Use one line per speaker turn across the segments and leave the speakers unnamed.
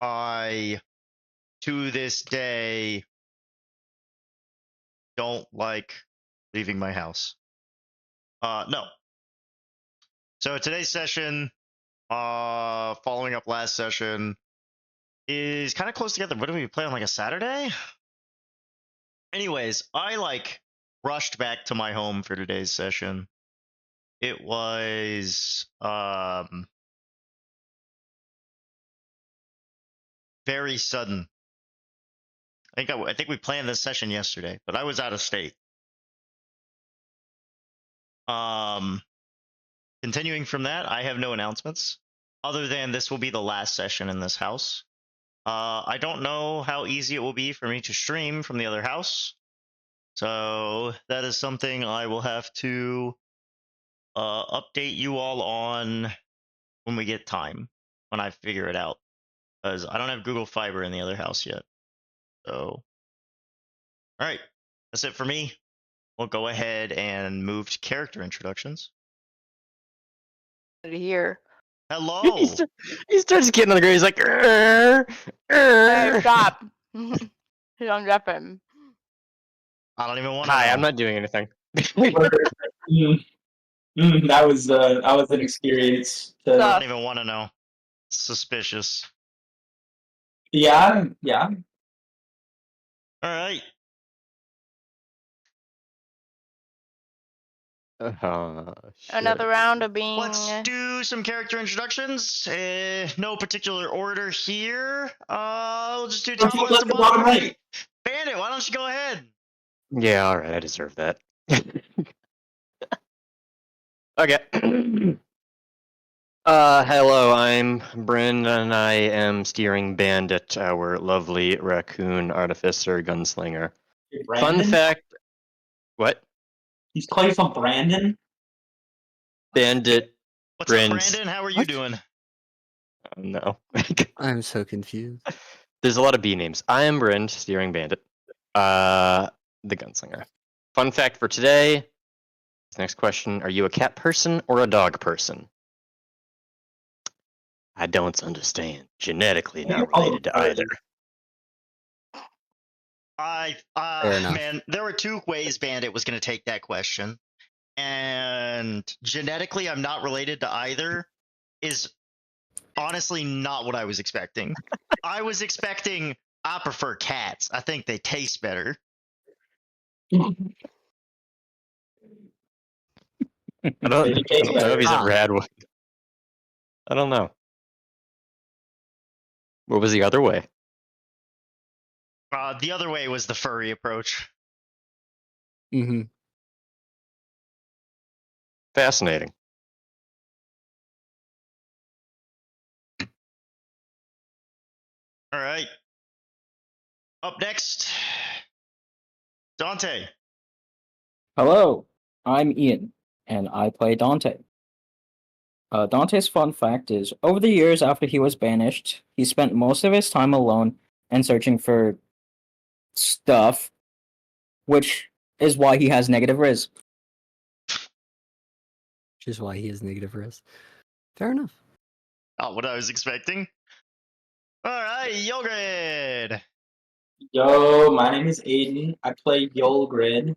I, to this day, don't like leaving my house. No. So today's session, following up last session, is kind of close together. What do we play on, like, a Saturday? Anyways, I rushed back to my home for today's session. It was very sudden. I think we planned this session yesterday, but I was out of state. Continuing from that, I have no announcements other than this will be the last session in this house. I don't know how easy it will be for me to stream from the other house, so that is something I will have to update you all on when we get time, when I figure it out, because I don't have Google Fiber in the other house yet. So, all right, that's it for me. We'll go ahead and move to character introductions.
Here.
Hello.
He starts getting on the ground. He's like,
Stop. Don't drop him.
I don't even want to.
Hi, I'm not doing anything.
That was an experience.
I don't even want to know. It's suspicious.
Yeah.
All right.
Another round of being.
Let's do some character introductions. No particular order here. We'll just do top left to bottom right. Bandit, why don't you go ahead?
Yeah, all right, I deserve that. Okay. Hello, I'm Bryn, and I am steering Bandit, our lovely raccoon artificer gunslinger. Fun fact. What?
He's calling from Brandon?
Bandit.
What's up, Brandon? How are you doing?
No.
I'm so confused.
There's a lot of B names. I am Bryn, steering Bandit. The gunslinger. Fun fact for today. Next question. Are you a cat person or a dog person? I don't understand. Genetically not related to either.
Man, there were two ways Bandit was going to take that question. And genetically, I'm not related to either is honestly not what I was expecting. I was expecting I prefer cats. I think they taste better.
I don't know if he's ever had one. I don't know. What was the other way?
The other way was the furry approach.
Mm-hmm.
Fascinating.
All right. Up next, Dante.
Hello, I'm Ian, and I play Dante. Dante's fun fact is, over the years after he was banished, he spent most of his time alone and searching for stuff, which is why he has negative riz.
Which is why he has negative riz. Fair enough.
Not what I was expecting. All right, Yogred.
Yo, my name is Aiden. I play Yolgrid.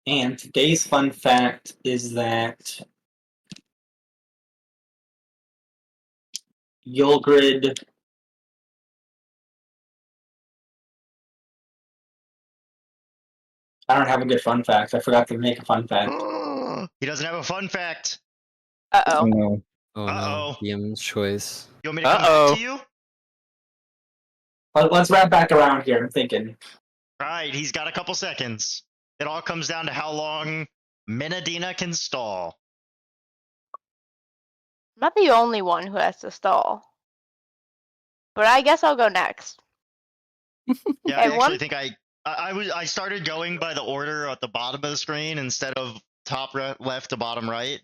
And today's fun fact is that Yolgrid I don't have a good fun fact. I forgot to make a fun fact.
He doesn't have a fun fact.
Uh-oh.
No.
Oh no. DM's choice.
You want me to come back to you?
Let's wrap back around here. I'm thinking.
All right, he's got a couple seconds. It all comes down to how long Menadina can stall.
I'm not the only one who has to stall. But I guess I'll go next.
Yeah, I actually think I started going by the order at the bottom of the screen instead of top left to bottom right.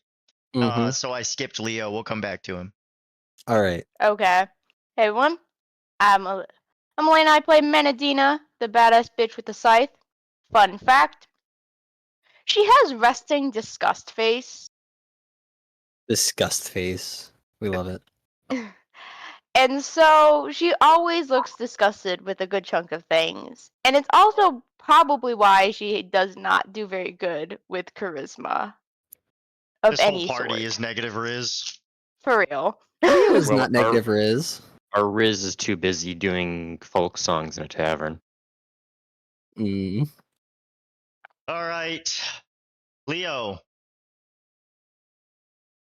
So I skipped Leo. We'll come back to him.
All right.
Okay. Hey everyone. I'm Elena. I play Menadina, the badass bitch with the scythe. Fun fact. She has resting disgust face.
Disgust face. We love it.
And so she always looks disgusted with a good chunk of things. And it's also probably why she does not do very good with charisma of
This whole
any
party
sort.
is negative Riz.
For real.
Leo is
Well,
not negative Riz.
Our Riz is too busy doing folk songs in a tavern.
Mm.
All right, Leo.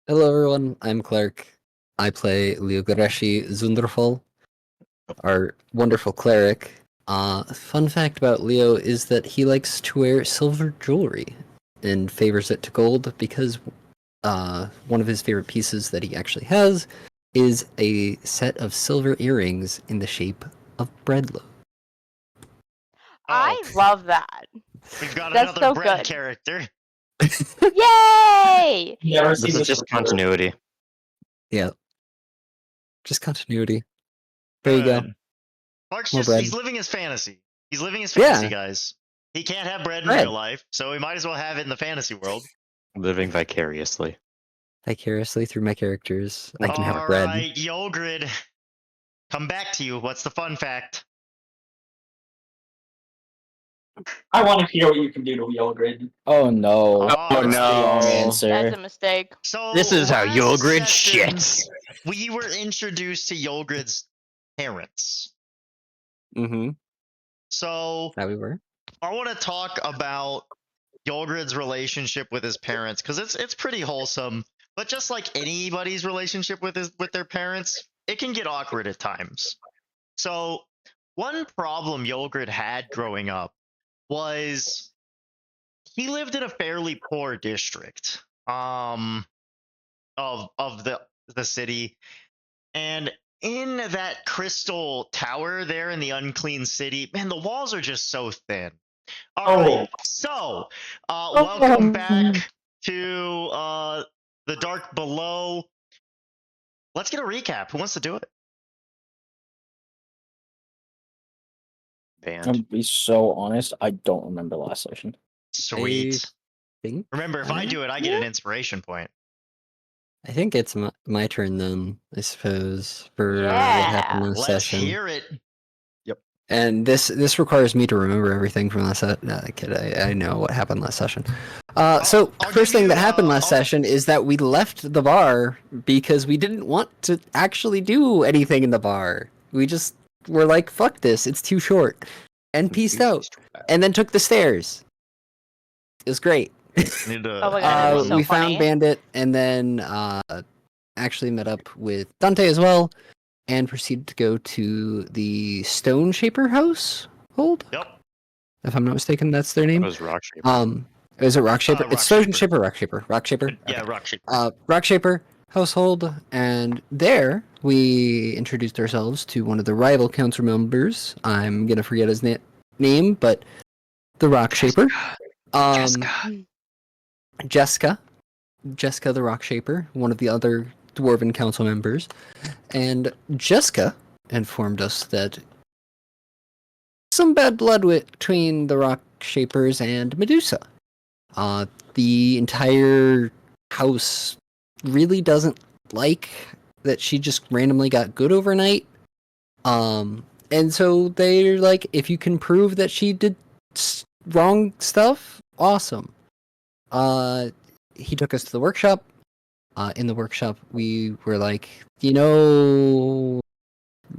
Hello, everyone. I'm Clark. I play Leo Goreshi Zunderful, our wonderful cleric. Fun fact about Leo is that he likes to wear silver jewelry and favors it to gold because one of his favorite pieces that he actually has is a set of silver earrings in the shape of bread loaf.
I love that.
We've got
That's
another
so
bread
good.
character.
Yay!
Never
This
seen
is
this
just
before.
continuity.
Yeah. Just continuity. There you go.
Good. Mark's
More
just,
bread.
he's living his fantasy. He's living his fantasy,
Yeah.
guys. He can't have bread in
Bread.
real life, so he might as well have it in the fantasy world.
Living vicariously.
Vicariously through my characters, I can have
All
bread.
right, Yogrid. Come back to you. What's the fun fact?
I want to hear what you can do to Yulgrid.
Oh no.
Oh,
That's the wrong
no.
answer.
That's a mistake.
So
This is how
last
Yulgrid
session,
shits.
We were introduced to Yulgrid's parents.
Mm-hmm.
So
That we were.
I want to talk about Yulgrid's relationship with his parents because it's pretty wholesome. But just like anybody's relationship with their parents, it can get awkward at times. So one problem Yulgrid had growing up was he lived in a fairly poor district of the city, and in that crystal tower there in the unclean city, man, the walls are just so thin. All right, so welcome back to the dark below. Let's get a recap. Who wants to do it?
I'm
Band.
gonna be so honest, I don't remember last session.
Sweet.
Think.
Remember, if I do it, I get an inspiration point.
I think it's my turn then, I suppose, for what
Yeah.
happened last
Let's
session.
hear it.
And this requires me to remember everything from last session. No, kid, I know what happened last session. So
I'll
first
give
thing
you,
that happened last
I'll-
session is that we left the bar because we didn't want to actually do anything in the bar. We just were like, "Fuck this! It's too short," and peaced out. And then took the stairs. It was great.
Need to
Oh my God, it was so
we
funny.
found Bandit and then actually met up with Dante as well and proceeded to go to the Stone Shaper house.
Yep.
If I'm not mistaken, that's their
It
name.
was Rock Shaper.
Is it Rock Shaper?
Rock
It's Stone
Shaper.
Shaper, Rock Shaper. Rock Shaper?
Yeah,
Okay.
Rock Shaper.
Rock Shaper household, and there we introduced ourselves to one of the rival council members. I'm gonna forget his name, but the Rock Shaper. Jessica the Rock Shaper, one of the other Dwarven Council members, and Jessica informed us that some bad blood between the Rock Shapers and Medusa. The entire house really doesn't like that she just randomly got good overnight. And so they're like, if you can prove that she did wrong stuff, awesome. He took us to the workshop. In the workshop, we were like,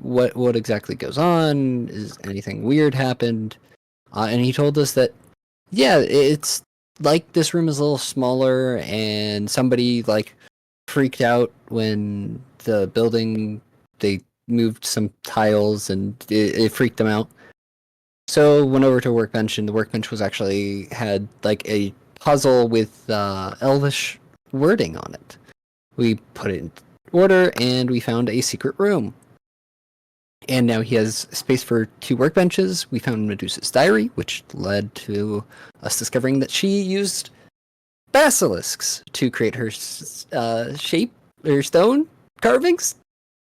what exactly goes on? Is anything weird happened? And he told us that, yeah, it's like this room is a little smaller, and somebody like freaked out when the building they moved some tiles, and it freaked them out. So went over to a workbench, and the workbench was actually had like a puzzle with Elvish wording on it. We put it in order, and we found a secret room. And now he has space for 2 workbenches. We found Medusa's diary, which led to us discovering that she used basilisks to create her shape, her stone carvings.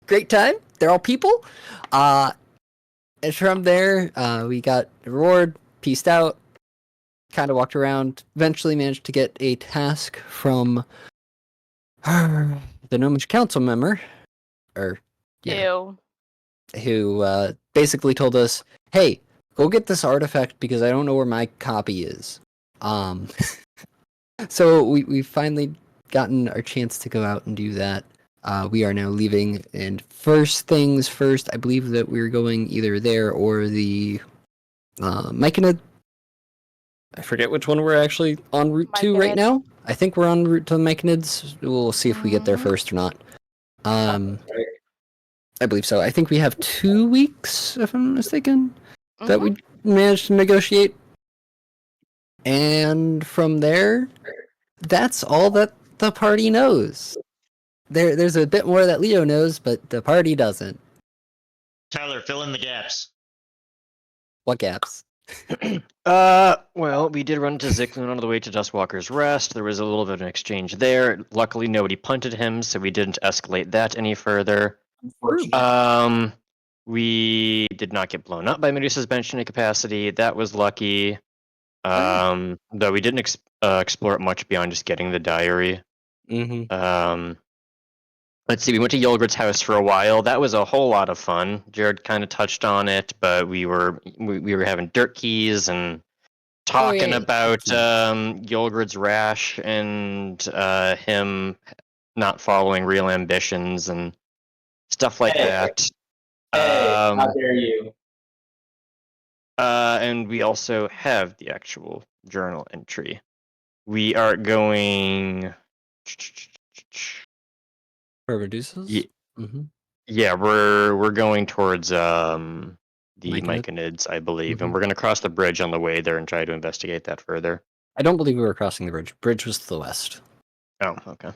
Great time. They're all people. And from there, we got a reward, pieced out, kind of walked around, eventually managed to get a task from the Gnomish Council member, or Yeah.
Ew.
Who basically told us, "Hey, go get this artifact because I don't know where my copy is." Um, so we finally gotten our chance to go out and do that. We are now leaving, and first things first, I believe that we're going either there or the Myconid. I forget which one we're actually en route to right
Myconid.
now. I think we're en route to the Myconids. We'll see if we get there
Mhm.
first or not. I believe so. I think we have 2 weeks, if I'm mistaken, that
Mhm.
we managed to negotiate. And from there, that's all that the party knows. There's a bit more that Leo knows, but the party doesn't.
Tyler, fill in the gaps.
What gaps?
Well, we did run into Zyklon on the way to Dustwalker's Rest. There was a little bit of an exchange there. Luckily, nobody punted him, so we didn't escalate that any further.
Unfortunately.
We did not get blown up by Medusa's bench in any capacity. That was lucky. Though we didn't explore it much beyond just getting the diary.
Mm-hmm.
Let's see, we went to Yulgrid's house for a while. That was a whole lot of fun. Jared kind of touched on it, but we were having dirt keys and talking
yeah,
about
keys.
Yulgrid's rash and him not following real ambitions and stuff like
Hey.
that.
Hey, how dare you?
And we also have the actual journal entry. We are going.
For Medusa's?
Ye-
Mm-hmm.
Yeah, we're going towards the
Myconid?
Myconids, I believe,
Mhm.
and we're going to cross the bridge on the way there and try to investigate that further.
I don't believe we were crossing the bridge. Bridge was to the west.
Oh, okay.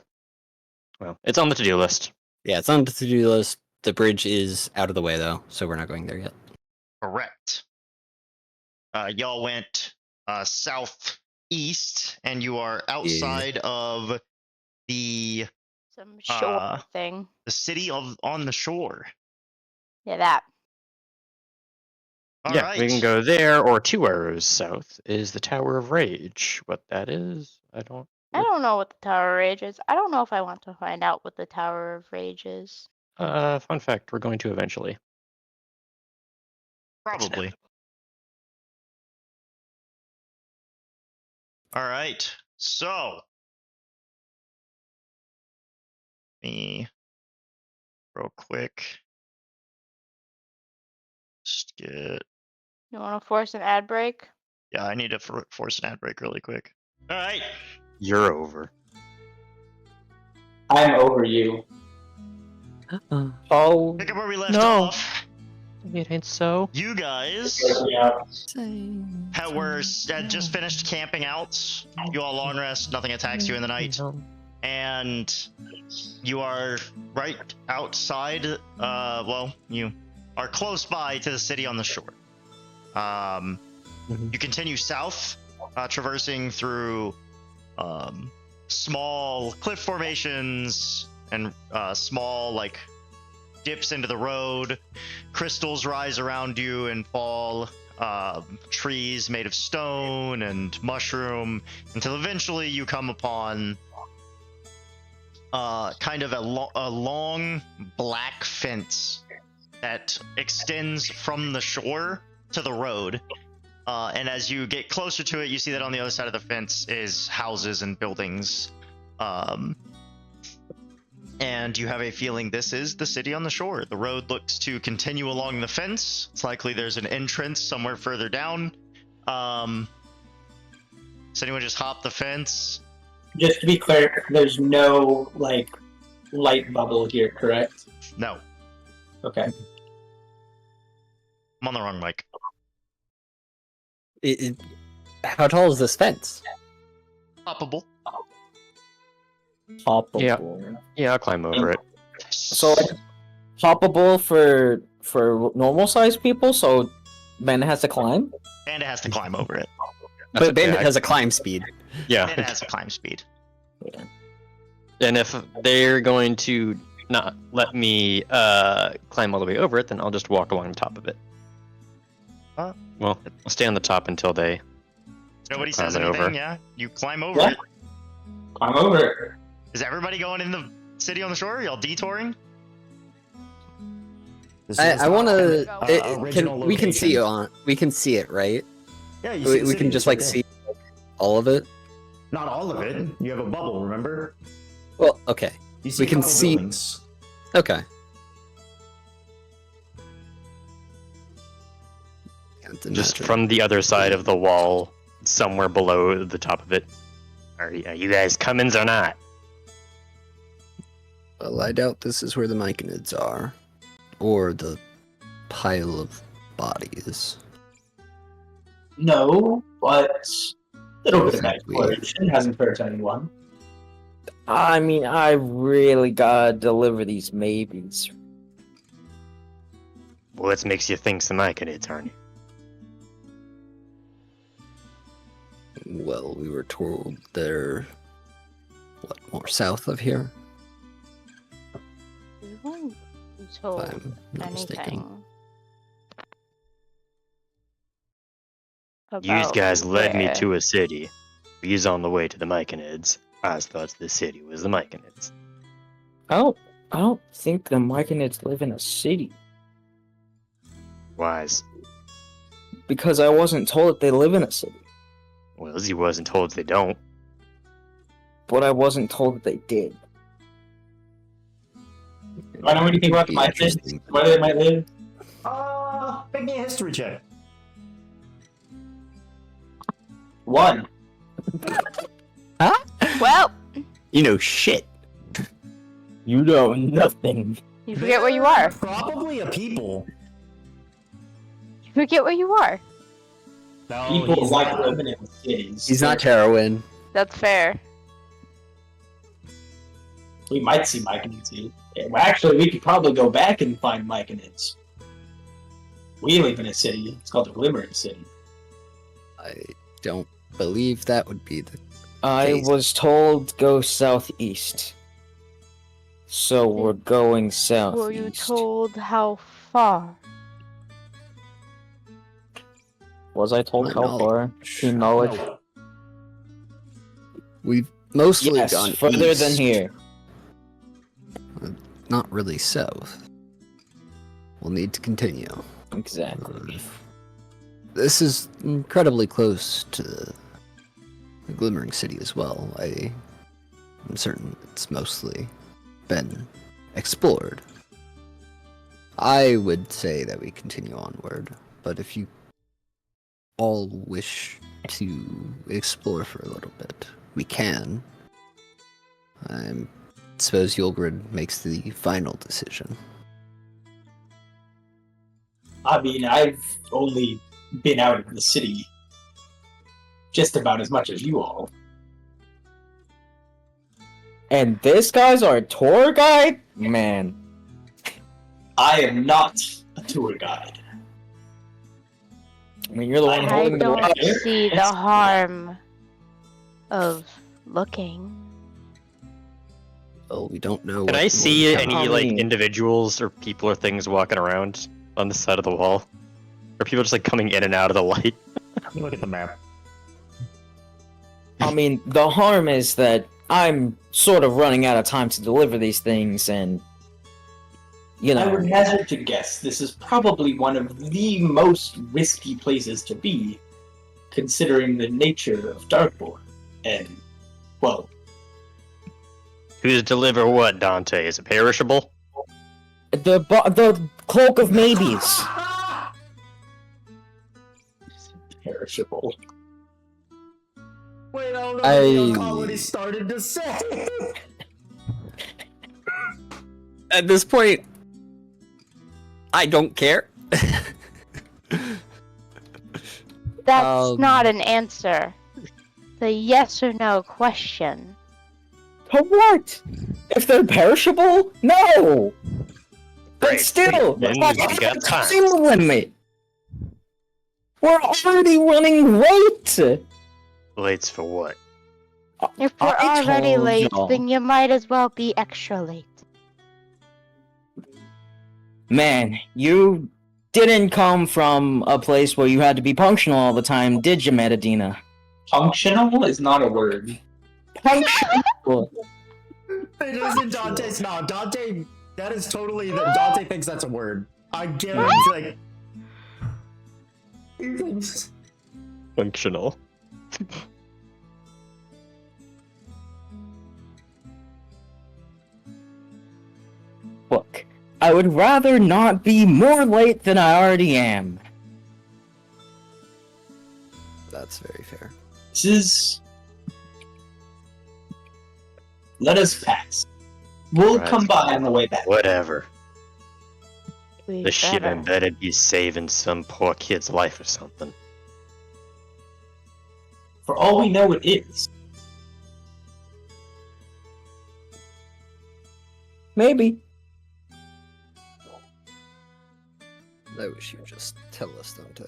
Well, it's on the to-do list.
Yeah, it's on the to-do list. The bridge is out of the way, though, so we're not going there yet.
Correct. Y'all went southeast, and you are outside of the
Some shore
Uh,
thing.
city on the shore.
Yeah, that.
All
Yeah,
right.
we can go there, or 2 arrows south is the Tower of Rage. What that is, I don't.
I don't know what the Tower of Rage is. I don't know if I want to find out what the Tower of Rage is.
Fun fact: we're going to eventually.
Probably. All right. So, me real quick. Just get.
You want to force an ad break?
Yeah, I need to force an ad break really quick. All right.
You're over.
I'm over you.
Oh,
Pick up where we left
No.
off.
It ain't so.
You guys
Yeah.
had just finished camping out. You all long rest. Nothing attacks you in the night. And you are right outside. Well, you are close by to the city on the shore. You continue south, traversing through small cliff formations and small like dips into the road. Crystals rise around you and fall. Trees made of stone and mushroom, until eventually you come upon kind of a long black fence that extends from the shore to the road. And as you get closer to it, you see that on the other side of the fence is houses and buildings. And you have a feeling this is the city on the shore. The road looks to continue along the fence. It's likely there's an entrance somewhere further down. Does anyone just hop the fence?
Just to be clear, there's no like light bubble here, correct?
No,
Okay.
I'm on the wrong mic.
How tall is this fence?
Hoppable.
hoppable.
Yeah, I'll climb over it.
So like hoppable for normal sized people. So Bandit has to climb.
Panda has to climb over it.
But Bandit
okay.
has a climb speed.
Yeah.
Panda has a climb speed.
And if they're going to not let me climb all the way over it, then I'll just walk along the top of it. Well, I'll stay on the top until they.
Nobody
Climb
says
it
anything,
over.
yeah? You climb over
Yeah.
it.
I'm over it.
Is everybody going in the city on the shore? Y'all detouring?
This
I
is
want to.
Go.
original
We can see
location.
we can see it, right?
Yeah, you see the
We
city,
can just
it's
like
right
see all of it.
there. Not all of it. You have a bubble, remember?
Well, okay.
You see
We
a
can
couple
see-
buildings.
Okay. Can't
Just
imagine.
from the other side of the wall, somewhere below the top of it. Are you guys Cummins or not?
Well, I doubt this is where the Myconids are, or the pile of bodies.
No, but little bit of
Think we-
exploration hasn't hurt anyone.
I mean, I really gotta deliver these maybes.
Well, what makes you think some Myconids, aren't you?
Well, we were told they're more south of here,
We weren't
if
told
I'm not mistaken.
anything.
You
About
guys led me
where.
to a city. He's on the way to the Myconids. I thought the city was the Myconids.
I don't think the Myconids live in a city.
Wise.
Because I wasn't told that they live in a city.
Well, he wasn't told they don't.
But I wasn't told that they did.
Do I know anything about the
Be
Myconids?
interesting.
Where they might live?
Make me a history check.
1.
Well,
You know shit.
You know nothing.
you forget where you are.
Probably a people.
You forget where you are.
No,
People
he's
like
not.
living in cities.
He's not Terowin.
That's fair.
We might see Myconids here. Yeah, well, actually, we could probably go back and find Myconids. We live in a city. It's called the Glimmering City.
I don't believe that would be the.
I
Case.
was told go southeast. So we're going southeast.
Were you told how far?
Was I told
My
how
knowledge.
far? To knowledge?
No.
We've mostly
Yes,
gone
further
east,
than here.
not really south. We'll need to continue.
Exactly.
This is incredibly close to the Glimmering City as well. I'm certain it's mostly been explored. I would say that we continue onward, but if you all wish to explore for a little bit, we can. I suppose Yulgrid makes the final decision.
I mean, I've only been out of the city just about as much as you all.
And this guy's our tour guide? Man.
I am not a tour guide.
I mean, you're the one
I
holding the
don't
water.
see the harm of looking.
Well, we don't know.
Can
what
I see
How
any
many-
like individuals or people or things walking around on the side of the wall? Or people just like coming in and out of the light?
Look at the map.
I mean, the harm is that I'm sort of running out of time to deliver these things, and you
I would
know,
hazard to guess this is probably one of the most risky places to be, considering the nature of Darkborn. And, well,
Who's deliver what, Dante? Is it perishable?
the cloak of maybes.
perishable.
Wait, I don't know
I-
what Colony started to say.
At this point, I don't care.
That's not an answer. The yes or no question.
To what? If they're perishable? No! But
Great.
still,
Then
that's
we got time.
time limit! We're already running late!
Lates for what?
If we're
I
already
told
late,
y'all.
then you might as well be extra late.
Man, you didn't come from a place where you had to be punctual all the time, did you, Metadina?
Functional is not a word.
Punctual!
It isn't Dante's. No, Dante. That is totally. Dante thinks that's a word. I guarantee, like,
Functional.
Look, I would rather not be more late than I already am.
That's very fair.
This is. Let us pass. We'll
Right.
come by on the way back.
Whatever.
We
This shit
better.
better be saving some poor kid's life or something.
For all we know, it is.
Maybe.
I wish you would just tell us, Dante.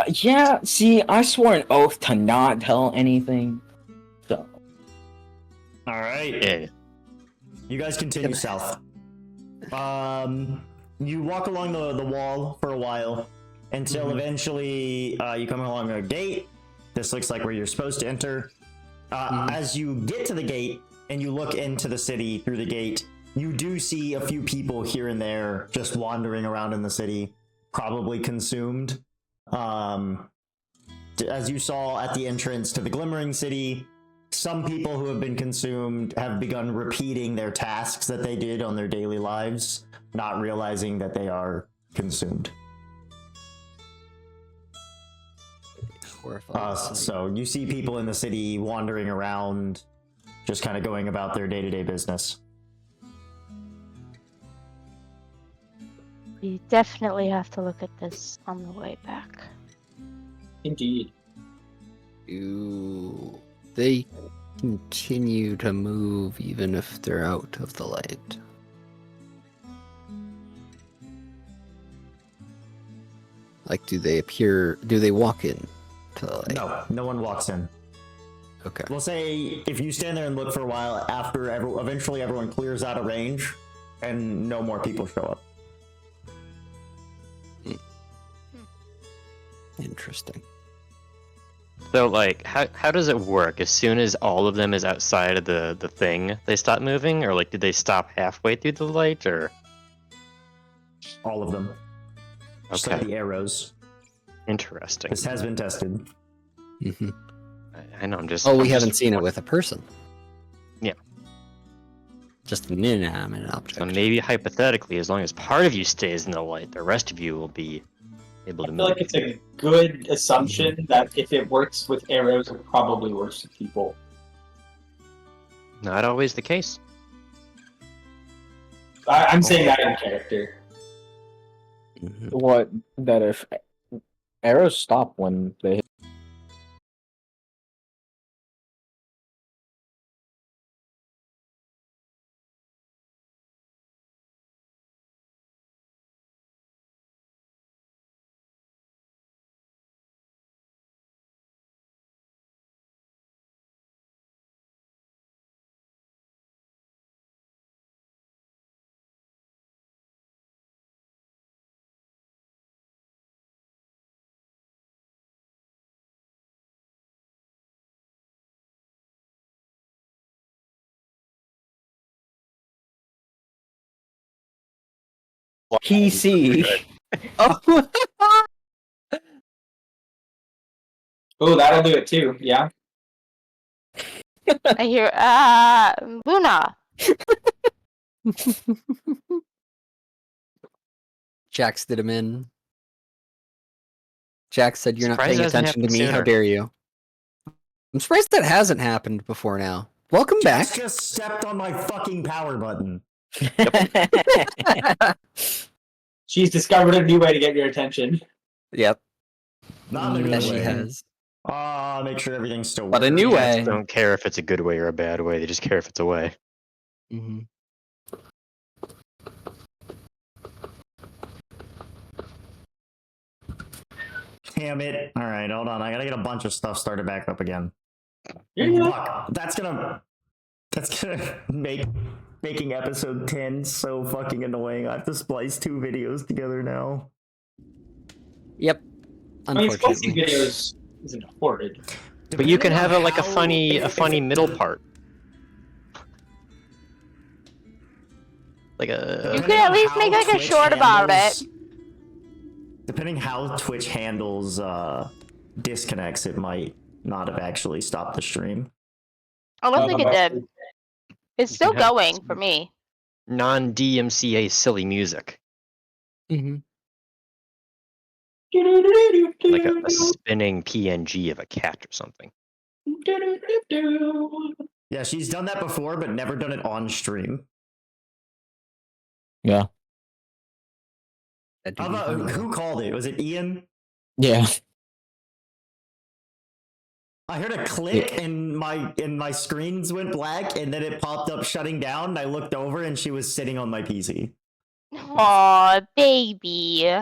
Yeah, see, I swore an oath to not tell anything. So.
Alright.
Yeah.
You guys continue south. You walk along the wall for a while until eventually you come along a gate. This looks like where you're supposed to enter. As you get to the gate and you look into the city through the gate, you do see a few people here and there just wandering around in the city, probably consumed. As you saw at the entrance to the Glimmering City, some people who have been consumed have begun repeating their tasks that they did on their daily lives, not realizing that they are consumed.
Horrifying.
So you see people in the city wandering around, just kind of going about their day-to-day business.
We definitely have to look at this on the way back.
Indeed.
Ooh, they continue to move even if they're out of the light. Like, do they walk in to the light?
No, no one walks in.
Okay.
We'll say if you stand there and look for a while, eventually everyone clears out of range, and no more people show up.
Interesting.
So, like, how does it work? As soon as all of them is outside of the thing, they stop moving? Or, like, did they stop halfway through the light, or...?
All of them. Just like
Okay,
the arrows.
interesting.
This has been tested.
Hmm.
I know, I'm just...
Oh, we
I'm just-
haven't seen it with a person.
Yeah.
Just an inanimate object.
So maybe, hypothetically, as long as part of you stays in the light, the rest of you will be able
I
to
feel
move.
like it's a good assumption that if it works with arrows, it probably works with people.
Not always the case.
I'm saying that in character.
Mhm.
What? That if arrows stop when they hit. PC.
Oh,
Oh, that'll do it too. Yeah.
I hear, Luna.
Jax did him in. Jax said, "You're not
Surprised
paying
it hasn't
attention to
happened
me. How
sooner."
dare you?" I'm surprised that hasn't happened before now. Welcome
Jax
back.
just stepped on my fucking power button.
She's discovered a new way to get your attention.
Yep.
Not in a good
Yes, she
way.
has.
Make sure everything's still
But a
working.
new
Cats
way.
don't care if it's a good way or a bad way, they just care if it's a way.
Hmm.
Damn it. Alright, hold on. I gotta get a bunch of stuff started back up again.
Yeah.
Fuck. That's gonna make making episode 10 so fucking annoying. I have to splice 2 videos together now.
Yep.
I mean, splicing
Unfortunately.
videos isn't horrid.
But you can
Depending
have
on
a
how-
funny
if
middle part. Like a.
You could at least make like a short about it.
Depending how Twitch handles disconnects, it might not have actually stopped the stream.
I don't think it did. It's still
have
going for me.
Non-DMCA silly music,
Mm-hmm.
like a spinning PNG of a cat or something.
Yeah, she's done that before, but never done it on stream.
Yeah.
That'd
How
be
about
funny,
who called it? Was it Ian?
Yeah.
I heard a click and my screens went black, and then it popped up shutting down. And I looked over, and she was sitting on my PC.
Aw, baby.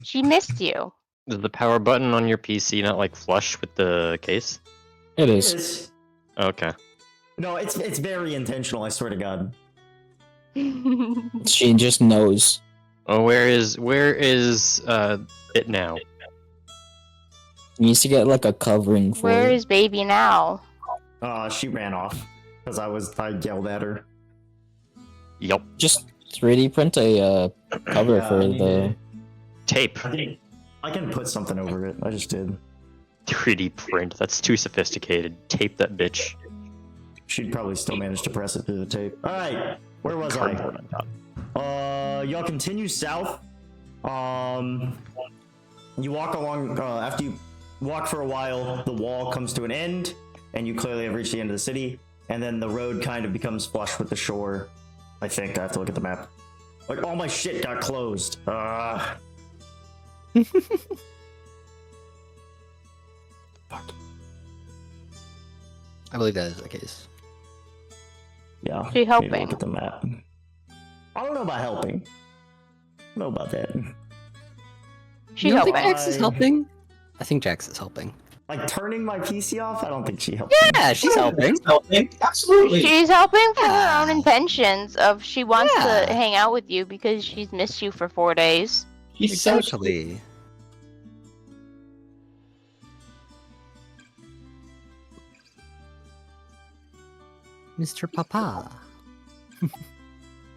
She missed you.
Is the power button on your PC not like flush with the case?
It
It
is.
is.
Okay.
No, it's very intentional. I swear to God.
She just knows.
Oh, where is it now?
He needs to get like a covering for
Where
it.
is baby now?
She ran off because I yelled at her.
Yup.
Just 3D print a cover
Yeah,
for
I need
the.
Tape.
I can put something over it. I just did.
3D print. That's too sophisticated. Tape that bitch.
She'd probably still manage to press it through the tape. All right, where was I?
Cardboard on top.
Y'all continue south. You walk along. After you walk for a while, the wall comes to an end, and you clearly have reached the end of the city. And then the road kind of becomes flush with the shore. I think I have to look at the map. Like all my shit got closed. Fuck.
I believe that is the case.
Yeah.
She
need to
helping.
Look at the map. I don't know about helping. I don't know about that.
She
you don't think
helping.
Jax is helping? I think Jax is helping.
Like turning my PC off? I don't think she helped.
Yeah, she's helping.
Absolutely.
She's helping for her own
Yeah.
intentions of she wants
Yeah.
to hang out with you because she's missed you for 4 days.
She's so
Exactly. Mr. Papa.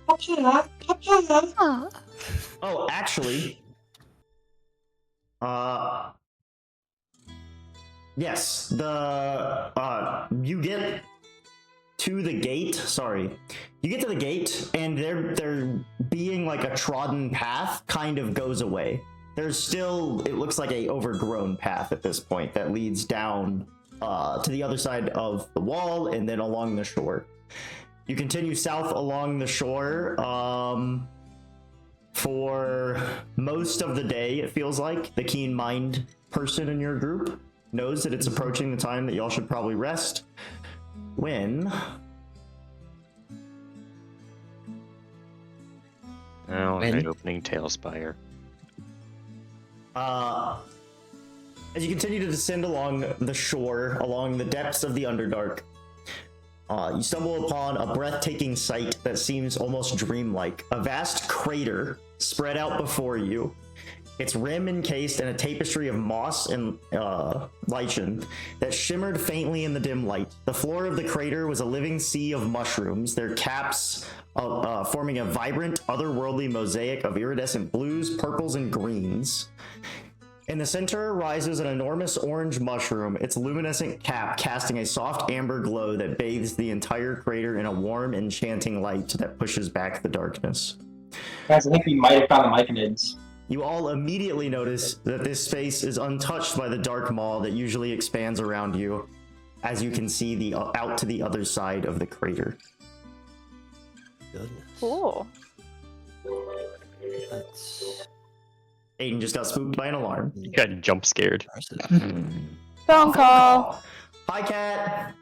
Ah.
Oh, actually, yes, you get to the gate. Sorry, you get to the gate, and there being like a trodden path kind of goes away. There's still, it looks like a overgrown path at this point that leads down to the other side of the wall and then along the shore. You continue south along the shore for most of the day, it feels like. The keen mind person in your group knows that it's approaching the time that y'all should probably rest. When...
Oh,
When?
right opening Tailspire.
As you continue to descend along the shore, along the depths of the Underdark, you stumble upon a breathtaking sight that seems almost dreamlike. A vast crater spread out before you, its rim encased in a tapestry of moss and lichen that shimmered faintly in the dim light. The floor of the crater was a living sea of mushrooms, their caps forming a vibrant, otherworldly mosaic of iridescent blues, purples, and greens. In the center rises an enormous orange mushroom, its luminescent cap casting a soft amber glow that bathes the entire crater in a warm, enchanting light that pushes back the darkness.
Guys, I think we might have found the myconids.
You all immediately notice that this space is untouched by the dark maw that usually expands around you, as you can see out to the other side of the crater.
Goodness.
Cool.
That's
Aiden just got spooked by an alarm.
You got jump scared.
impressive.
Phone call.
Hi, cat.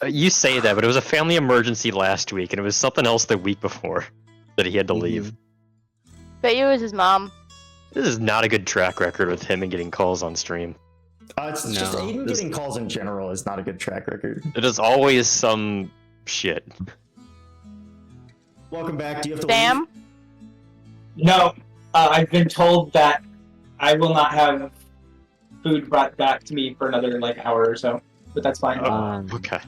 You say that, but it was a family emergency last week, and it was something else the week before that he had to leave.
Bet you it was his mom.
This is not a good track record with him and getting calls on stream.
It's just
No.
Aiden getting calls in general is not a good track record.
It is always some shit.
Welcome back. Do you have to
Sam?
No, I've been told that I will not have food brought back to me for another like hour or so, but that's fine.
Oh, okay.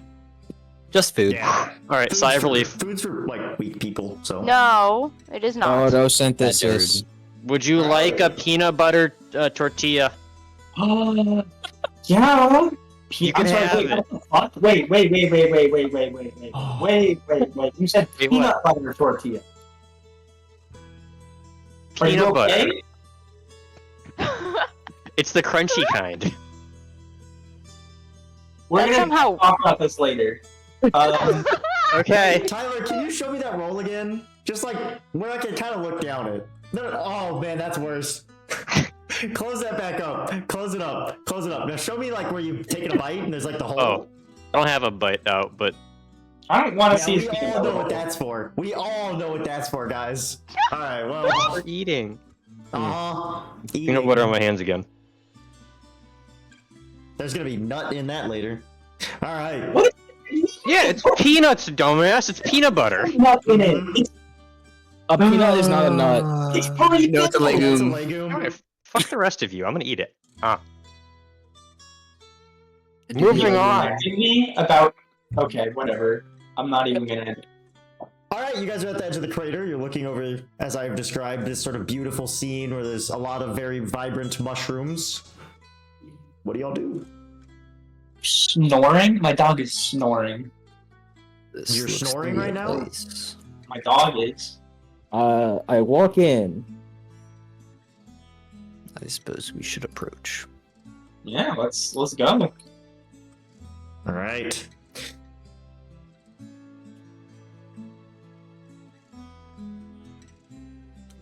Just food.
Yeah.
All right,
Food's
sigh of
for-
relief.
Food's for like weak people. So.
No, it is not.
Photosynthesis.
Would you like a peanut butter tortilla?
Yeah.
You can
I'm sorry,
have
wait,
it.
what the fuck? Wait. You said
Wait,
peanut butter tortilla. Are you
Peanut butter.
okay?
It's the crunchy kind.
We're
That
gonna
somehow-
talk about this later.
Okay.
Tyler, can you show me that roll again? Just like where I can kind of look down it. No, oh man, that's worse. Close that back up. Close it up. Now show me like where you've taken a bite and there's like the hole.
Oh, I don't have a bite out, but
I don't want to
Yeah,
see
we
his peanut
all know
butter.
what that's for. We all know what that's for, guys. All right, well,
we're eating.
eating.
Peanut butter on my hands again.
There's gonna be nut in that later. All right.
What?
Yeah, it's peanuts, dumbass. It's peanut butter.
Nut in it. It's,
A peanut is not a nut.
it's probably
No, it's a
peanut.
That's a
legume.
legume.
Alright, fuck the rest of you. I'm gonna eat it.
Moving
Moving on.
Correcting me about. Okay, whatever. I'm not even gonna.
All right, you guys are at the edge of the crater. You're looking over, as I've described, this sort of beautiful scene where there's a lot of very vibrant mushrooms. What do y'all do?
Snoring? My dog is snoring.
This
You're
looks
snoring
the
right now?
place.
My dog is.
I walk in.
I suppose we should approach.
Yeah, let's go.
All right.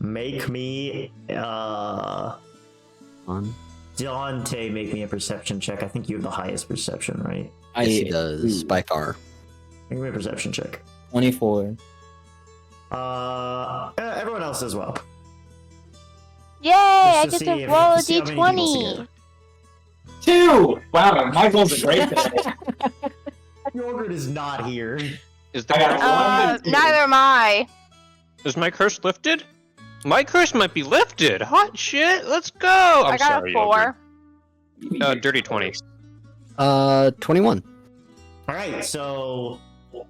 Make me,
On.
Dante, make me a perception check. I think you have the highest perception, right?
I
Yes, he does, by far.
Make me a perception check.
24.
Everyone else as well.
Yay! I
Just to
get
see
to
if-
roll a
to see how many people see
d20.
it.
2! Wow, my rolls are great today.
Yogurt is not here.
Is the
I got
curse,
Neither am I.
is my curse lifted? My curse might be lifted. Hot shit. Let's go. I'm
I got
sorry,
a 4.
Yogurt. Dirty 20.
21.
All right, so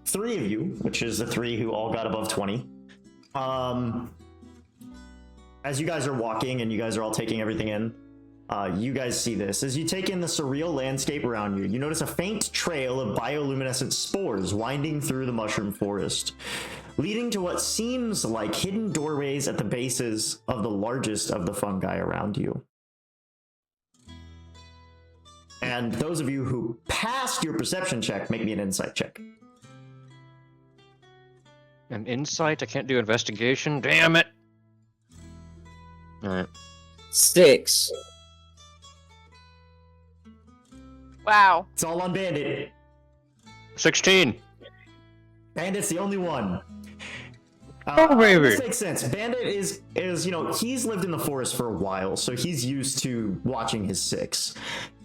3 of you, which is the 3 who all got above 20. As you guys are walking and you guys are all taking everything in, you guys see this. As you take in the surreal landscape around you, you notice a faint trail of bioluminescent spores winding through the mushroom forest, leading to what seems like hidden doorways at the bases of the largest of the fungi around you. And those of you who passed your perception check, make me an insight check.
An insight? I can't do investigation. Damn it. Alright.
6.
Wow.
It's all on Bandit.
16.
Bandit's the only one.
Oh, baby.
This makes sense. Bandit is he's lived in the forest for a while, so he's used to watching his 6.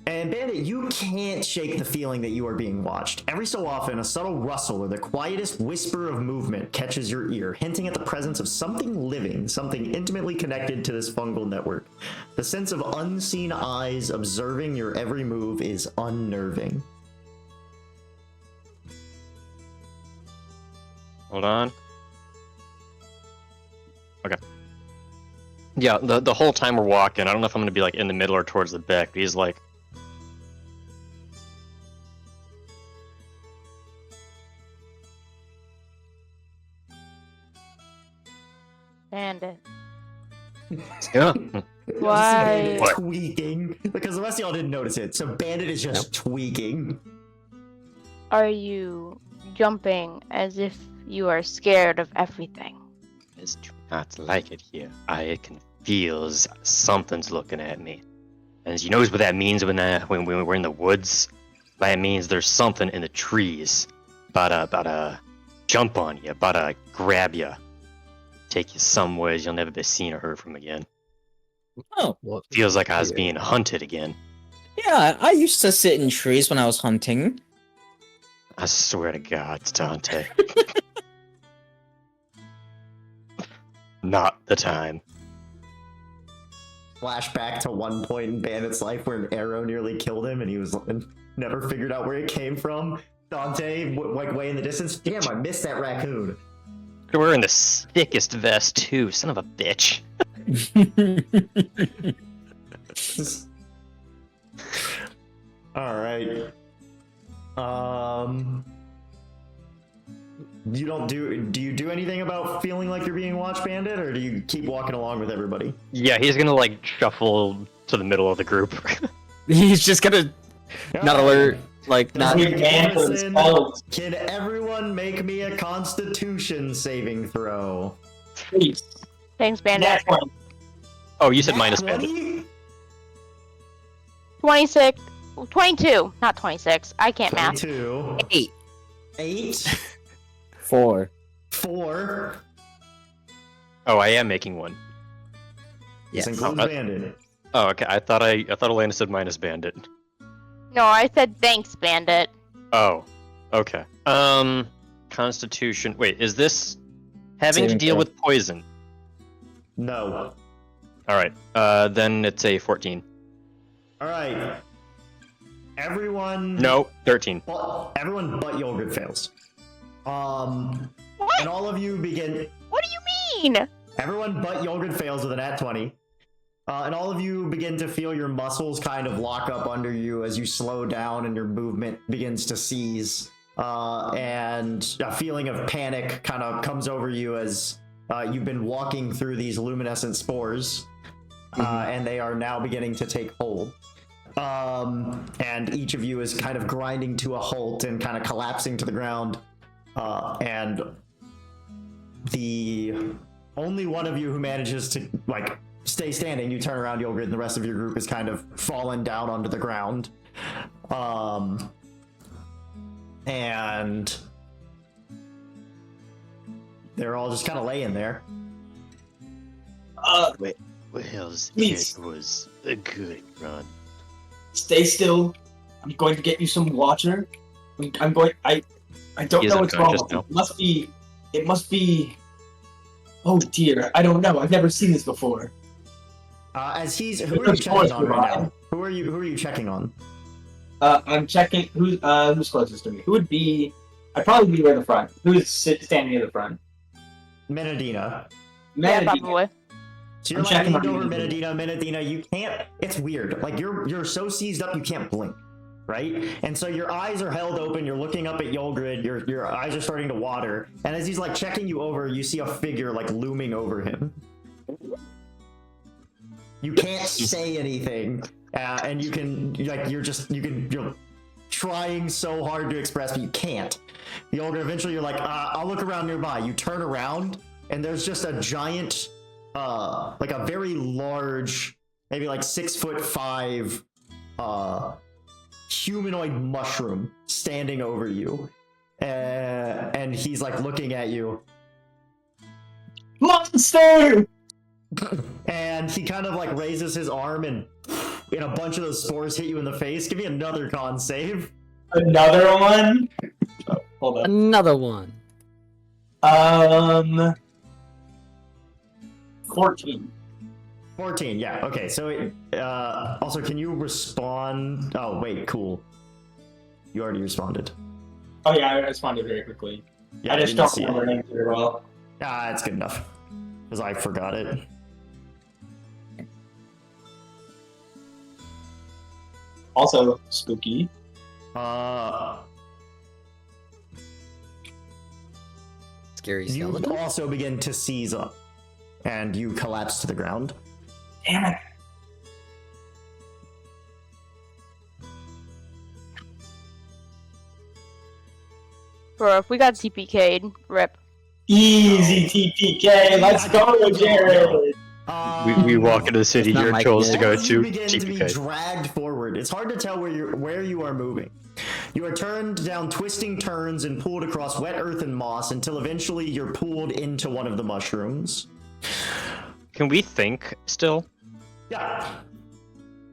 And Bandit, you can't shake the feeling that you are being watched. Every so often, a subtle rustle or the quietest whisper of movement catches your ear, hinting at the presence of something living, something intimately connected to this fungal network. The sense of unseen eyes observing your every move is unnerving.
Hold on. Okay. Yeah, the whole time we're walking, I don't know if I'm gonna be like in the middle or towards the back, but he's like,
Bandit.
yeah.
Why?
What?
Tweaking. Because the rest of y'all didn't notice it, so Bandit is just tweaking.
Are you jumping as if you are scared of everything?
I do not like it here. I can feel something's looking at me. And you knows what that means when we're in the woods? That means there's something in the trees. About to jump on you, about to grab you. Take you somewhere you'll never be seen or heard from again.
Oh.
Feels like I was being hunted again.
Yeah, I used to sit in trees when I was hunting.
I swear to God, Dante. Not the time.
Flashback to one point in Bandit's life where an arrow nearly killed him and he was never figured out where it came from. Dante, like way in the distance. Damn, I missed that raccoon.
You're wearing the thickest vest too, son of a bitch.
All right. Do you do anything about feeling like you're being watch banded, or do you keep walking along with everybody?
Yeah, he's gonna like shuffle to the middle of the group.
He's just gonna not alert, like not.
Weird man for his spells.
Can everyone make me a Constitution saving throw?
Please.
Thanks, Bandit.
That one.
Oh, you said
Nat
minus bandit.
20?
26, 22, not 26. I can't math.
22.
8.
8.
4.
4.
Oh, I am making one.
This
Yes.
includes
Oh,
bandit.
Oh, okay. I thought Elena said minus bandit.
No, I said thanks, Bandit.
Oh, okay. Constitution. Wait, is this having to
Saving
deal
throw.
with poison?
No.
All right. Then it's a 14.
All right. Everyone.
No, 13.
Well, everyone but Yogurt fails. And
What?
all of you begin.
What do you mean?
Everyone but Yogurt fails with a nat 20. And all of you begin to feel your muscles kind of lock up under you as you slow down and your movement begins to seize. And a feeling of panic kind of comes over you as you've been walking through these luminescent spores. And they are now beginning to take hold. And each of you is kind of grinding to a halt and kind of collapsing to the ground. And the only one of you who manages to like stay standing, you turn around, Yogurt, and the rest of your group is kind of fallen down onto the ground. And they're all just kind of laying there.
Well,
Please.
it was a good run.
Stay still. I'm going to get you some water. I'm going. I don't
He is
know what's wrong.
unconscious
With him.
now.
It must be. Oh dear, I don't know. I've never seen this before.
As he's, who are you checking on right now? Who are you checking on?
I'm checking who's closest to me. Who would be? I'd probably be right in the front. Who's standing near the front?
Menadina.
Yeah,
Mandy.
probably.
So you're
I'm
like
checking
leaned
on
over
Menadina.
Menadina, you can't, it's weird. Like you're so seized up you can't blink, right? And so your eyes are held open, you're looking up at Yolgrid, your eyes are starting to water, and as he's like checking you over, you see a figure like looming over him. You can't say anything, and you can, like, you're trying so hard to express, but you can't. Yolgrid, eventually you're like, I'll look around nearby. You turn around, and there's just a giant, like a very large, maybe like 6'5", humanoid mushroom standing over you, and he's like looking at you,
Monster!
and he kind of like raises his arm, and a bunch of those spores hit you in the face. Give me another con save.
Another one. Oh, hold on.
Another one.
14.
14, yeah, okay, so also can you respond? Oh wait, cool, you already responded.
Oh yeah, I responded very quickly.
Yeah,
I just
didn't
don't
see it.
remember names very well.
It's good enough because I forgot it.
Also spooky.
Scary
You
skeleton.
also begin to seize up, and you collapse to the ground.
Damn it.
Bro, if we got CPK'd, rip.
Easy TPK. Let's go, Jared.
We walk into the city.
That's not
Your
my
chose to
kid.
go
As you
to
begin to be
TPK.
dragged forward. It's hard to tell where you are moving. You are turned down twisting turns and pulled across wet earth and moss until eventually you're pulled into one of the mushrooms.
Can we think still?
Yeah.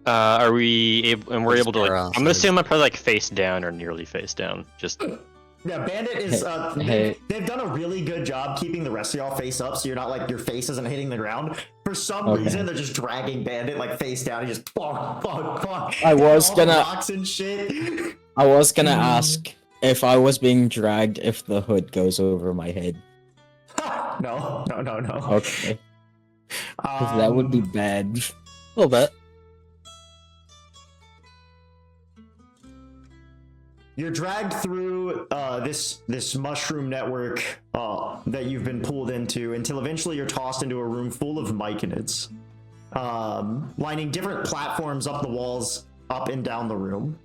Are we able? And we're able to like. I'm gonna
Paralysis.
assume I'm probably like face down or nearly face down. Just
Yeah, Bandit is
Hey.
they've done a really good job keeping the rest of y'all face up, so you're not like your face isn't hitting the ground. For some
Okay.
reason, they're just dragging Bandit like face down. He just bonk, bonk, bonk.
I was
All the
gonna-
rocks and shit.
I was gonna ask if I was being dragged, if the hood goes over my head.
No.
Okay. 'Cause that would be bad.
A little bit.
You're dragged through this mushroom network that you've been pulled into until eventually you're tossed into a room full of myconids, lining different platforms up the walls, up and down the room.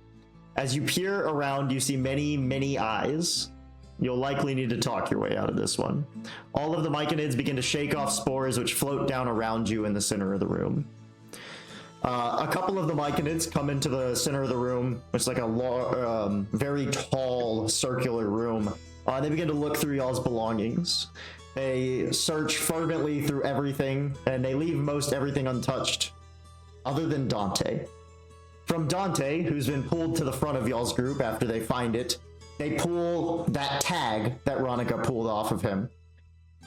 As you peer around, you see many, many eyes. You'll likely need to talk your way out of this one. All of the myconids begin to shake off spores which float down around you in the center of the room. A couple of the myconids come into the center of the room, which is like a very tall circular room. They begin to look through y'all's belongings. They search fervently through everything, and they leave most everything untouched, other than Dante. From Dante, who's been pulled to the front of y'all's group after they find it, they pull that tag that Ronica pulled off of him,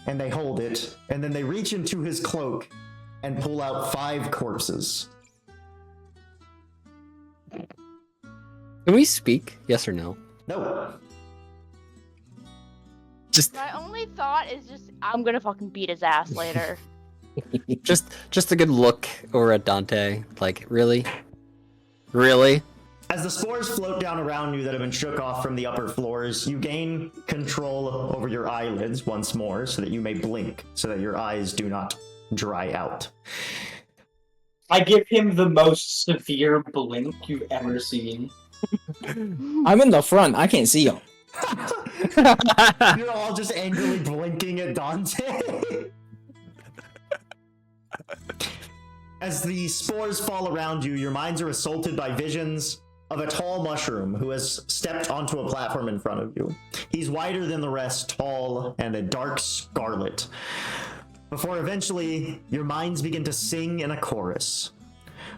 and they hold it, and then they reach into his cloak and pull out 5 corpses.
Can we speak? Yes or no?
No.
Just
My only thought is just I'm gonna fucking beat his ass later.
just a good look over at Dante. Like, really? Really?
As the spores float down around you that have been shook off from the upper floors, you gain control over your eyelids once more so that you may blink, so that your eyes do not dry out.
I give him the most severe blink you've ever seen.
I'm in the front. I can't see him.
You're all just angrily blinking at Dante. As the spores fall around you, your minds are assaulted by visions of a tall mushroom who has stepped onto a platform in front of you. He's wider than the rest, tall, and a dark scarlet. Before eventually, your minds begin to sing in a chorus.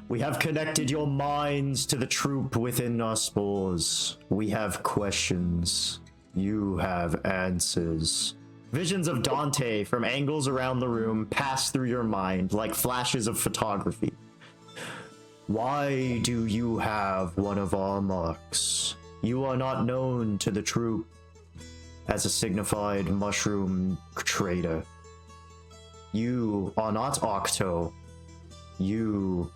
We have connected your minds to the troop within our spores. We have questions. You have answers. Visions of Dante from angles around the room pass through your mind like flashes of photography. Why do you have one of our marks? You are not known to the troop as a signified mushroom trader. You are not Octo. You...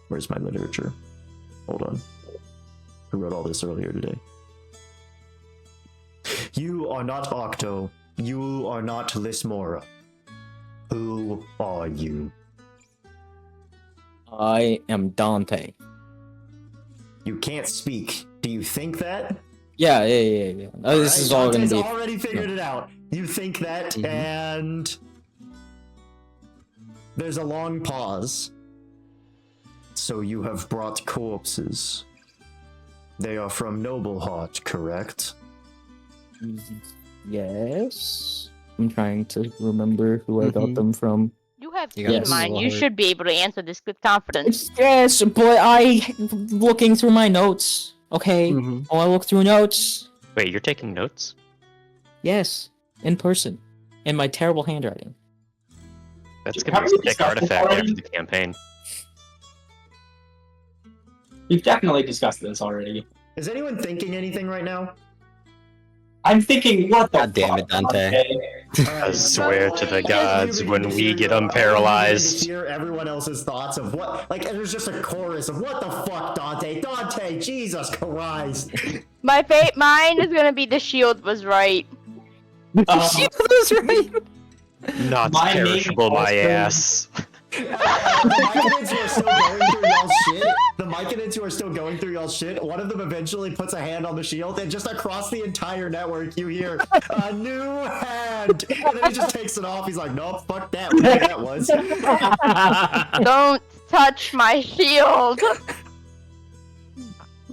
Where's my literature? Hold on. I wrote all this earlier today. You are not Octo. You are not Lismora. Who are you?
I am Dante.
You can't speak. Do you think that?
Yeah. Oh, this is all gonna
Dante's
be.
already figured it out. You think that, and there's a long pause. So you have brought corpses. They are from Nobleheart, correct?
Yes. I'm trying to remember who I got them from.
You have
You
seen
got
mine. You
Lord.
should be able to answer this with confidence.
Yes, but looking through my notes. Okay.
Mhm.
Oh, I look through notes.
Wait, you're taking notes?
Yes, in person, in my terrible handwriting.
That's
Have
gonna
we
be a sick
discussed this
artifact
already?
after the campaign.
We've definitely discussed this already.
Is anyone thinking anything right now?
I'm thinking, what the
God damn it,
fuck,
Dante.
I swear to the
As you
gods,
begin
when
to
we
hear
get
your- begin
unparalyzed.
to hear everyone else's thoughts of what, like, and there's just a chorus of what the fuck, Dante, Jesus Christ.
Mine is gonna be the shield was right.
She was right.
Not
My name
perishable, my
also-
ass.
The Myconids who are still going through y'all's shit, one of them eventually puts a hand on the shield, and just across the entire network, you hear a new hand, and then he just takes it off. He's like, nope, fuck that, whatever that was.
Don't touch my shield.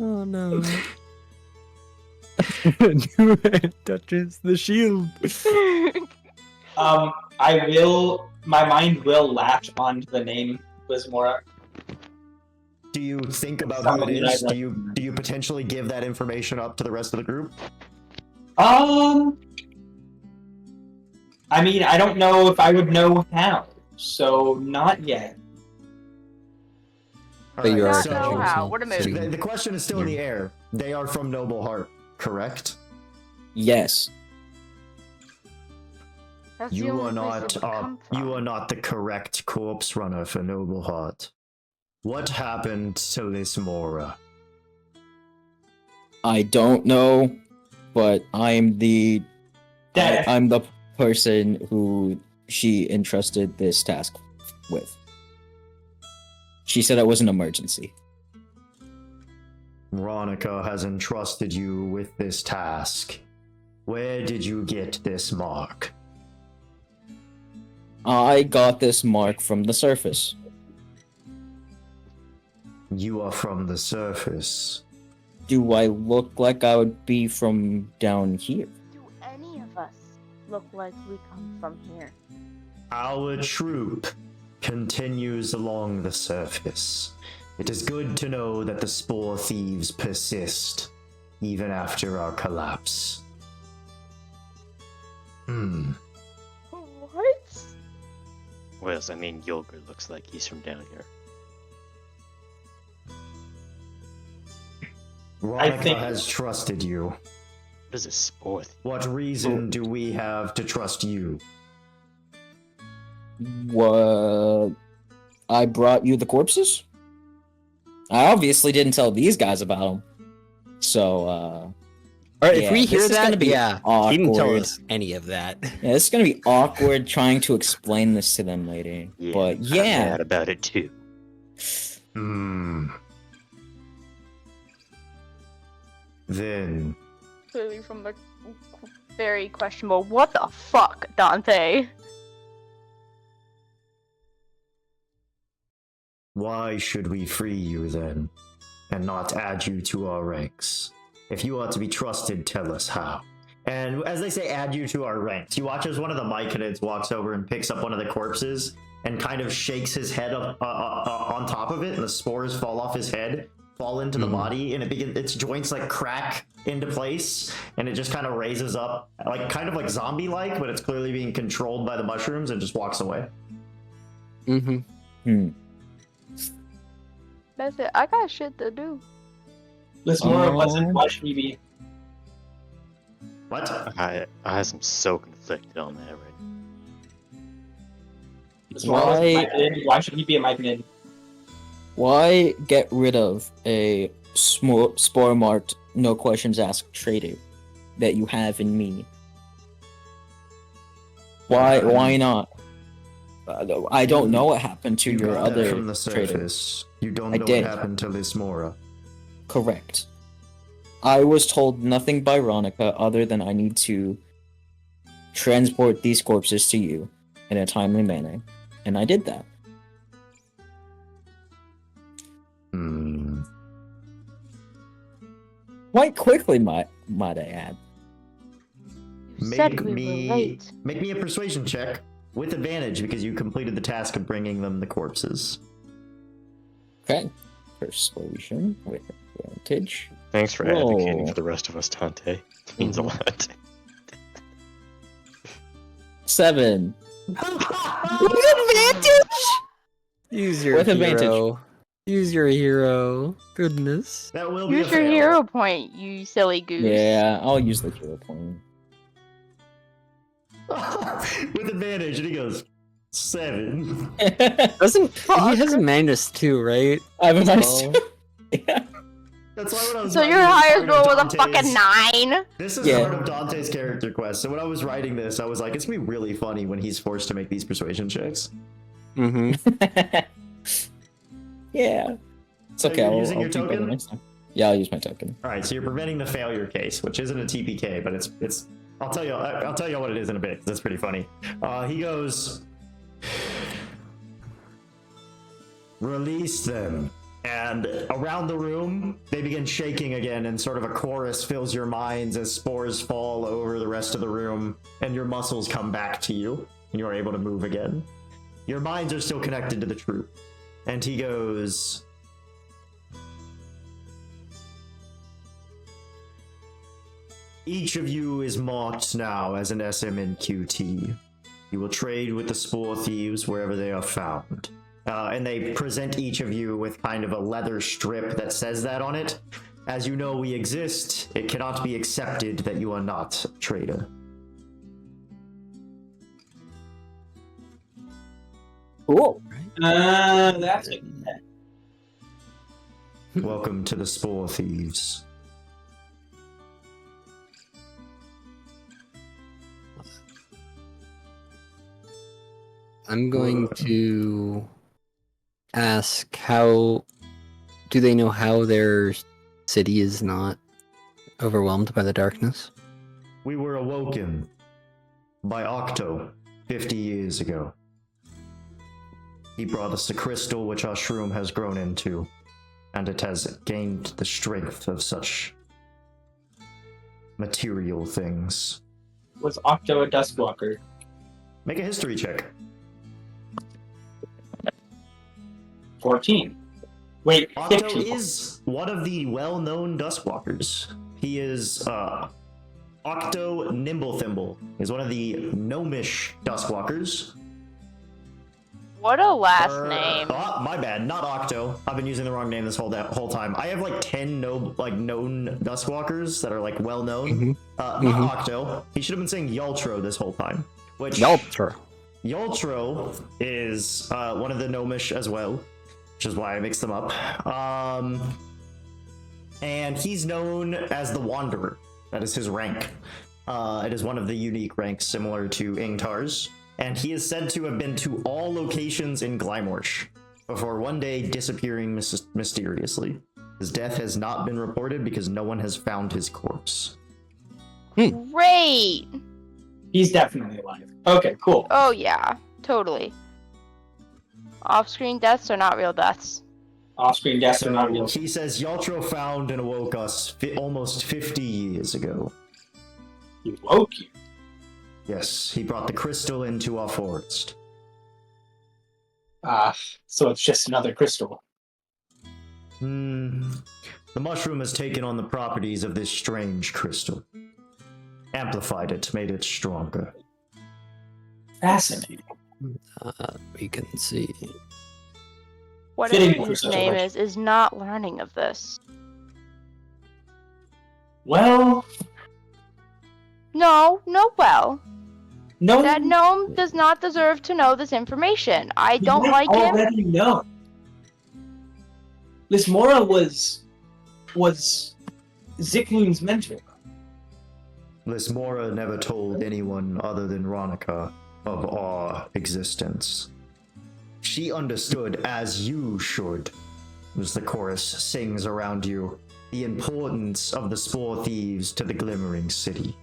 Oh no. New hand touches the shield.
My mind will latch onto the name Lismora.
Do you think about who it is? Do you potentially give that information up to the rest of the group?
I mean, I don't know if I would know how, so not yet.
But you are
Not
so
know how. What a
the,
movie.
the question is still in the air. They are from Noble Heart, correct?
Yes.
That's the
You
only
are
place it
not
would come from.
you are not the correct corpse runner for Noble Heart. What happened to Lismora?
I don't know, but I'm the person who she entrusted this task with. She said it was an emergency.
Veronica has entrusted you with this task. Where did you get this mark?
I got this mark from the surface.
You are from the surface.
Do I look like I would be from down here?
Do any of us look like we come from here?
Our troop continues along the surface. It is good to know that the spore thieves persist, even after our collapse.
What?
What else? I mean, Yulger looks like he's from down here.
Veronica has trusted you.
What is this spore?
What reason do we have to trust you?
What? I brought you the corpses? I obviously didn't tell these guys about them. So,
Alright,
yeah,
if we hear
this is gonna
that,
be
yeah, he didn't tell
awkward.
us any of that.
Yeah, this is gonna be awkward trying to explain this to them later.
Yeah,
But
I'm
yeah,
mad about it too.
Then
Clearly from the very questionable. What the fuck, Dante?
why should we free you then, and not add you to our ranks? If you are to be trusted, tell us how. And as they say, add you to our ranks, you watch as one of the Myconids walks over and picks up one of the corpses and kind of shakes his head up on top of it, and the spores fall off his head, fall into the body, and its joints like crack into place, and it just kind of raises up, like kind of like zombie-like, but it's clearly being controlled by the mushrooms, and just walks away.
That's it. I got shit to do.
Lismora wasn't. Why should we be?
What?
I am so conflicted on that right now.
Lismora wasn't a Myconid. Why should he be a Myconid?
why get rid of a spore marked, no questions asked trader that you have in me? Why not? I don't know what happened to
You
your
got that
other
from the
trader.
surface. You don't
I
know
did.
what happened to Lismora.
Correct. I was told nothing by Ronica other than I need to transport these corpses to you in a timely manner, and I did that. Quite quickly, might I add.
You said we were late.
Make me a persuasion check with advantage because you completed the task of bringing them the corpses.
Okay. Persuasion with advantage.
Thanks for
Whoa.
advocating for the rest of us, Dante. It means a lot.
7.
With advantage! Use your
With advantage.
hero. Use your hero. Goodness.
That will be
Use
a
your
fail.
hero point, you silly goose.
Yeah, I'll use the hero point.
With advantage, and he goes 7.
Doesn't he has a -2, right?
I have a
So-
yeah.
That's why when I was
So
writing
your
this
highest
part
roll
of
was a fucking
Dante's-
9?
This is
Yeah.
part of Dante's character quest. So when I was writing this, I was like, it's gonna be really funny when he's forced to make these persuasion checks.
Yeah. It's
So
okay.
you're
I'll
using your
do better
token?
next time. Yeah, I'll use my token.
All right, so you're preventing the failure case, which isn't a TPK, but it's. I'll tell you what it is in a bit. 'Cause that's pretty funny. He goes, release them, and around the room they begin shaking again, and sort of a chorus fills your minds as spores fall over the rest of the room, and your muscles come back to you, and you are able to move again. Your minds are still connected to the troop, and he goes. Each of you is marked now as an SMNQT. You will trade with the Spore Thieves wherever they are found. And they present each of you with kind of a leather strip that says that on it. As you know we exist, it cannot be accepted that you are not a traitor.
Cool.
That's it.
Welcome to the Spore Thieves.
I'm going to ask how do they know how their city is not overwhelmed by the darkness?
We were awoken by Octo 50 years ago. He brought us the crystal which our shroom has grown into, and it has gained the strength of such material things.
Was Octo a Duskwalker?
Make a history check.
14. Wait,
Octo
15.
is one of the well-known Duskwalkers. He is Octo Nimblethimble. He's one of the gnomish Duskwalkers.
What a last name.
Oh, my bad. Not Octo. I've been using the wrong name this whole time. I have like 10 known Duskwalkers that are like well known. Not Octo. He should have been saying Yaltro this whole time. Which
Yaltro
is one of the gnomish as well, which is why I mixed them up. And he's known as the Wanderer. That is his rank. It is one of the unique ranks similar to Ingtar's. And he is said to have been to all locations in Glimorsh before one day disappearing mysteriously. His death has not been reported because no one has found his corpse.
Great.
He's definitely alive. Okay, cool.
Oh yeah, totally. Off-screen deaths are not real deaths.
Off-screen deaths are not real.
He says Yaltro found and awoke us almost 50 years ago.
He woke you.
Yes, he brought the crystal into our forest.
So it's just another crystal.
The mushroom has taken on the properties of this strange crystal. Amplified it, made it stronger.
Fascinating.
We can see.
Whatever
Fitting for
his
such a
name
legend.
is not learning of this.
Well,
No, well.
no.
That gnome does not deserve to know this information. I don't like him.
Already know. Lismora was Zikloon's mentor.
Lismora never told anyone other than Ronica of our existence. She understood as you should, as the chorus sings around you, the importance of the Spore Thieves to the Glimmering City.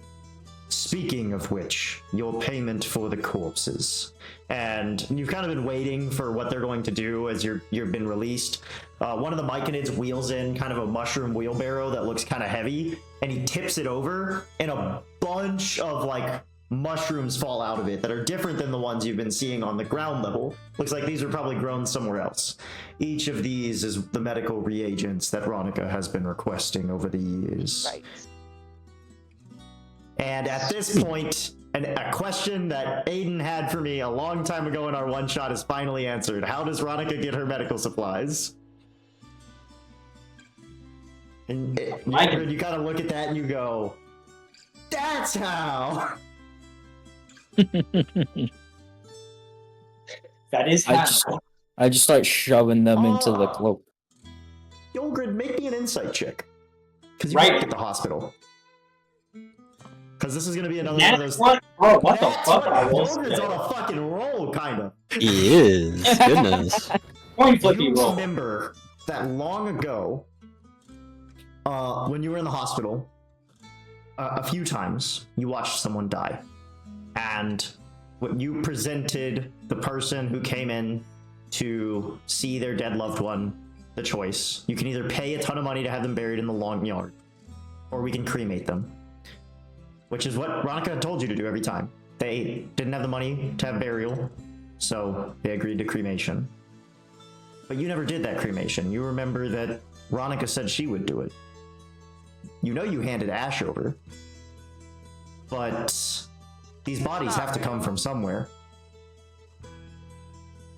Speaking of which, your payment for the corpses. And you've kind of been waiting for what they're going to do as you've been released. One of the Myconids wheels in kind of a mushroom wheelbarrow that looks kind of heavy, and he tips it over, and a bunch of like mushrooms fall out of it that are different than the ones you've been seeing on the ground level. Looks like these are probably grown somewhere else. Each of these is the medical reagents that Ronica has been requesting over the years.
Right.
And at this point, a question that Aiden had for me a long time ago in our one-shot is finally answered. How does Ronica get her medical supplies? And you kind of look at that and you go, that's how!
That is
I
how.
just start shoving them into the cloak.
Yogrid, make me an insight check. Because you
Right.
work at the hospital. Because this is going to be another one
That's
of those...
what? Oh, what the
That's
fuck?
what-
I rolled
Yogrid's
today.
on a fucking roll, kind of.
He is. Goodness.
Point flippy
You
roll.
remember that long ago, when you were in the hospital, a few times you watched someone die, and when you presented the person who came in to see their dead loved one the choice. You can either pay a ton of money to have them buried in the long yard, or we can cremate them, which is what Ronica told you to do every time. They didn't have the money to have burial, so they agreed to cremation. But you never did that cremation. You remember that Ronica said she would do it. You know you handed Ash over. But these bodies have to come from somewhere.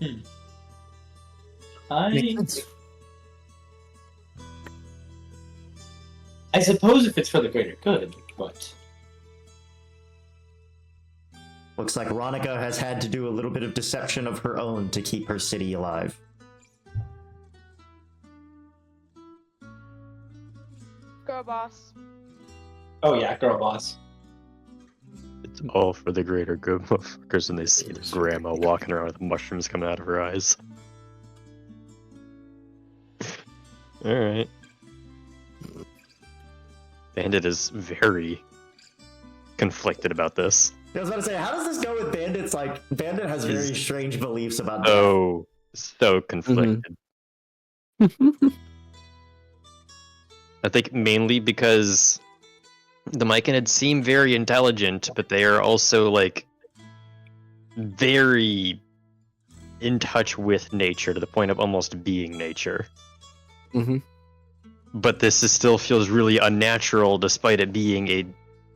Makes
I
sense.
I suppose if it's for the greater good, but
Looks like Ronica has had to do a little bit of deception of her own to keep her city alive.
Girl boss.
oh yeah, girl boss.
It's all for the greater good, motherfuckers, and they see their grandma walking around with mushrooms coming out of her eyes. Alright. Bandit is very conflicted about this.
I was about to say, how does this go with Bandit's? Like, Bandit has very strange beliefs about death.
So conflicted. I think mainly because the Myconids seem very intelligent, but they are also, like, very in touch with nature to the point of almost being nature.
Mm-hmm.
But this is still feels really unnatural despite it being a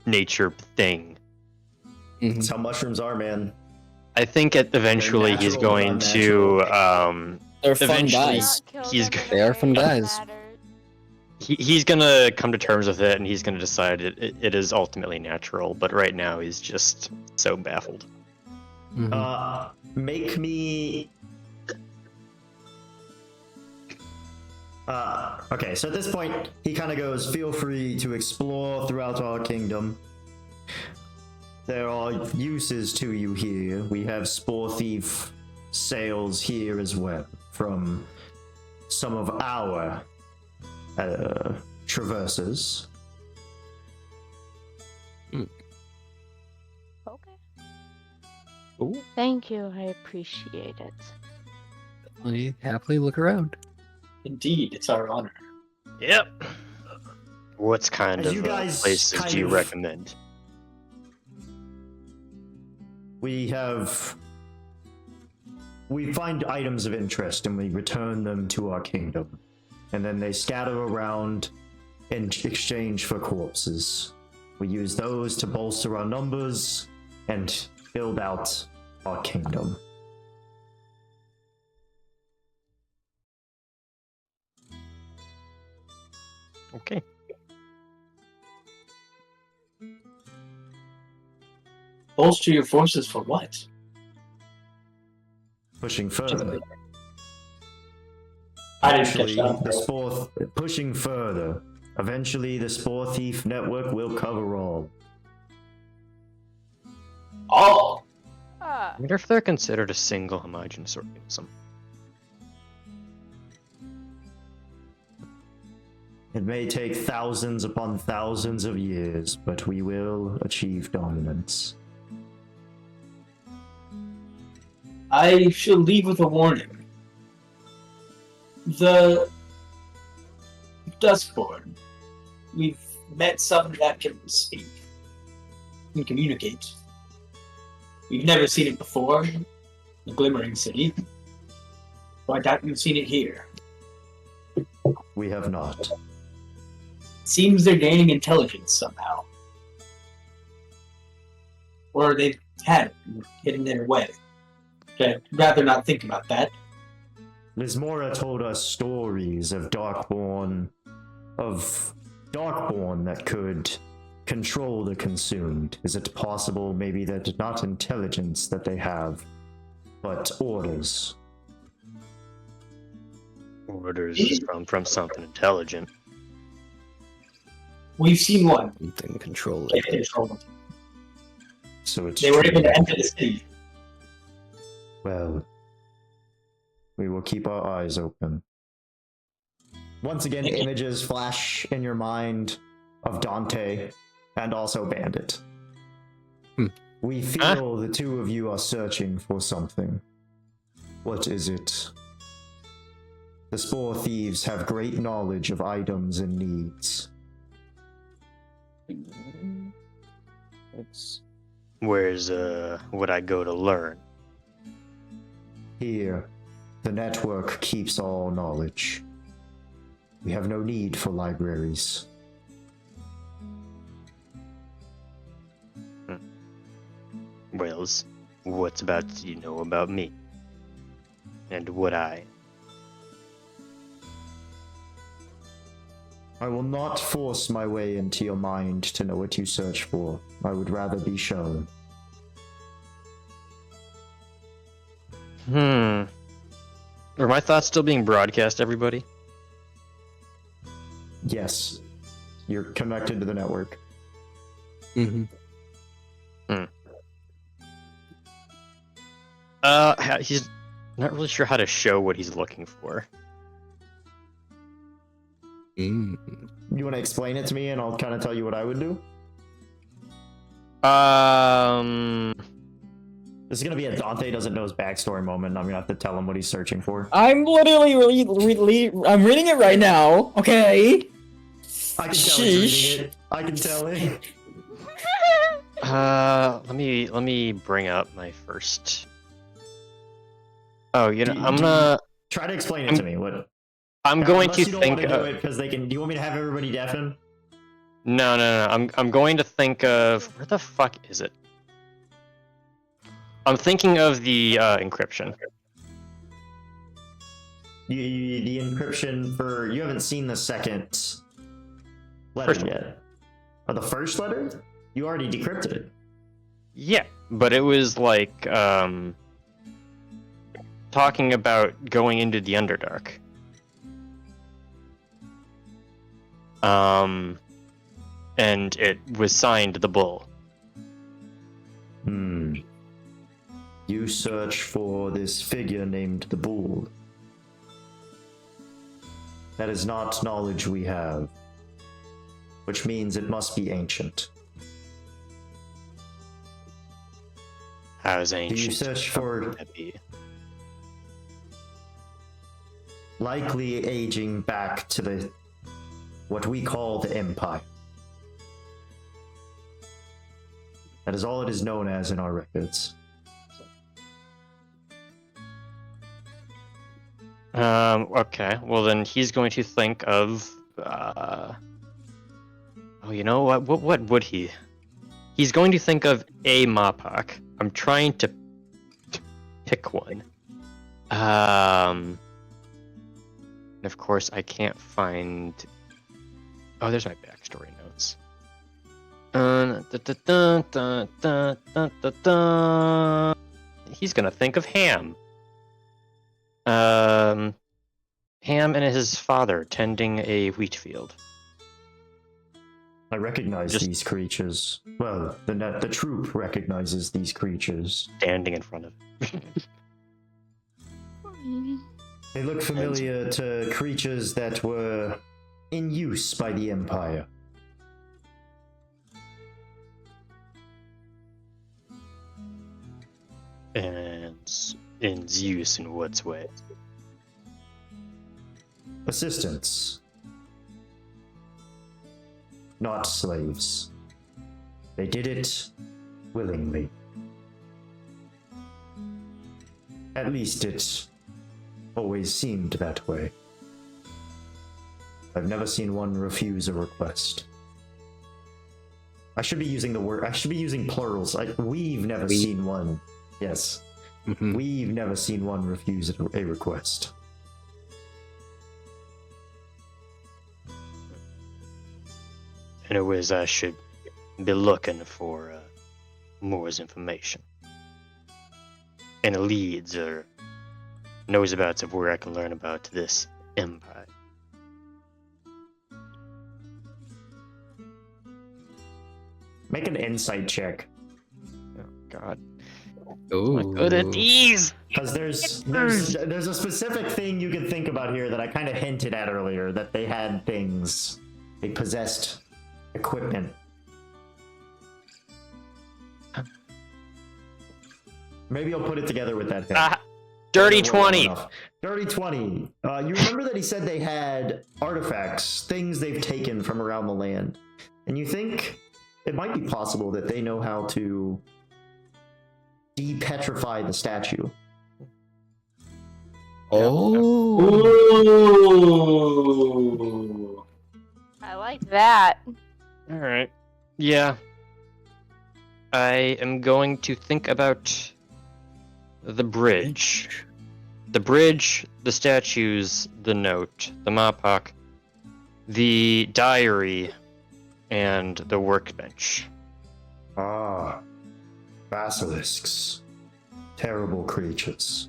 nature thing.
That's how mushrooms are, man.
I think eventually
They're
he's
natural,
going
but
to
unnatural.
They're fun
Eventually,
guys.
They are fun guys.
he's gonna come to terms with it, and he's gonna decide it is ultimately natural. But right now, he's just so baffled.
Make me... okay, so at this point, he kind of goes, feel free to explore throughout our kingdom. There are uses to you here. We have Spore Thief sales here as well, from some of our traverses.
Okay.
Ooh.
Thank you. I appreciate it.
I happily look around.
Indeed, it's our honor.
Yep. What kind
As you
of
guys
places
kind
do you
of-
recommend?
We find items of interest and we return them to our kingdom. And then they scatter around in exchange for corpses. We use those to bolster our numbers and build out our kingdom.
Okay.
Bolster your forces for what?
Pushing further.
I didn't catch
Eventually,
that.
pushing further. Eventually, the Spore Thief network will cover all.
Oh!
I wonder if they're considered a single homogeneous organism.
It may take thousands upon thousands of years, but we will achieve dominance.
I shall leave with a warning. The Duskborn. We've met some that can speak and communicate. We've never seen it before in the Glimmering City. But I doubt you've seen it here.
We have not.
Seems they're gaining intelligence somehow. Or they've had it and hidden their way. I'd rather not think about that.
Lizmora told us stories of Darkborn that could control the consumed. Is it possible maybe that not intelligence that they have, but orders?
Orders from something intelligent.
We've seen one.
Something controlling.
They control them.
So it's
They were
true.
able to enter the city.
Well, we will keep our eyes open. Once again, images flash in your mind of Dante and also Bandit. We feel the two of you are searching for something. What is it? The Spore Thieves have great knowledge of items and needs.
Where's would I go to learn?
Here, the network keeps all knowledge. We have no need for libraries.
Wells, what's about you know about me? And what I?
I will not force my way into your mind to know what you search for. I would rather be shown.
Are my thoughts still being broadcast, everybody?
Yes. You're connected to the network.
Mm-hmm.
He's not really sure how to show what he's looking for.
Mm.
You want to explain it to me and I'll kind of tell you what I would do? This is going to be a Dante doesn't know his backstory moment. I'm going to have to tell him what he's searching for.
I'm literally I'm reading it right now. Okay.
I can tell he's reading it. I can tell it.
Let me bring up my first. Oh, you know, I'm gonna
try to explain it to me. What?
I'm going to
you don't
think
want to do
of
it because they can. Do you want me to have everybody deafen?
No. I'm going to think of where the fuck is it? I'm thinking of the encryption.
The encryption for you haven't seen the second letter
First one.
yet. Or the first letter? You already decrypted it.
Yeah, but it was like talking about going into the Underdark. And it was signed the Bull.
You search for this figure named the Bull. That is not knowledge we have, which means it must be ancient.
How's ancient?
Do you search for likely aging back to the what we call the Empire? That is all it is known as in our records.
Okay. Well, then he's going to think of. Oh, you know what? What would he? He's going to think of a Mapak. I'm trying to pick one. And of course, I can't find. Oh, there's my backstory notes. He's gonna think of Ham. Ham and his father tending a wheat field.
I recognize these creatures. Well, the troop recognizes these creatures.
Standing in front of it.
They look familiar to creatures that were in use by the Empire.
And in use in what way?
Assistants. Not slaves. They did it willingly. At least it always seemed that way. I've never seen one refuse a request. I should be using the word. I should be using plurals. We've never seen one. Yes.
Mm-hmm.
We've never seen one refuse a request.
Anyways, I should be looking for more information. Any leads or knows about of where I can learn about this empire.
Make an insight check.
Oh God.
Ooh.
I'm good at these.
Because there's a specific thing you can think about here that I kind of hinted at earlier, that they had things. They possessed equipment. Maybe I'll put it together with that thing.
Dirty 20.
Dirty 20. You remember that he said they had artifacts, things they've taken from around the land. And you think it might be possible that they know how to de-petrify the statue.
Oh.
Ooh.
I like that.
Alright. Yeah. I am going to think about the bridge. The bridge, the statues, the note, the Mapak. The diary and the workbench.
Ah, basilisks. Terrible creatures.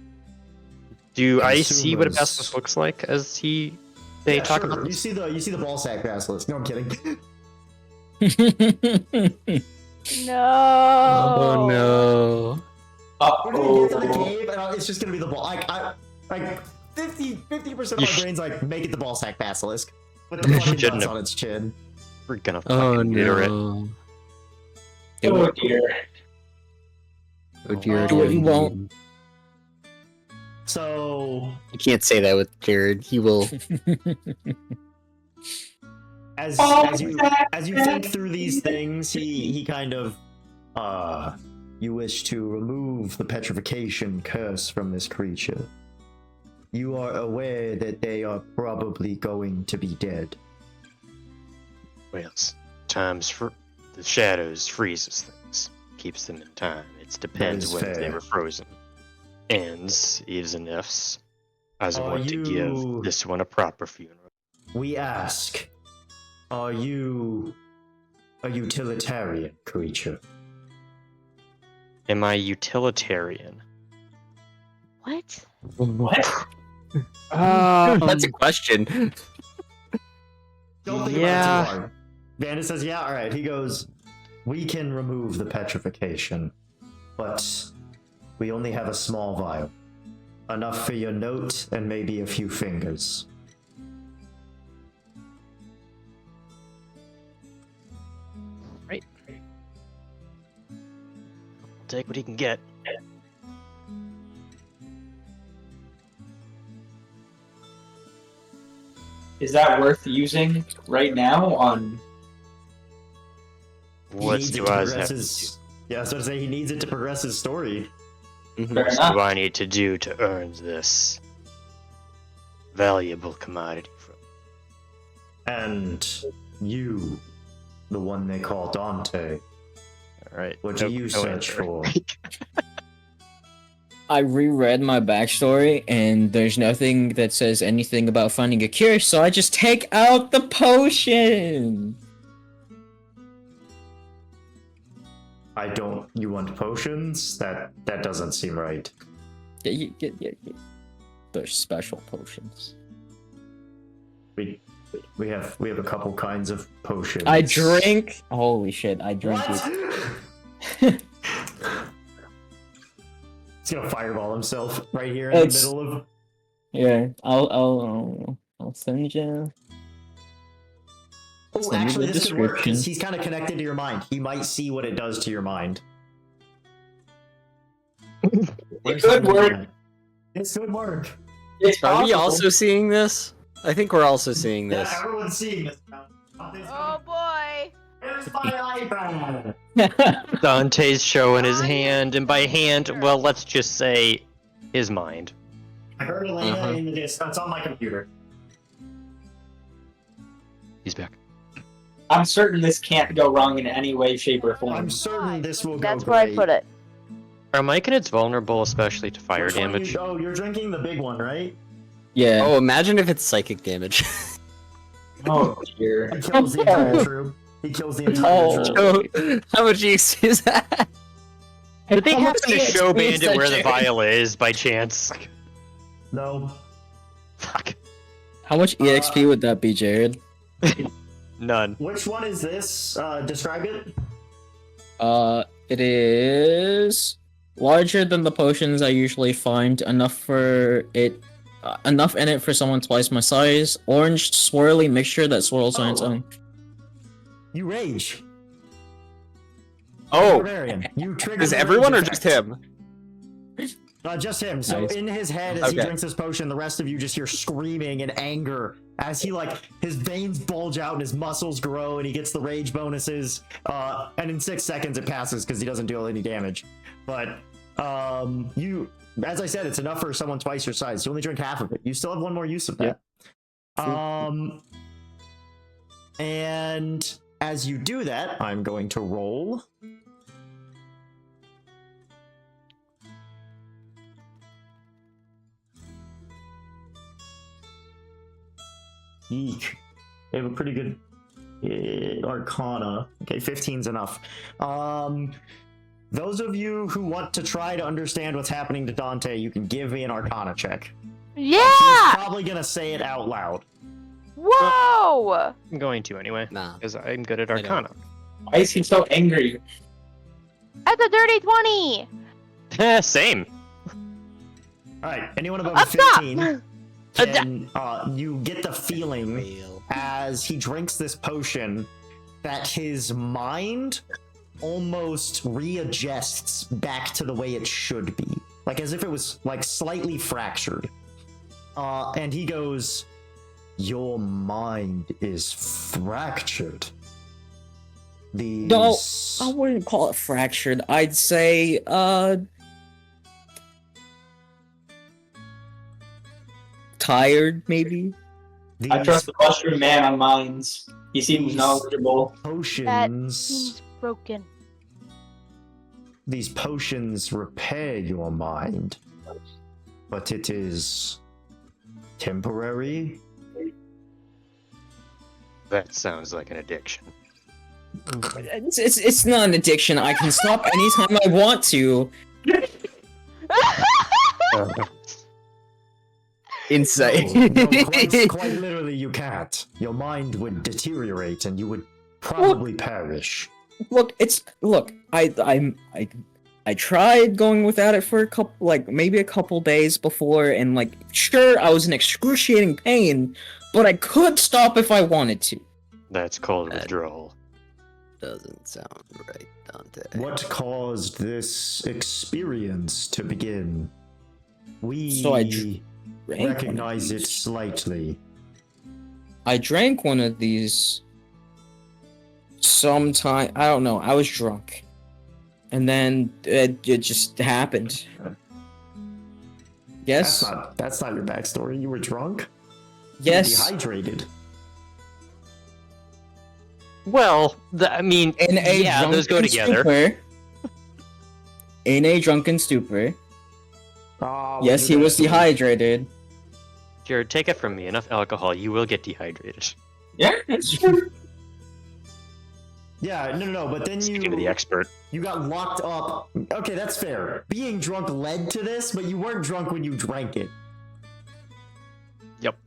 Do I see what a
Consumers.
basilisk looks like as they talk
sure.
about
You
this?
see the ball sack basilisk. No, I'm kidding.
No.
Oh no.
We're gonna get to the cave, and it's just gonna be the ball. Like 50% of
You
my
sh-
brain's like, make it the ball sack basilisk with the fucking
shouldn't
nuts
have.
on its chin.
We're gonna
Oh
fucking litter it.
no.
Oh dear.
Oh dear.
Do it, you
dear.
won't.
So
You can't say that with Jared. He will.
as you think through these things, he kind of you wish to remove the petrification curse from this creature. You are aware that they are probably going to be dead.
Well, times for the shadows freezes things, keeps them in time. It depends
is
when
fair.
they were frozen. Ends, ifs and ifs. I
Are
want to
you-
give this one a proper funeral.
We ask, are you a utilitarian creature?
Am I utilitarian?
What?
What?
That's a question.
Don't think
Yeah.
about it too hard. Vanda says, yeah, alright. He goes, we can remove the petrification, but we only have a small vial. Enough for your note and maybe a few fingers.
Right. Take what he can get.
Is that worth using right now on?
What
needs it
do
to
I
progress
have to
his... Yeah, I was going to say, he needs it to progress his story.
Mhm.
Fair
What
enough.
do I need to do to earn this valuable commodity from?
And you, the one they call Dante,
All right.
what do you search
answer.
for?
I reread my backstory, and there's nothing that says anything about finding a cure, so I just take out the potion.
I don't... You want potions? That doesn't seem right.
Yeah. They're special potions.
We have a couple kinds of potions.
I drink. Holy shit! I drink it.
He's gonna fireball himself right here in
It's-
the middle of...
Yeah, I'll send you.
Oh,
Send me
actually,
the
this could work,
description.
because he's kind of connected to your mind. He might see what it does to your mind.
It could work.
It could work.
It's
Are we
possible.
also seeing this? I think we're also seeing this.
Yeah, everyone's seeing this now.
Oh boy.
Here's my iPad!
Dante's showing his hand, and by hand, well, let's just say his mind.
I heard Elena
Uh-huh.
in the distance. It's on my computer.
He's back.
I'm certain this can't go wrong in any way, shape, or form.
I'm certain this will go
That's where I put it.
Are myconids vulnerable, especially to fire
Which one
damage?
you're drinking the big one, right?
Yeah.
Oh, imagine if it's psychic damage.
Oh dear.
He kills the entire troop. He kills the entire
Oh.
troop.
So, how much use is that?
Did they
How much
happen to show
EXP is
Bandit where the
that,
vial is by chance?
No.
Fuck.
How much EXP would that be, Jared?
None.
Which one is this? Describe it.
It is larger than the potions I usually find. Enough in it for someone twice my size. Orange swirly mixture that swirls on its
Oh.
own.
You rage.
Oh,
Barbarian. You trigger
is
the
everyone or
rage
just
effect.
him?
Just him. So
Nice.
in his head, as he
Okay.
drinks this potion, the rest of you just hear screaming and anger as he his veins bulge out and his muscles grow and he gets the rage bonuses. And in 6 seconds it passes because he doesn't deal any damage. But you, as I said, it's enough for someone twice your size. You only drink half of it. You still have one more use of that. And as you do that, I'm going to roll. Eek. They have a pretty good Arcana. Okay, 15's enough. Those of you who want to try to understand what's happening to Dante, you can give me an Arcana check.
Yeah!
He's probably gonna say it out loud.
Whoa!
I'm going to anyway,
Nah.
because I'm good at
I don't.
Arcana.
Why is he so angry?
That's a dirty 20!
Same.
Alright, anyone above
Up top!
15 can, you get the feeling
Fail.
as he drinks this potion that his mind almost readjusts back to the way it should be. Like as if it was like slightly fractured. And he goes, "Your mind is fractured." These...
No, I wouldn't call it fractured. I'd say, tired, maybe?
I
These
trust the mushroom man on mines. He seems knowledgeable.
That
potions...
seems broken.
These potions repair your mind, but it is temporary.
That sounds like an addiction.
It's not an addiction. I can stop anytime I want to. Insight.
No, quite literally you can't. Your mind would deteriorate and you would probably perish.
Look, I tried going without it for maybe a couple days before, and sure, I was in excruciating pain, but I could stop if I wanted to.
That's called withdrawal.
Doesn't sound right, Dante.
What caused this experience to begin? We
So I drank
recognize
one of
it
these.
slightly.
I drank one of these sometime. I don't know. I was drunk, and then it just happened. Yes.
That's not your backstory. You were drunk?
Yes.
You were dehydrated.
Well, I mean,
In a
yeah, those go
drunken
together.
Stupor, in a drunken stupor.
Oh,
Yes, he was dehydrated.
Jared, take it from me. Enough alcohol, you will get dehydrated.
Yeah, that's true.
Yeah, no, but then
Speaking to the expert.
you got locked up. Okay, that's fair. Being drunk led to this, but you weren't drunk when you drank it.
Yep.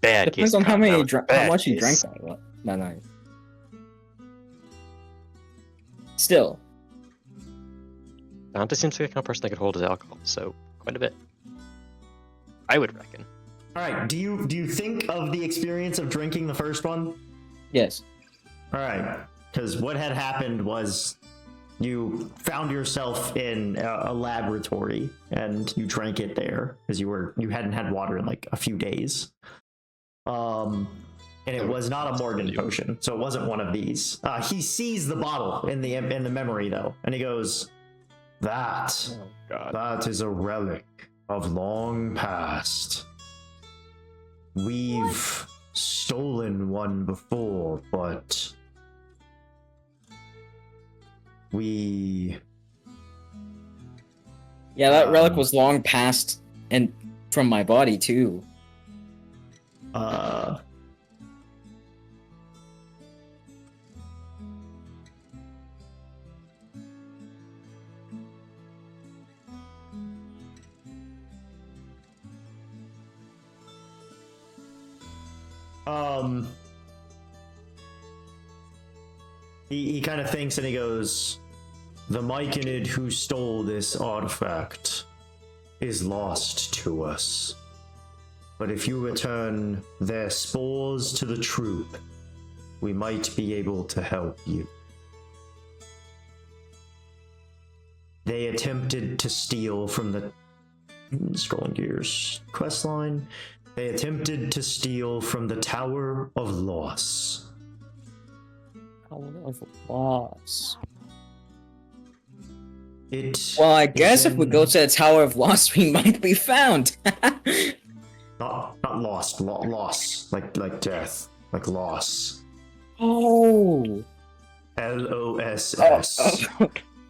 Bad
Depends
case.
on how
Bad
much you drank
case.
that night. Still,
Dante seems like a kind of person that could hold his alcohol, so quite a bit. I would reckon.
All right. Do you think of the experience of drinking the first one?
yes.
All right. Because what had happened was you found yourself in a laboratory and you drank it there because you hadn't had water in like a few days. And it was not a Morgan potion, so it wasn't one of these. He sees the bottle in the memory though, and he goes, "That
Oh god.
that is a relic of long past. We've stolen one before, but we..."
Yeah, that relic was long past and from my body too.
He kind of thinks and he goes, "The Myconid who stole this artifact is lost to us. But if you return their spores to the troop, we might be able to help you. They attempted to steal from the..." Scrolling gears. Questline. "They attempted to steal from the Tower of Loss.
Tower of Loss.
It
Well, I guess if we
in-
go to the Tower of Loss, we might be found.
Not lost, loss, like death, like loss.
Oh.
LOSS.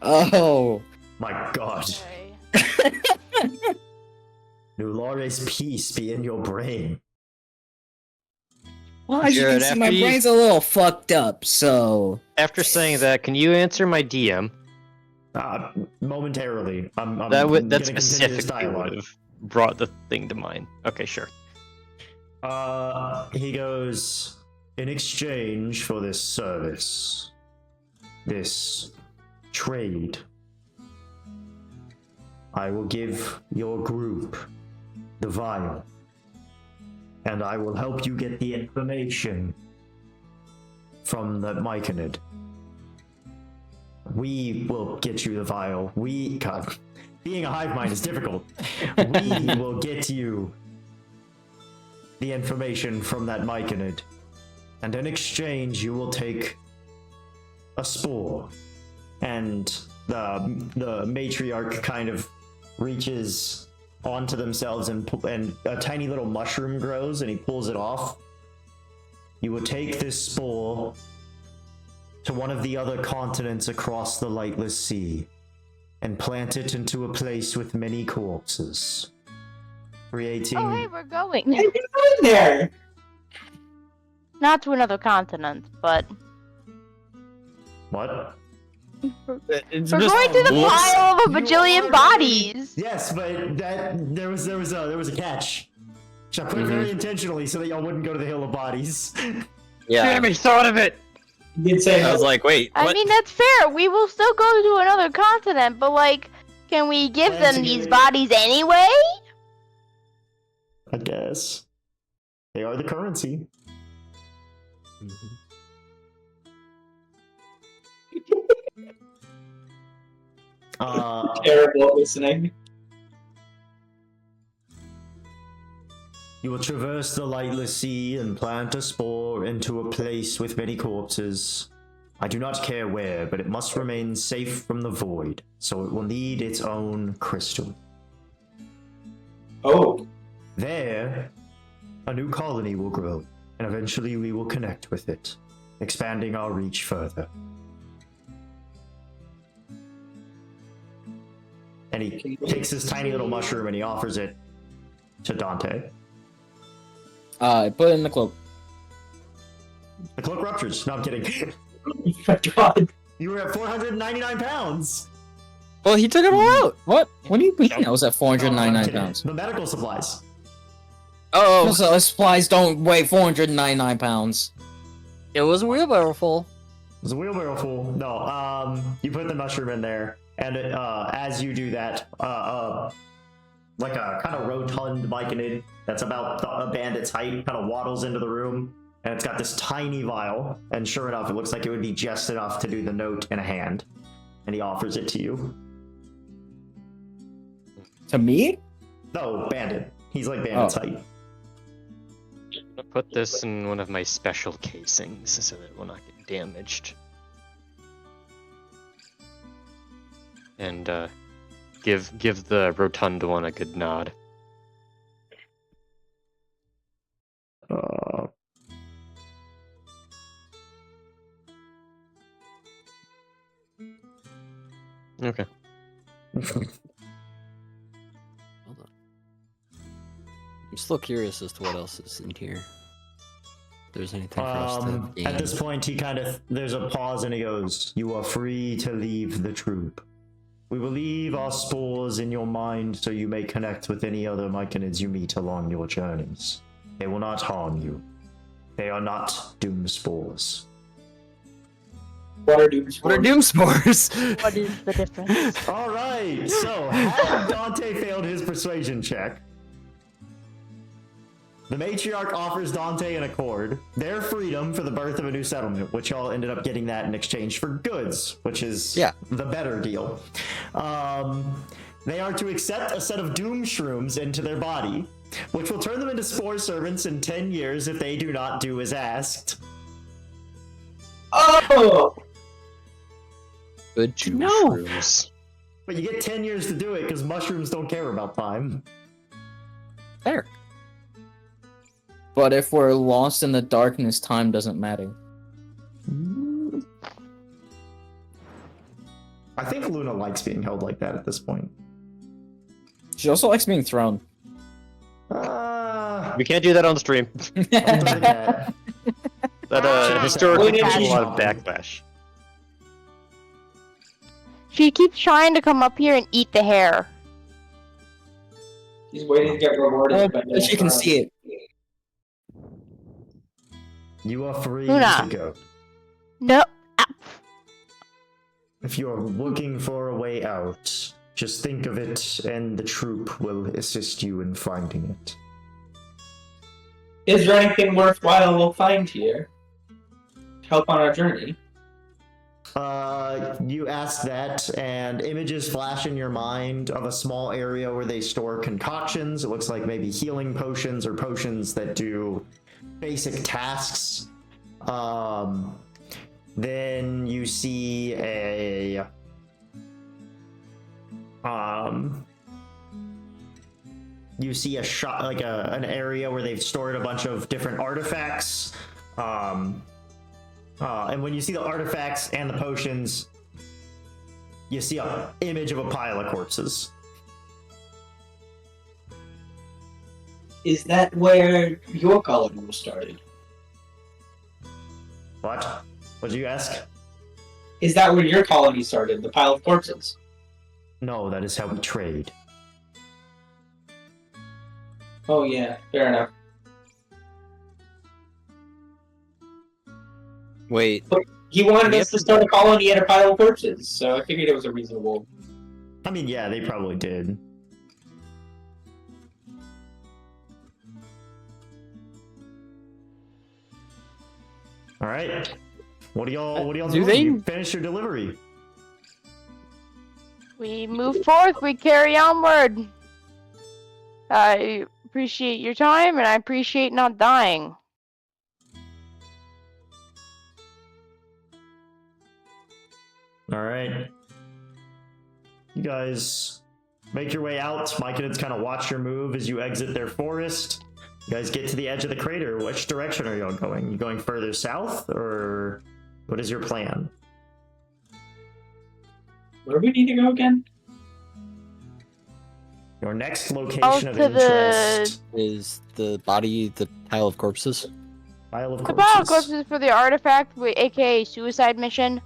Oh.
My God.
Okay.
Nulare's peace be in your brain.
Well, as you can
Jared,
see, my
after you-
brain's a little fucked up, so...
After saying that, can you answer my DM?
Momentarily. I'm
That
gonna
that
continue this
specifically
dialogue.
would have brought the thing to mind. Okay, sure.
He goes, in exchange for this service, this trade, I will give your group the vial, and I will help you get the information from the Myconid. We will get you the vial. God, being a hive mind is difficult. We will get you the information from that Myconid, and in exchange you will take a spore. And the matriarch kind of reaches onto themselves, and a tiny little mushroom grows, and he pulls it off. You will take this spore to one of the other continents across the lightless sea and plant it into a place with many corpses, creating...
Oh, hey, we're going.
Hey, get in there!
Not to another continent, but
What?
we're going to the pile of a bajillion bodies.
Yes, but there was a catch. Which I put very intentionally so that y'all wouldn't go to the Hill of Bodies.
Yeah. Damn, he thought of it!
You did say
I was like, wait,
I
what?
mean, that's fair. We will still go to another continent, but like, can we give
Plans
them
to
these
get-
bodies anyway?
I guess. They are the currency.
terrible listening.
You will traverse the lightless sea and plant a spore into a place with many corpses. I do not care where, but it must remain safe from the void, so it will need its own crystal.
Oh,
There, a new colony will grow, and eventually we will connect with it, expanding our reach further. And he takes this tiny little mushroom and he offers it to Dante.
Put it in the cloak.
The cloak ruptures. No, I'm kidding.
oh my god.
You were at 499 pounds.
Well, he took it all out. What? What do you mean? I was at
Oh, I'm
499
kidding.
pounds.
The medical supplies.
Oh, so supplies don't weigh 499 pounds.
It was a wheelbarrow full.
It was a wheelbarrow full. No, you put the mushroom in there, and as you do that, like a kind of rotund myconid that's about a bandit's height kind of waddles into the room, and it's got this tiny vial, and sure enough, it looks like it would be just enough to do the note in a hand, and he offers it to you.
To me?
No, bandit. He's like bandit's height.
I'm gonna put this in one of my special casings so that it will not get damaged. And give the rotund one a good nod. Okay.
Hold on. I'm still curious as to what else is in here. If there's anything for us to gain.
At this point, there's a pause and he goes, "You are free to leave the troop. We will leave our spores in your mind so you may connect with any other myconids you meet along your journeys. They will not harm you. They are not doom spores."
What are doom
What are doom spores?
What is the difference?
All right, so had Dante failed his persuasion check, the matriarch offers Dante an accord, their freedom for the birth of a new settlement, which y'all ended up getting that in exchange for goods, which is the better deal. They are to accept a set of doom shrooms into their body, which will turn them into spore servants in 10 years if they do not do as asked.
Oh!
Good to
Two
know.
shrooms.
But you get 10 years to do it because mushrooms don't care about time.
Fair.
But if we're lost in the darkness, time doesn't matter.
I think Luna likes being held like that at this point.
She also likes being thrown.
Uh,
We can't do that on stream.
I'll do that.
That historically
William
gets a lot of
Sean.
backlash.
She keeps trying to come up here and eat the hair.
He's waiting to get rewarded.
Oh,
by
but you can see it.
You are free
Luna.
to go.
No.
If you are looking for a way out, just think of it, and the troop will assist you in finding it.
Is there anything worthwhile we'll find here? To help on our journey?
You ask that, and images flash in your mind of a small area where they store concoctions. It looks like maybe healing potions or potions that do basic tasks. Then you see a shop, like an area where they've stored a bunch of different artifacts. And when you see the artifacts and the potions, you see an image of a pile of corpses.
Is that where your colony was started?
What? What did you ask?
Is that where your colony started? The pile of corpses?
No, that is how we trade.
Oh yeah, fair enough.
Wait,
He wanted
We
us
have
to
to-
start a colony at a pile of corpses, so I figured it was a reasonable.
I mean, yeah, they probably did. All right. What do y'all
Do
doing?
they-
You finish your delivery.
We move forth, we carry onward. I appreciate your time, and I appreciate not dying.
All right. You guys make your way out. Myconids kind of watch your move as you exit their forest. You guys get to the edge of the crater. Which direction are y'all going? You going further south, or what is your plan?
Where do we need to go again?
Your next location of
to the-
interest.
is the body the pile of corpses?
Pile of
The
corpses.
pile of corpses for the artifact, aka suicide mission.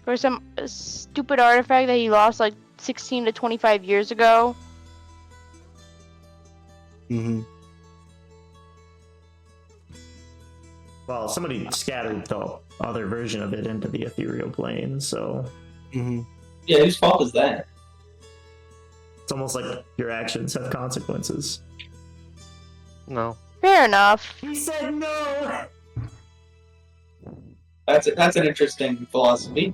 For some stupid artifact that he lost like 16 to 25 years ago.
Mm-hmm.
Well, somebody scattered the other version of it into the ethereal plane, so
Mm-hmm.
Yeah, whose fault is that?
it's almost like your actions have consequences.
No.
Fair enough.
He said no!
That's an interesting philosophy.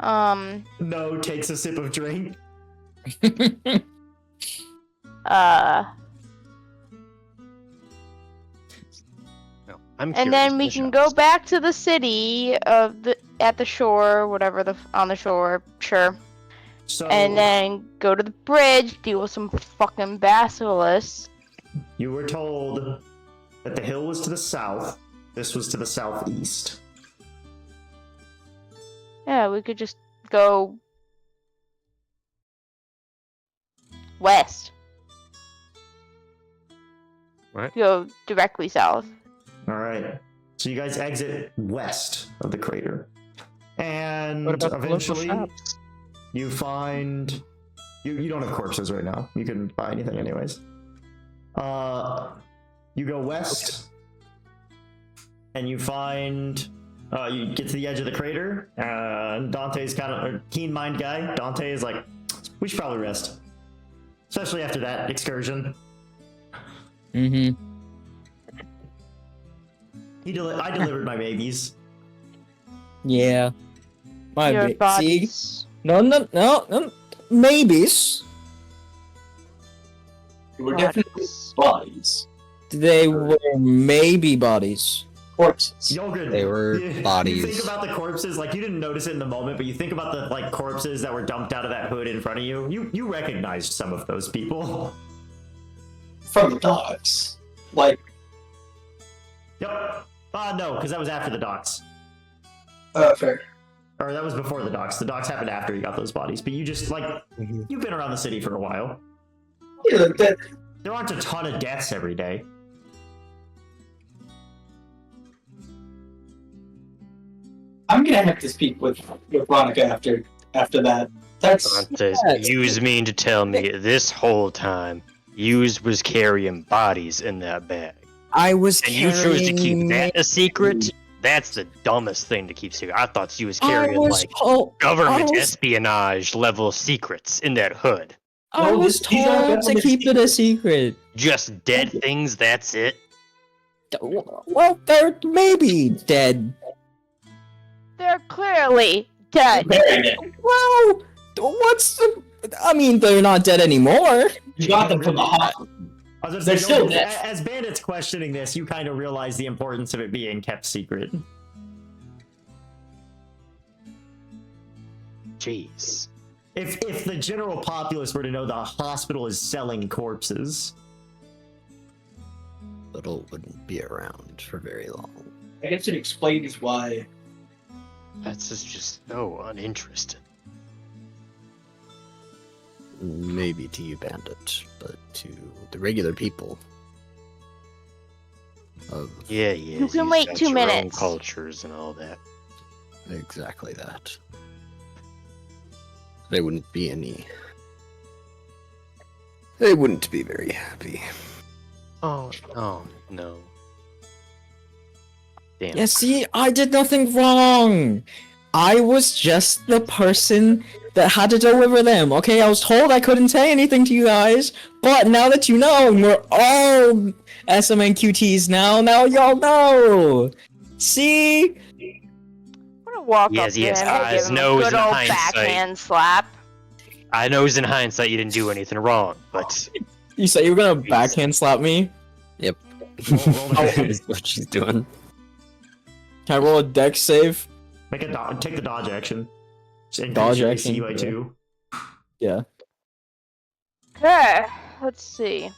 No takes a sip of drink.
No. I'm
And then we
curious,
can
Michelle.
go back to the city of at the shore, whatever on the shore, sure.
So
And then go to the bridge, deal with some fucking basilisks.
you were told that the hill was to the south. This was to the southeast.
Yeah, we could just go west.
Right.
Go directly south.
All right. So you guys exit west of the crater, and
What about the local
eventually
shops?
you find you don't have corpses right now. You can buy anything anyways. You go west, and you find you get to the edge of the crater. Dante's kind of a keen mind guy. Dante is like, we should probably rest, especially after that excursion.
Mm-hmm.
I delivered my babies.
Yeah. My
Your
See?
bodies.
No. Maybes.
They were definitely bodies.
They were maybe bodies.
Corpses.
Yogurt.
They were
You
bodies.
think about the corpses, like you didn't notice it in the moment, but you think about the like corpses that were dumped out of that hood in front of you. You recognized some of those people.
From the docks. Like,
Yep. No, because that was after the docks.
fair.
Or that was before the docks. The docks happened after you got those bodies. But you just like
Mhm.
you've been around the city for a while.
Yeah, like that.
There aren't a ton of deaths every day.
I'm gonna have to speak with Veronica after that. That's
Dantes, yous mean to tell me this whole time yous was carrying bodies in that bag,
I was
and you chose to keep
carrying
that a secret? That's the dumbest thing to keep secret. I thought you was
I
carrying
was
like
told.
government
I was,
espionage level secrets in that hood.
I
No,
was
these are
told to
government
keep it a secret.
Just dead things. That's it.
Well, they're maybe dead.
They're clearly dead.
very good.
Well, what's the? I mean, they're not dead anymore.
You got them from the hospital.
I was gonna
They're
say,
still dead.
as bandits questioning this, you kind of realize the importance of it being kept secret.
Jeez.
If the general populace were to know the hospital is selling corpses,
Little wouldn't be around for very long.
I guess it explains why.
That's just so uninteresting.
Maybe to you, bandit, but to the regular people of
Yeah.
You can
yous
wait
got
2
your own
minutes.
cultures and all that.
exactly that. They wouldn't be any. They wouldn't be very happy.
Oh no. Damn.
Yeah, see, I did nothing wrong. I was just the person that had to deliver them. Okay, I was told I couldn't say anything to you guys, but now that you know, and we're all SMNQTs now y'all know. See?
I'm gonna walk
Yes,
up to
yes,
him and
eyes,
give him a
nose,
good
and
old
hindsight.
backhand slap.
I know in hindsight you didn't do anything wrong, but
You said you were gonna backhand slap me?
roll
That's what she's doing.
Can I roll a dex save?
make a take the dodge action. Just increase
Dodge
your
action,
AC by
yeah.
2.
Yeah.
Okay, let's see.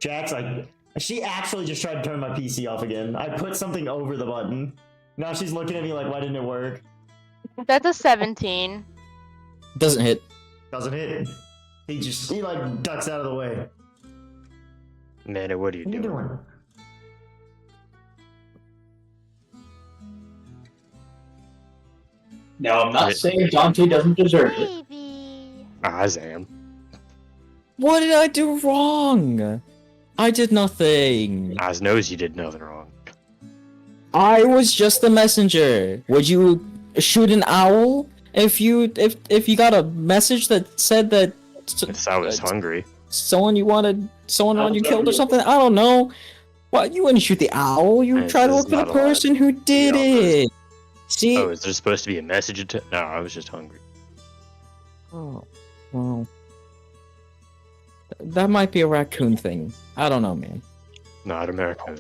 Jack's like, she actually just tried to turn my PC off again. I put something over the button. Now she's looking at me like, why didn't it work?
That's a 17.
Doesn't hit.
Doesn't hit. He like ducks out of the way.
man, what are you
What are you
doing?
doing?
Now, I'm not
Wait.
saying Dante doesn't deserve it.
Baby.
Azam.
What did I do wrong? I did nothing.
Oz knows you did nothing wrong.
I was just the messenger. Would you shoot an owl if you got a message that said that
If I was hungry.
someone you wanted killed or something? I don't know. Well, you wouldn't shoot the owl. You
This
try to
is
look for the
not allowed.
person who did
We all know
it. See?
Oh, is there supposed to be a message? No, I was just hungry.
Oh, well. That might be a raccoon thing. I don't know, man.
Not American.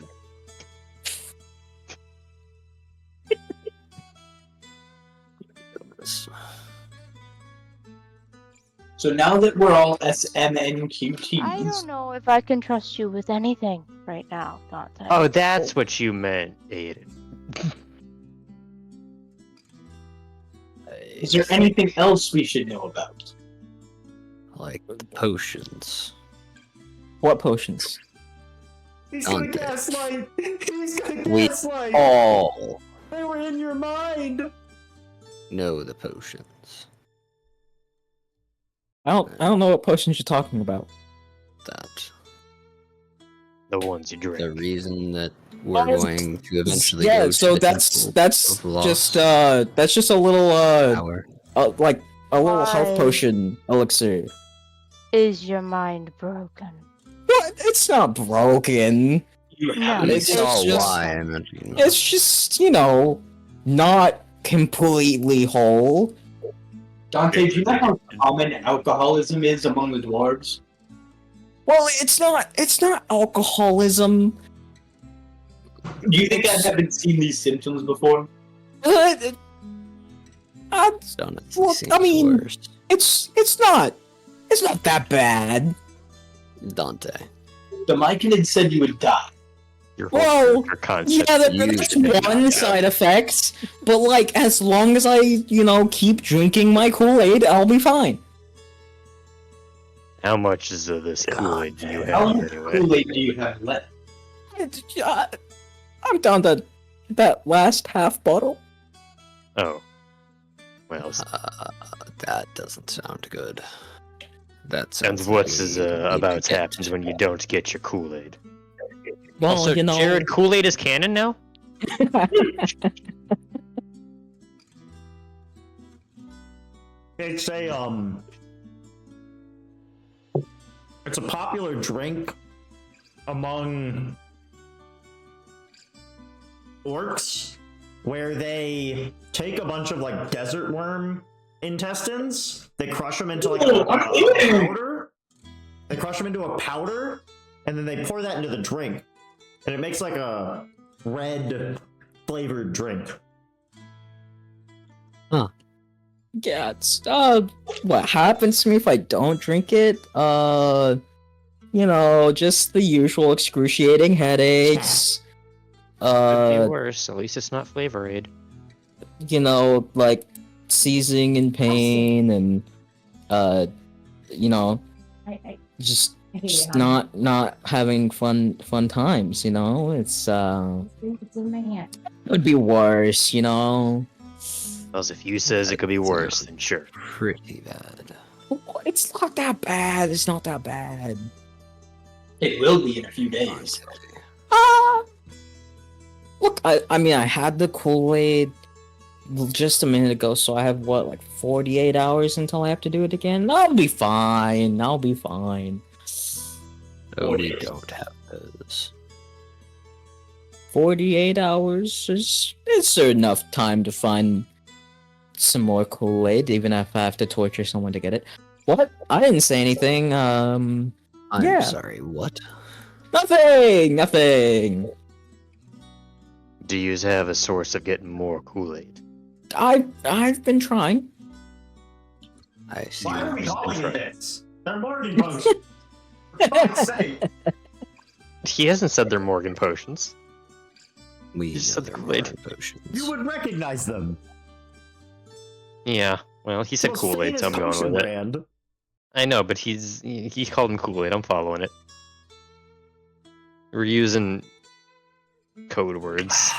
So now that we're all
I
SMNQTs,
don't know if I can trust you with anything right now, Dante.
Oh, that's what you meant, Aiden.
is there anything else we should know about?
Like potions?
What potions?
He's
gonna
gonna gaslight. He's gonna
We
gaslight.
all
They were in your mind.
know the potions.
I don't know what potions you're talking about.
That
The ones you
the
drink.
reason that we're
Oh,
going to eventually
Yeah,
go
so
to the Temple
that's
of Lost
just a little
Power.
like a little health
Why?
potion elixir.
Is your mind broken?
What? It's not broken.
You
No.
have
You
It's
saw
just-
why I mentioned.
It's just, not completely whole.
Dante, do you know how common alcoholism is among the dwarves?
Well, it's not alcoholism.
Do you think I haven't seen these symptoms before?
Uh,
Donuts
Well,
seems
I mean-
worse.
it's not that bad.
Dante.
The Myconid said you would die.
Your
Well,
whole concept.
Yeah,
You
that's
should
one
not.
side effect. But like, as long as I, keep drinking my Kool-Aid, I'll be fine.
How much is of this Kool-Aid do you
How
have
much
anyway?
Kool-Aid do you have left?
I'm down to that last half bottle.
Oh. Well,
That doesn't sound good. That
and
sounds
what's
like
is
we need to
about
get-
happens when you don't get your Kool-Aid.
Well,
Also,
you know,
Jared, Kool-Aid is canon now?
It's a popular drink among orcs where they take a bunch of like desert worm intestines, they crush them into like a powder. They crush them into a powder, and then they pour that into the drink, and it makes like a red flavored drink.
yeah, it's what happens to me if I don't drink it? You know, just the usual excruciating headaches.
Could be worse. At least it's not Flavor Aid.
You know, like seizing in pain and you know, just not having fun times, you know? It's it would be worse, you know.
Well, if you says it could be worse, then sure.
Pretty bad.
It's not that bad. It's not that bad.
It will be in a few days.
Look, I mean, I had the Kool-Aid just a minute ago, so I have what, like 48 hours until I have to do it again? I'll be fine. I'll be fine.
Oh, we don't have those.
48 hours is enough time to find some more Kool-Aid, even if I have to torture someone to get it. What? I didn't say anything.
I'm
Yeah.
sorry, what?
Nothing.
Do you have a source of getting more Kool-Aid?
I've been trying.
I see.
Why are we
what
calling
you're
it this? They're Morgan potions. For fuck's sake.
He hasn't said they're Morgan potions.
We
just
know
said
they're
Kool-Aid.
Morgan potions.
You would recognize them.
Yeah, well, he said
Most
Kool-Aid, so I'm
famous
going
potion
with it.
brand.
I know, but he called him Kool-Aid. I'm following it. We're using code words.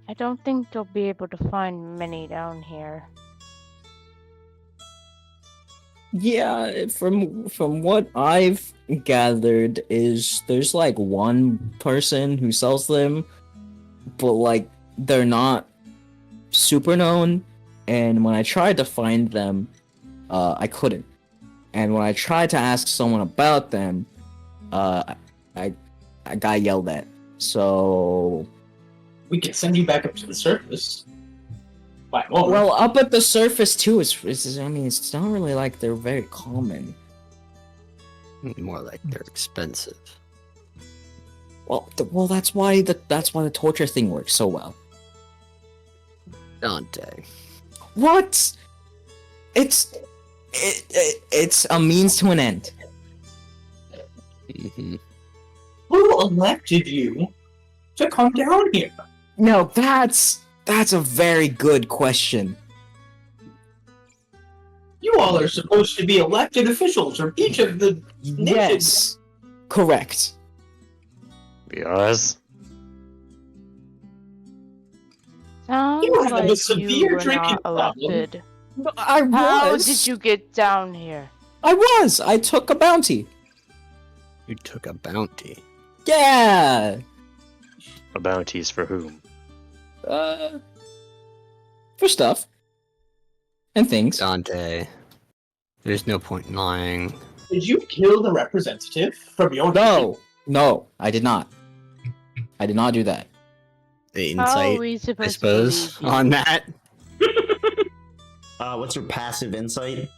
I don't think you'll be able to find many down here.
Yeah, from what I've gathered is there's like one person who sells them, but like they're not super known. And when I tried to find them, I couldn't. And when I tried to ask someone about them, I got yelled at. So
We can send you back up to the surface. By more.
well, up at the surface too. I mean, it's not really like they're very common.
More like they're expensive.
Well, that's why the torture thing works so well.
Dante.
What? It's a means to an end.
Mm-hmm.
Who elected you to come down here?
No, that's a very good question.
You all are supposed to be elected officials from each of the nations.
Yes, correct.
Yes.
Sounds
You have a
like you
severe
were
drinking
not
problem.
elected.
I was.
How did you get down here?
I was. I took a bounty.
You took a bounty.
Yeah.
A bounties for whom?
For stuff and things.
Dante. There's no point in lying.
Did you kill the representative from your
No, I did not. I did not do that.
The
How are
insight,
we
I
supposed
suppose,
to believe you?
on that.
What's your passive insight?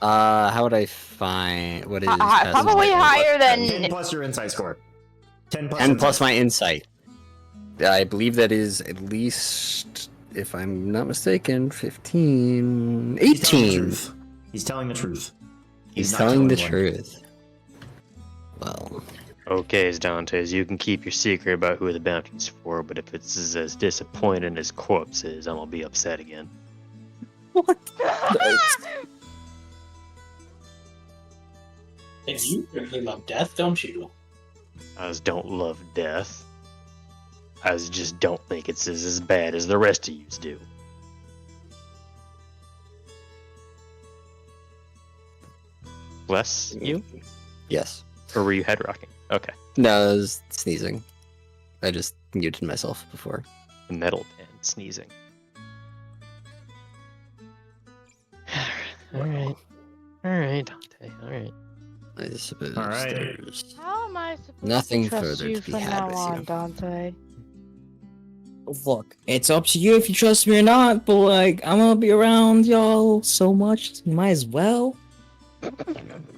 How would I find what is
Probably higher than
10 plus your insight score. 10 plus,
10 plus my insight. I believe that is at least, if I'm not mistaken, 15, 18.
He's telling the truth.
He's
not
telling the
one.
truth. Well,
Okay, Dante's, you can keep your secret about who the bounty's for, but if it's as disappointing as corpse is, I'm gonna be upset again.
What?
And you really love death, don't you?
I just don't love death. I just don't think it's as bad as the rest of yous do. Bless you?
Yes.
Or were you head rocking? Okay.
No, I was sneezing. I just muted myself before.
Metal and sneezing. Alright. Alright, Dante. Alright.
I suppose
All right.
there's
How am I supposed
nothing
to trust
further
you
to be
from
had
now
with
on,
you.
Dante?
Look, it's up to you if you trust me or not, but like, I'm gonna be around y'all so much, you might as well.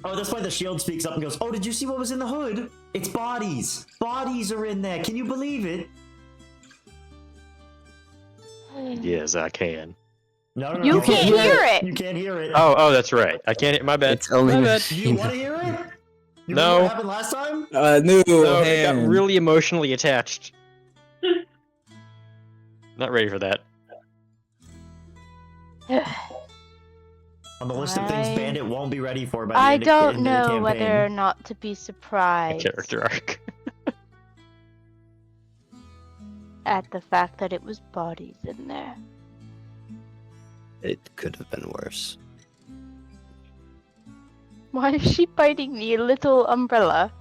Oh, that's why the shield speaks up and goes, "Oh, did you see what was in the hood? It's bodies. Bodies are in there. Can you believe it?"
Yes, I can.
No,
You
no,
can't
no.
hear it.
You can't hear it.
Oh, that's right. I can't. My bad.
It's only
My bad.
Do you want to hear it? You
No.
remember what happened last time?
No,
No, it got
hand.
really emotionally attached. Not ready for that.
On the list of things
I-
Bandit won't be ready for by the
I
end of,
don't
end of the
know
campaign.
whether or not to be surprised
Character arc.
at the fact that it was bodies in there.
It could have been worse.
Why is she biting the little umbrella?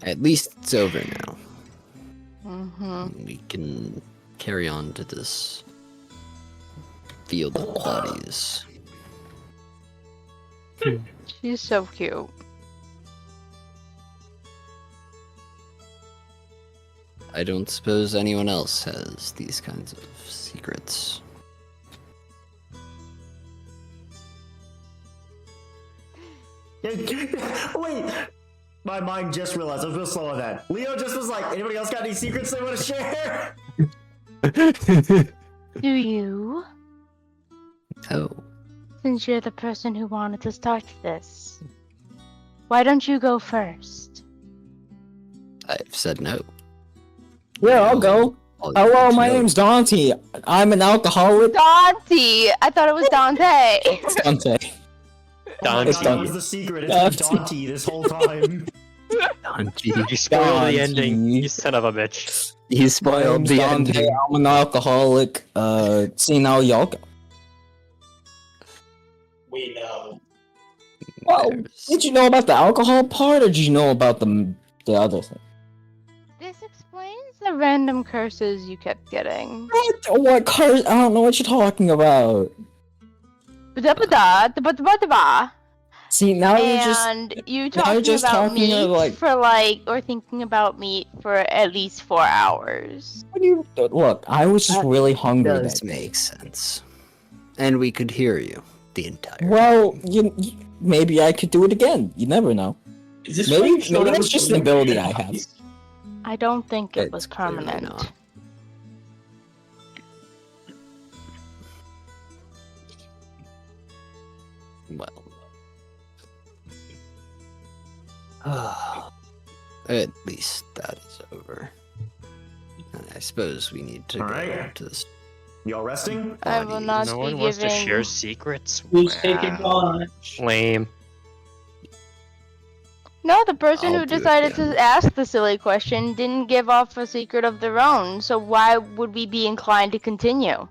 At least it's over now.
Mm-hmm.
We can carry on to this field of bodies.
She's so cute.
I don't suppose anyone else has these kinds of secrets.
Wait, my mind just realized I was real slow on that. Leo just was like, "Anybody else got any secrets they want to share?"
Do you?
Oh,
Since you're the person who wanted to start this, why don't you go first?
I've said no.
Yeah, I'll go.
All you
Hello,
need to
my
know-
name's Dante. I'm an alcoholic.
Dante! I thought it was Dante.
Dante.
Oh my
Dante.
God, that was the secret. It's been
Dante.
Dante this whole time.
You spoiled the ending.
Dante.
You son of a bitch.
He spoiled the
Dante.
ending.
I'm an alcoholic. See now, y'all.
We know.
Well,
There's-
did you know about the alcohol part, or did you know about the other thing?
This explains the random curses you kept getting.
What curse? I don't know what you're talking about.
Ba-da-ba-da,
See, now you're just.
And you
you're
talking
just
about
talking
meat
like-
for or thinking about meat for at least 4 hours.
What do you look? I was just
That
really hungry.
does
That day.
make sense. And we could hear you the entire
Well, maybe I could do it again. You never know.
Is this
Maybe-
why you showed
maybe
up
that's
with
just
the
an ability
weird
I have.
eyes?
I don't think it
It's
was
clearly
permanent.
not. Well. At least that is over. And I suppose we need to
All
go
right.
to this.
Y'all resting?
I will not
No
be
one wants to
giving-
share secrets.
Who's taking
Wow.
watch?
Lame.
No, the person
I'll
who
do it,
decided
yeah.
to ask the silly question didn't give off a secret of their own, so why would we be inclined to continue?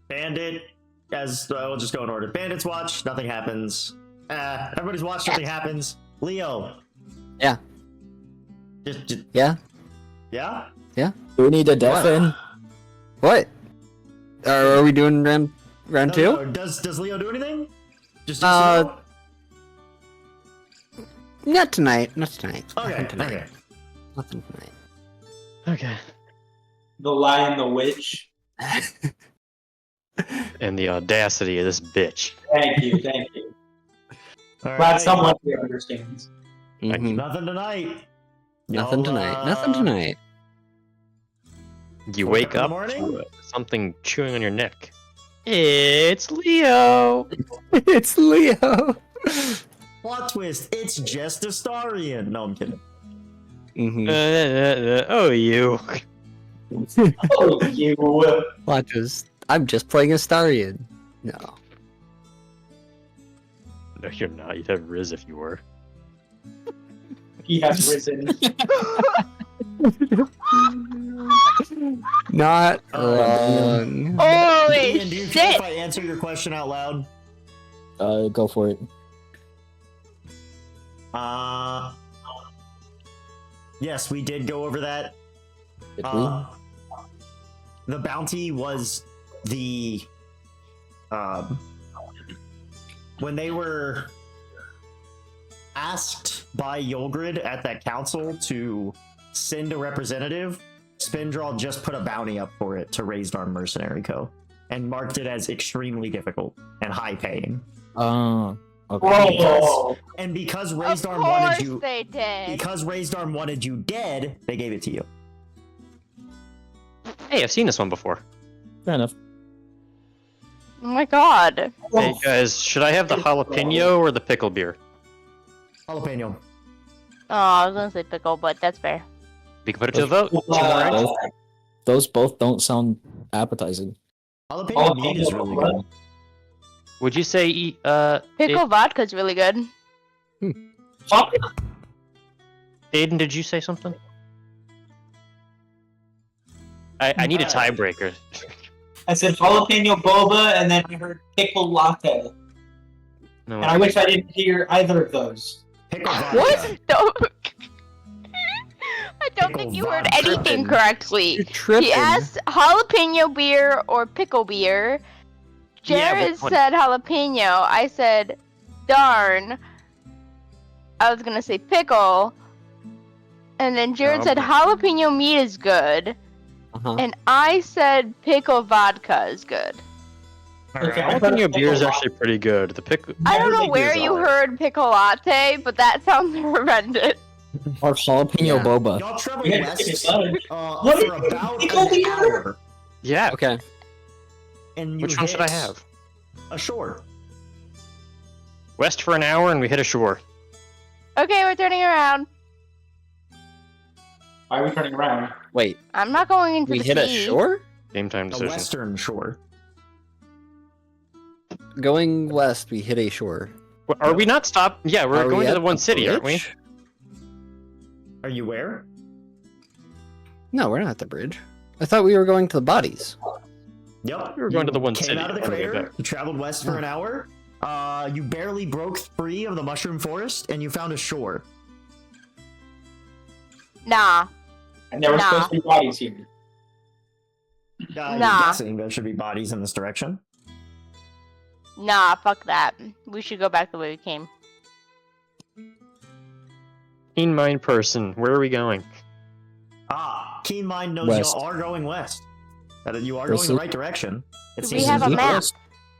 Bandit, we'll just go in order. Bandit's watch, nothing happens. Everybody's watch, nothing happens. Leo.
Yeah.
Just
Yeah?
yeah?
Do we need a deafen?
What? Are we doing round
No,
two?
no, Does Leo do anything? Just
Uh,
Leo?
Not tonight. Not tonight.
Okay,
Nothing tonight.
okay.
Nothing tonight.
Okay.
The Lion, the Witch.
And the audacity of this bitch.
Thank you, thank you.
All
Glad
right.
someone here understands.
Mhm.
Nothing tonight.
Nothing
Y'all,
tonight. Nothing tonight.
You
Wake
wake
up in the
up
morning?
to something chewing on your neck. It's Leo.
It's Leo.
Plot twist, it's just a Starian. No, I'm kidding.
Mm-hmm.
Oh, you.
Oh, you.
Watch this. I'm just playing Astarian. No.
No, you're not. You'd have Riz if you were.
He has risen.
Not
Oh,
wrong.
Holy
Ian, do you care
shit!
if I answer your question out loud?
Go for it.
Yes, we did go over that.
Did
The bounty was the when they were asked by Yulgrid at that council to send a representative, Spindral just put a bounty up for it to Raised Arm Mercenary Co. and marked it as extremely difficult and high paying.
Okay.
Whoa!
And because
Of
Raised Arm wanted
course
you,
they did.
because Raised Arm wanted you dead, they gave it to you.
Hey, I've seen this one before.
Fair enough.
Oh my god.
Hey guys, should I have the jalapeno or the pickle beer?
Jalapeno.
Oh, I was gonna say pickle, but that's fair.
We can put it to the vote. Alright.
Those both don't sound appetizing.
Jalapeno meat is really good.
Would you say
Pickle vodka's really good.
Aiden, did you say something? I need a tiebreaker.
I said jalapeno boba, and then I heard pickle latte.
No.
And I wish I didn't hear either of those.
Pickle vodka.
What? No. I don't
Pickle
think you heard
vodka.
anything correctly.
You're tripping.
He asked jalapeno beer or pickle beer.
Yeah,
Jared
which one?
said jalapeno. I said, darn. I was gonna say pickle. And then Jared
No,
said
but-
jalapeno meat is good.
Uh-huh.
And I said pickle vodka is good.
Okay,
Jalapeno beer is actually pretty good. The pickle.
I don't know
Pickle
where
beer's
you
alright.
heard pickle latte, but that sounds horrendous.
Or jalapeno
Yeah.
boba.
Y'all travel
Yeah,
west
it's fine. What
for
is
about
pickle
an
beer?
hour,
Yeah.
Okay.
and you
Which one should I
hit
have?
A shore.
West for an hour and we hit a shore.
Okay, we're turning around.
Why are we turning around?
Wait,
I'm not going into
we
the
hit a
sea.
shore?
Game time
A
decision.
western shore.
Going west, we hit a shore.
Are we not stopped? Yeah, we're
Are we
going to
at
the one city, aren't we?
bridge?
Are you where?
No, we're not at the bridge. I thought we were going to the bodies.
Yep.
We were going to the one
came
city
out of the
on the way
crater.
back.
You traveled west for an hour. You barely broke free of the mushroom forest, and you found a shore.
Nah.
And there were
Nah.
supposed to be bodies here.
I'm
Nah.
guessing there should be bodies in this direction.
Nah, fuck that. We should go back the way we came.
Keen mind person, where are we going?
Keen Mind knows
West.
you are going west. That you are
This
going the
is-
right direction. It
Do
seems
we have a
as though
map?
there's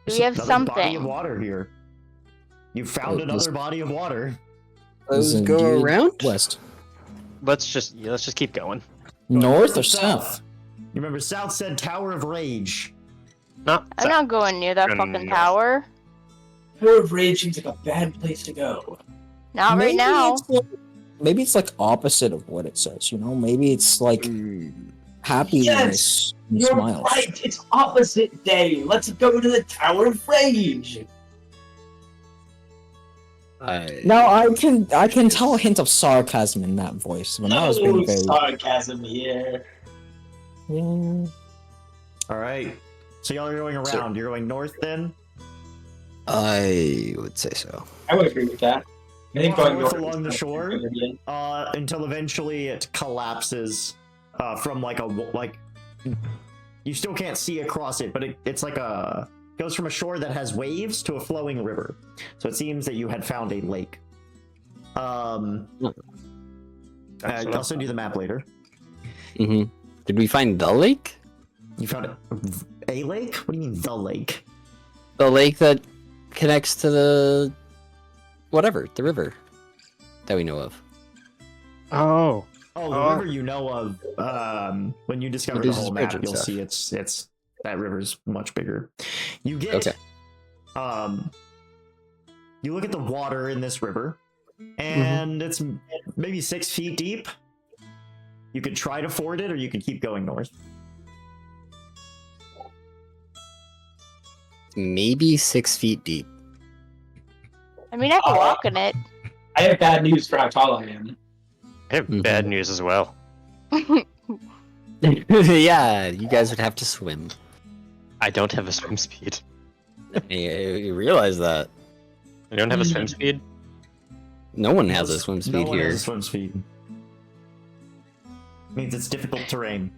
Do we have
another body of
something?
water here. You found
This-
another body of water.
Let's
Is
go
indeed
around?
West.
Let's just keep going.
North or south?
You remember South said Tower of Rage.
No,
I'm not going near that
Good
fucking
enough.
tower.
Tower of Rage seems like a bad place to go.
Not right now.
Maybe it's like opposite of what it says, you know? Maybe it's like happiness
Yes,
and
You're
smiles.
right. It's opposite day. Let's go to the Tower of Rage.
Now I can tell a hint of sarcasm in that voice when I was
No
being very.
sarcasm here.
Yeah.
All right. So y'all are going around. You're going north then?
I would say so.
I would agree with that. I think
Walk
going
north
north
along the
is
shore.
a good idea.
Until eventually it collapses from you still can't see across it, but it's like goes from a shore that has waves to a flowing river. So it seems that you had found a lake. I'll send you the map later.
Mm-hmm. Did we find the lake?
You found a lake? What do you mean the lake?
The lake that connects to the river that we know of.
Oh.
Oh, the river you know of. When you discover the
Reduces
whole
bridge
map,
and
you'll
stuff.
see it's that river's much bigger. You get
Okay.
you look at the water in this river, and it's maybe 6 feet deep. You could try to ford it, or you could keep going north.
Maybe 6 feet deep.
I mean, I can walk in it.
I have bad news for how tall I am.
I have bad news as well.
Yeah, you guys would have to swim.
I don't have a swim speed.
You realize that.
I don't have a swim speed.
No one has a swim speed
No one
here.
has a swim speed. Means it's difficult terrain.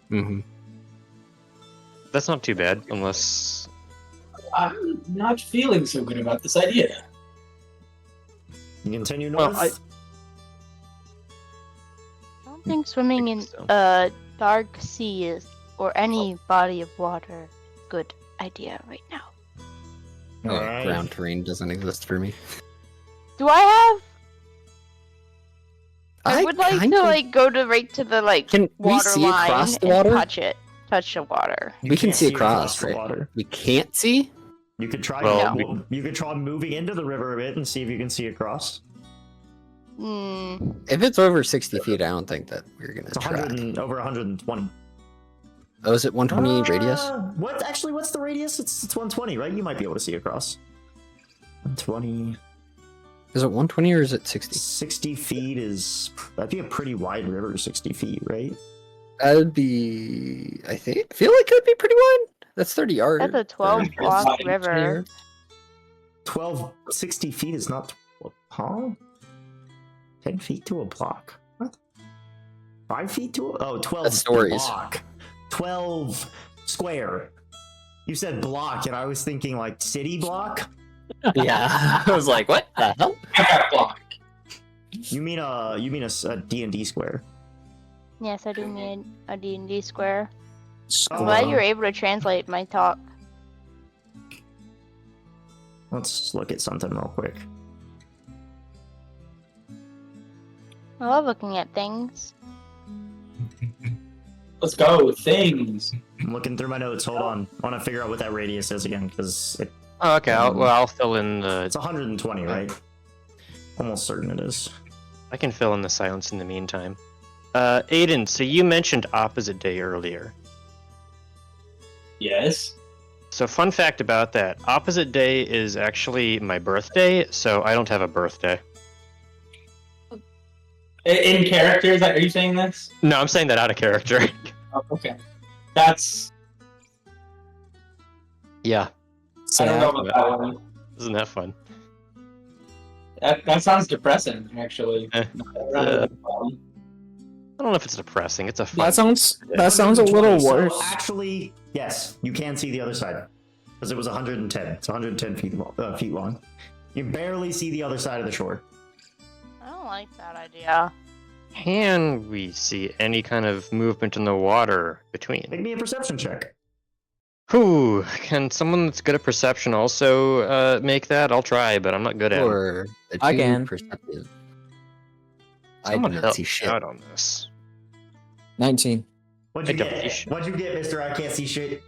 Mm-hmm.
That's not too bad, unless
I'm not feeling so good about this idea.
You continue
Well,
north.
I-
I don't think swimming in
so.
a dark sea is, or any body of water, is a good idea right now.
Alright.
Ground terrain doesn't exist for me.
Do I have? I
I
would like
kinda-
to go to right to the
Can we
water
see
line
across the
and
water?
touch the water.
You
we can
can't
see across,
the
right?
water.
We can't see?
You could try.
Well,
you could try moving into the river a bit and see if you can see across.
Hmm.
If it's over 60 feet, I don't think that we're gonna
It's
try.
over 120.
Oh, is it 120 radius?
What? Actually, what's the radius? It's 120, right? You might be able to see across. 120.
Is it 120 or is it 60?
60 feet is. That'd be a pretty wide river, 60 feet, right?
That would be. I feel like it would be pretty wide. That's 30 yards.
That's a 12 block
Fine.
river.
60 feet is not. Huh? 10 feet to a block? What? 5 feet to a. Oh, 12
That's stories.
block. 12 square. You said block, and I was thinking like city block.
Yeah. I was like, what the hell?
I got a block.
You mean a D&D square?
Yes, I do mean a D&D square. I'm
Oh,
glad you're able to translate my talk.
Let's look at something real quick.
I love looking at things.
Let's go. Things.
I'm looking through my notes. Hold on. I want to figure out what that radius is again, because
Oh, okay. I'll fill in the.
it's 120, right? Almost certain it is.
I can fill in the silence in the meantime. Aiden, so you mentioned opposite day earlier.
Yes.
So fun fact about that: opposite day is actually my birthday, so I don't have a birthday.
In character, are you saying this?
No, I'm saying that out of character.
Oh, okay. That's.
Yeah,
I don't know about that one.
isn't that fun?
That sounds depressing, actually.
Eh.
Uh,
I don't know if it's depressing. It's a fun.
That sounds a little
120.
worse.
So actually, yes, you can see the other side because it was 110. It's 110 feet long. You barely see the other side of the shore.
I don't like that idea.
Can we see any kind of movement in the water between?
Make me a perception check.
Whew, can someone that's good at perception also make that? I'll try, but I'm not good at it.
Or the
I
two
can.
perceptive. I
Someone
didn't
help
see
me
shit.
out on this.
19.
What'd you
I don't see
get?
shit.
What'd you get, Mister? I can't see shit.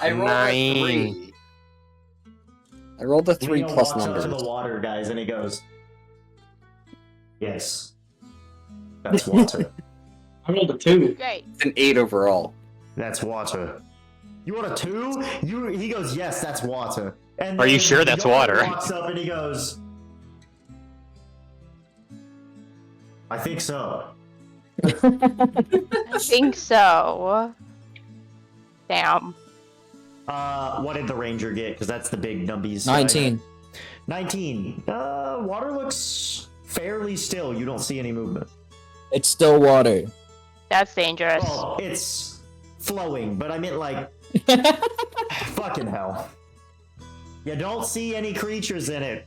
I rolled a
9.
3. I rolled a 3
Leo
plus
walks up to
numbers.
the water, guys, and he goes, "Yes, that's water.
I rolled a 2.
Great.
It's an 8 overall.
That's water. You want a 2? He goes, yes, that's water. And
Are you
then
sure that's
Duergar
water?
Walks up and he goes, I think so.
I think so. Damn.
What did the ranger get? Because that's the big numbies.
19.
19. Water looks fairly still. You don't see any movement.
It's still water.
That's dangerous.
Oh, it's flowing, but I meant like fucking hell. You don't see any creatures in it.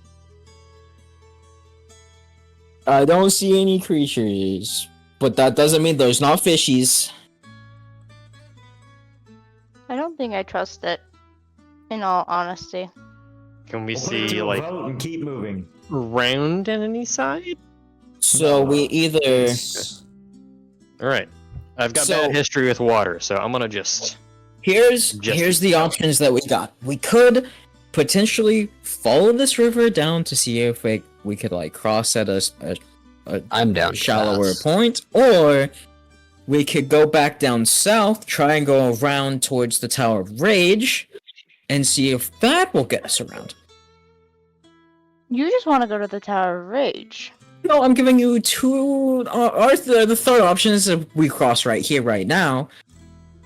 I don't see any creatures, but that doesn't mean there's not fishies.
I don't think I trust it. In all honesty.
Can we
We'll put it
see,
to a
like,
vote and keep moving.
round on any side?
So we either
It's-
Alright. I've got
So-
bad history with water, so I'm gonna just...
here's
Just-
the options that we got. We could potentially follow this river down to see if we could like cross at a
I'm down. to
shallower
pass.
point, or we could go back down south, try and go around towards the Tower of Rage, and see if that will get us around.
You just want to go to the Tower of Rage.
No, I'm giving you two. The third option is if we cross right here, right now.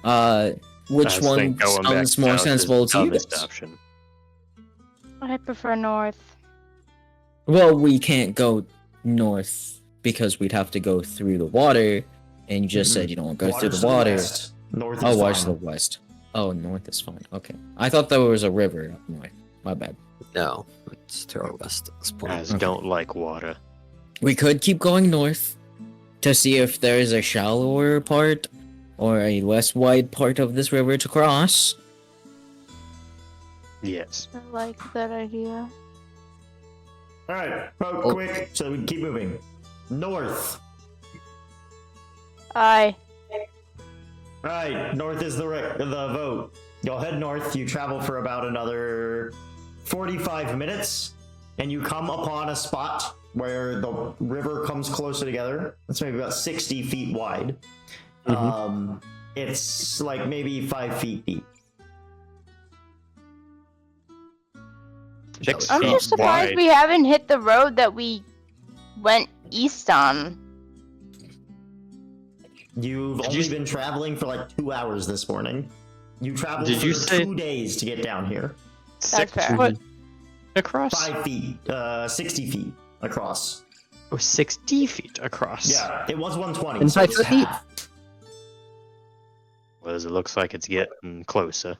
Which
I
one
think going back
sounds more
south is
sensible
the
to you
dumbest
guys?
option.
I prefer north.
Well, we can't go north because we'd have to go through the water, and you just said you don't want to go through
Water's
the water.
west. North is
Oh, water's
fine.
the west. Oh, north is fine. Okay, I thought there was a river up north. My bad.
No, it's to our west at this point.
Guys don't like water.
We could keep going north to see if there is a shallower part or a less wide part of this river to cross.
Yes.
I like that idea.
All right, vote
Oh.
quick so we can keep moving. North.
Aye.
All right, north is the vote. You'll head north. You travel for about another 45 minutes, and you come upon a spot where the river comes closer together. It's maybe about 60 feet wide. It's like maybe 5 feet deep.
I'm just surprised we haven't hit the road that we went east on.
You've only been traveling for like 2 hours this morning. You traveled
Did
for
you say-
2 days to get down here.
That's fair.
Foot across?
5 feet, 60 feet across.
Oh, 60 feet across.
Yeah, it was 120.
And
so
5
it's
foot deep.
half.
Well, as it looks like it's getting closer.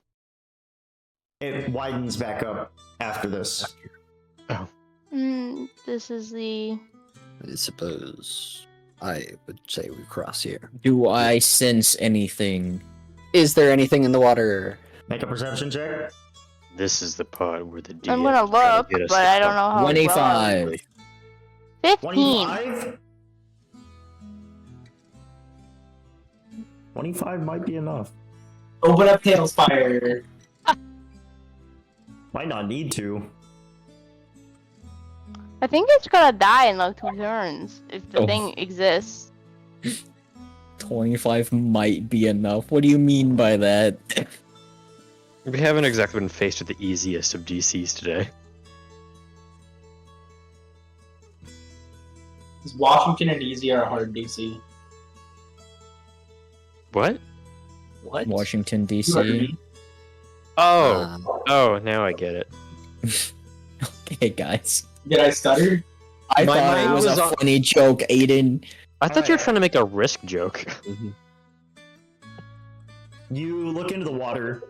It widens back up after this.
This is the.
I suppose I would say we cross here.
Do I sense anything?
Is there anything in the water?
Make a perception check.
This is the part where the DM
I'm gonna
is trying to
look,
get us
but
to
I don't
fuck
know how.
25.
15.
25? 25 might be enough.
Open up Tails Fire.
Might not need to.
I think it's gonna die in like 2 turns if the
Oh.
thing exists.
25 might be enough. What do you mean by that?
We haven't exactly been faced with the easiest of DCs today.
Is Washington and Easy are a hard DC?
What?
What?
Washington,
You heard
D.C.
me.
Oh, oh, now I get it.
Okay, guys.
Did I stutter?
I
My
thought it
mind
was
was
a
on-
funny joke, Aiden.
I thought you were
Alright.
trying to make a risk joke.
You look into the water.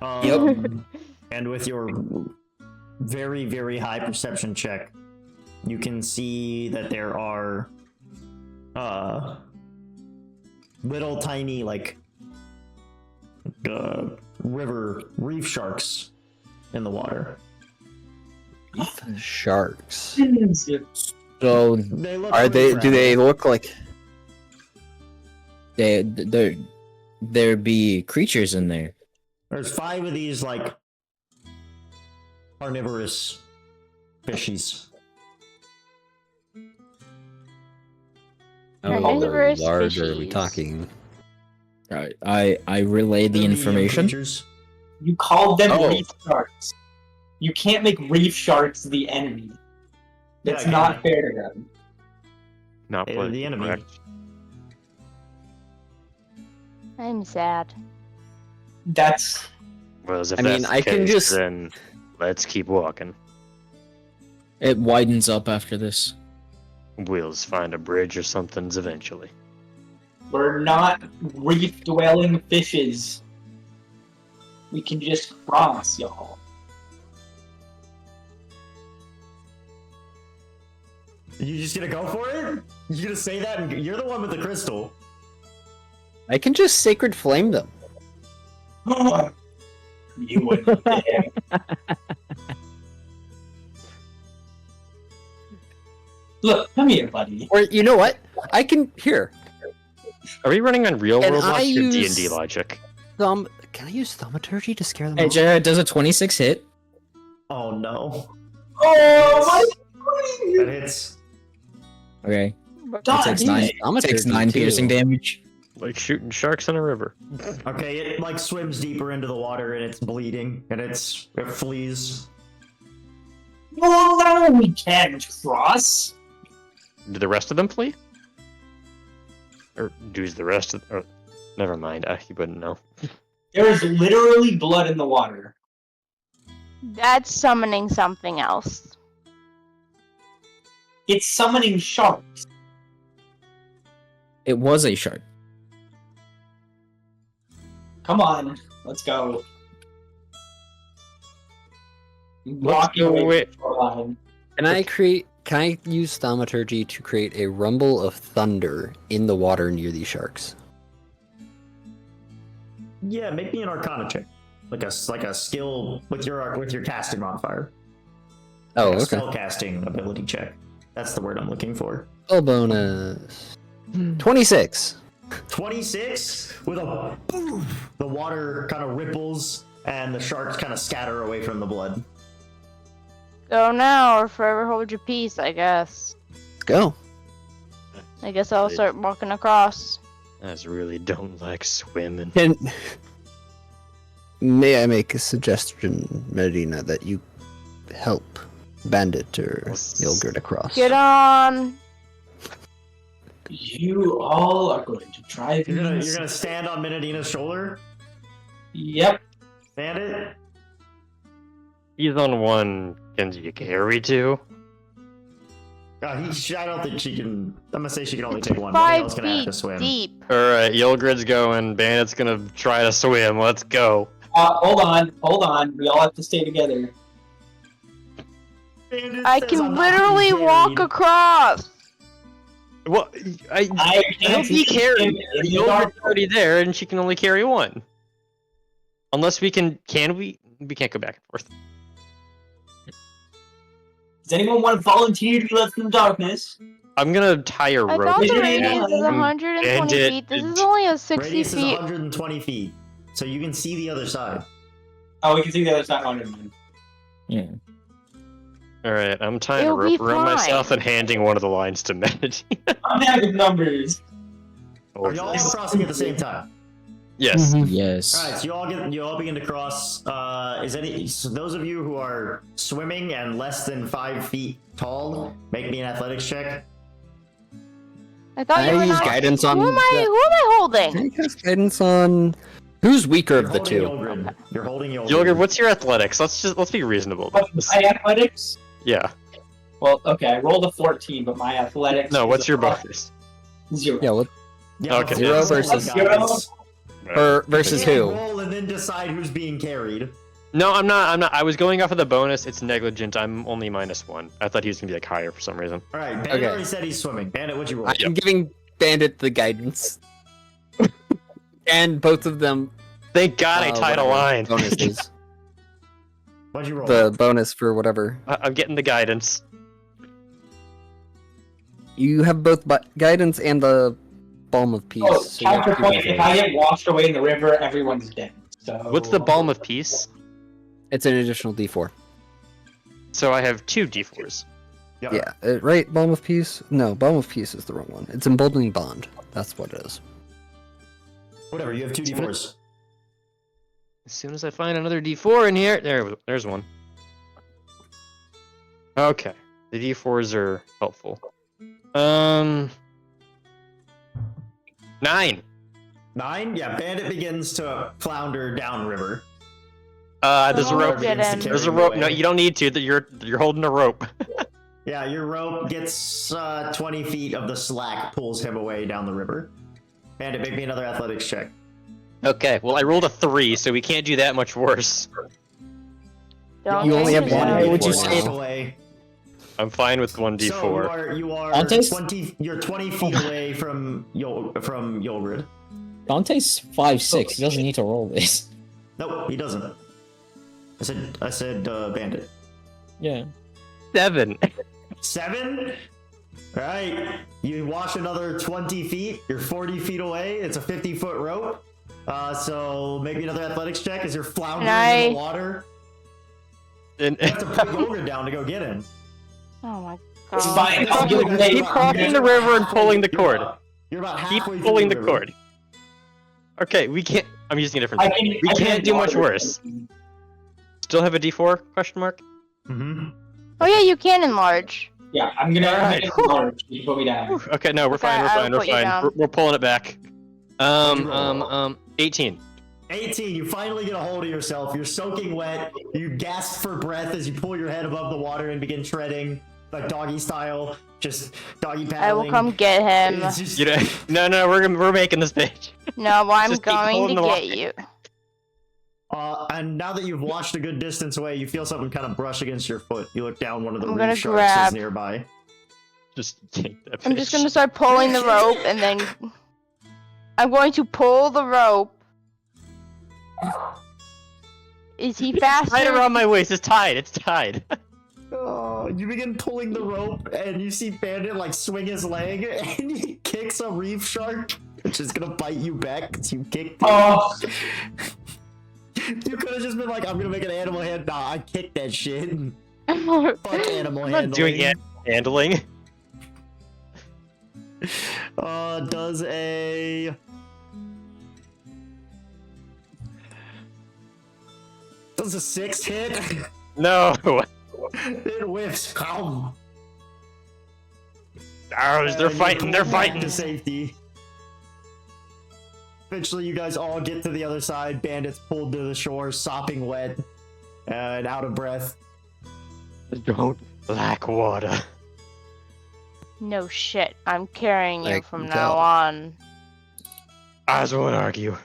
And with your very, very high perception check, you can see that there are little tiny like river reef sharks in the water.
Sharks.
So
They look
Are they?
pretty
Do they
friendly.
look like?
there be creatures in there.
There's 5 of these like carnivorous fishies.
How
Carnivorous
large are we
fishies.
talking?
Alright, I relay the
They're medium
information.
creatures.
You called them
Oh.
reef sharks. You can't make reef sharks the enemy. That's
Yeah, I
not
can.
fair to them.
Not
They're
politically
the enemy.
correct.
I'm sad.
That's
Well, as if
I mean,
that's the
I can
case,
just-
then let's keep walking.
It widens up after this.
We'll just find a bridge or something's eventually.
we're not reef dwelling fishes. We can just cross, y'all.
You just gonna go for it? You gonna say that? And you're the one with the crystal.
I can just sacred flame them.
You wouldn't dare. Look, come here, buddy.
Or you know what? I can here.
Are we running on real
Can
world
I
logic or
use-
D&D logic?
Can I use thaumaturgy to scare them
Hey,
off?
Jared, does a 26 hit?
Oh no.
Oh, what?
That hits.
Okay.
God,
It takes
damn
9,
it.
Thaumaturgy,
takes 9
too.
piercing damage.
Like shooting sharks in a river.
Okay, it like swims deeper into the water and it's bleeding and it flees.
Well, no, we can't cross.
Do the rest of them flee? Or does the rest of... Or, never mind, you wouldn't know.
There is literally blood in the water.
That's summoning something else.
It's summoning sharks.
It was a shark.
Come on, let's go.
Let's
Walking
go
away
away.
from the shoreline.
Can I use thaumaturgy to create a rumble of thunder in the water near these sharks?
Yeah, make me an Arcana check, like a skill with your casting modifier.
Oh,
Like a
okay.
spell casting ability check. That's the word I'm looking for.
Spell bonus. 26.
26 with a boom. The water kind of ripples and the sharks kind of scatter away from the blood.
Go now or forever hold your peace, I guess.
Let's go.
I guess I'll start walking across.
I just really don't like swimming.
May I make a suggestion, Medina, that you help Bandit or Yilgard across?
Get on!
You all are going to drive
You're
me.
gonna stand on Minadina's shoulder.
Yep.
Bandit.
He's on one. Can you carry two?
I don't think she can. I'm gonna say she can only take one.
5
Else gonna have to
feet
swim.
deep.
Alright, Yilgrid's going. Bandit's gonna try to swim. Let's go.
Hold on. We all have to stay together.
Bandit
I
says
can
I'm not
literally
being
walk
carried.
across.
Well,
I
He'll
can't
be
see
carried.
him in the
Yilgrid's
dark.
already there, and she can only carry one. Unless we can we? We can't go back and forth.
Does anyone want to volunteer to be left in the darkness?
I'm gonna tie a
I
rope.
thought the
Yeah.
radius is 120
Bandit.
feet. This is only a 60
Radius is
feet.
120 feet, so you can see the other side.
Oh, we can see the other side. Oh, never mind.
Yeah.
Alright, I'm tying a
It'll be
rope around
fine.
myself and handing one of the lines to Med.
I'm bad with numbers.
Are y'all all crossing at the same time?
Yes.
Yes.
All right, so you all begin to cross. So those of you who are swimming and less than 5 feet tall, make me an athletics check.
I thought you
I
were
use
not.
guidance on.
Who am I holding?
Can I cast guidance on who's weaker of the
Holding
two?
Yulgrid. You're holding Yulgrid.
Yilgrid, what's your athletics? Let's be reasonable about
What's
this.
my athletics?
Yeah.
Well, okay, I rolled a 14, but my athletics.
No,
is
what's
a
your
plus
bonus?
0.
Yeah, what
Yeah,
Okay.
before you
Zero
roll
versus-
the guidance,
versus
you
who?
roll and then decide who's being carried.
No, I'm not. I was going off of the bonus. It's negligent. I'm only -1. I thought he was gonna be like higher for some reason.
All right, Bandit
Okay.
already said he's swimming. Bandit, what'd you roll?
I'm giving Bandit the guidance, and both of them.
Thank God I tied a
whatever
line.
Bonuses.
What'd you roll?
The bonus for whatever.
I'm getting the guidance.
You have both guidance and the balm of peace.
Oh,
so you have two
counterpoint, if
D4s.
I get washed away in the river, everyone's dead. So
What's the balm of peace?
It's an additional D4.
So I have 2 d4s.
Yep.
Yeah, right. Balm of peace. No, balm of peace is the wrong one. It's emboldening bond. That's what it is.
Whatever, you have 2 d4s.
As soon as I find another d4 in here, there's one. Okay, the d4s are helpful. 9.
9? Yeah, Bandit begins to flounder downriver.
There's a
Oh,
rope.
get in.
There's a rope. No, you don't need to. You're holding a rope.
Yeah, your rope gets 20 feet of the slack, pulls him away down the river. Bandit, make me another athletics check.
Okay, well I rolled a 3, so we can't do that much worse.
Don't
You only
change
have
it.
one.
Why would you
D4
say
now.
away.
I'm fine with 1d4.
So you are
Dante's-
20. You're 20 feet away from Yulgrid.
Dante's 5'6". He doesn't need to roll this.
Nope, he doesn't. I said Bandit.
Yeah.
7.
7. All right, you wash another 20 feet. You're 40 feet away. It's a 50-foot rope. So make me another athletics check as you're floundering in the water.
And
You have to put Yulgrid down to go get him.
Oh my
It's
god.
fine. I'll give it
keep crossing the river and pulling the cord.
You're about
Keep
halfway through
pulling the
river.
cord. Okay, we can't. I'm using a different
I
thing.
can-
We
I can
can't do much
water.
worse. Still have a d4? Question mark.
Mm-hmm.
Oh yeah, you can enlarge.
Yeah, I'm gonna
Alright.
make it large. You put me down.
Okay, no, we're
Okay,
fine. We're
I'll
fine. We're
put you
fine.
down.
We're pulling it back.
What'd you roll?
18.
18, you finally get a hold of yourself. You're soaking wet. You gasp for breath as you pull your head above the water and begin treading, like doggy style, just doggy paddling.
I will come get him.
It's just-
You know, no, we're making this bitch.
No, I'm
Just keep
going to
holding the
get
line.
you.
And now that you've washed a good distance away, you feel something kind of brush against your foot. You look down, one of the
I'm
reef
gonna
sharks
grab-
is nearby.
Just take that bitch.
I'm just gonna start pulling the rope, and then I'm going to pull the rope. Is he
Tie it
faster?
around my waist. It's tied. It's tied.
You begin pulling the rope, and you see Bandit like swing his leg, and he kicks a reef shark, which is gonna bite you back because you kicked it.
Oh,
You could have just been like, I'm gonna make an animal hand. Nah, I kicked that shit.
I'm
Fuck animal
I'm
handling.
not doing it. Handling.
Does a... Does a 6 hit?
No.
It whiffs. Calm.
They're fighting. They're fighting.
To safety. Eventually, you guys all get to the other side. Bandits pulled to the shore, sopping wet and out of breath.
Don't lack water.
No shit. I'm carrying you
Like,
from
go.
now on.
I won't argue.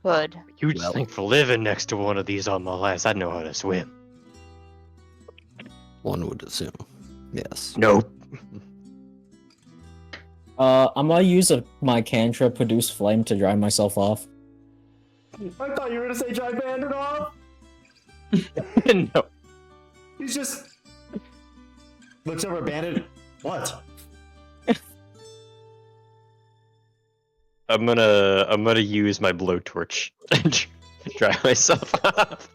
Good.
You'd
Well.
think for living next to one of these on my life, I'd know how to swim.
One would assume. Yes.
Nope.
I'm gonna use my cantrip produce flame to dry myself off.
I thought you were gonna say dry Bandit off.
No.
He's just looks over at Bandit. What?
I'm gonna use my blowtorch and dry myself off.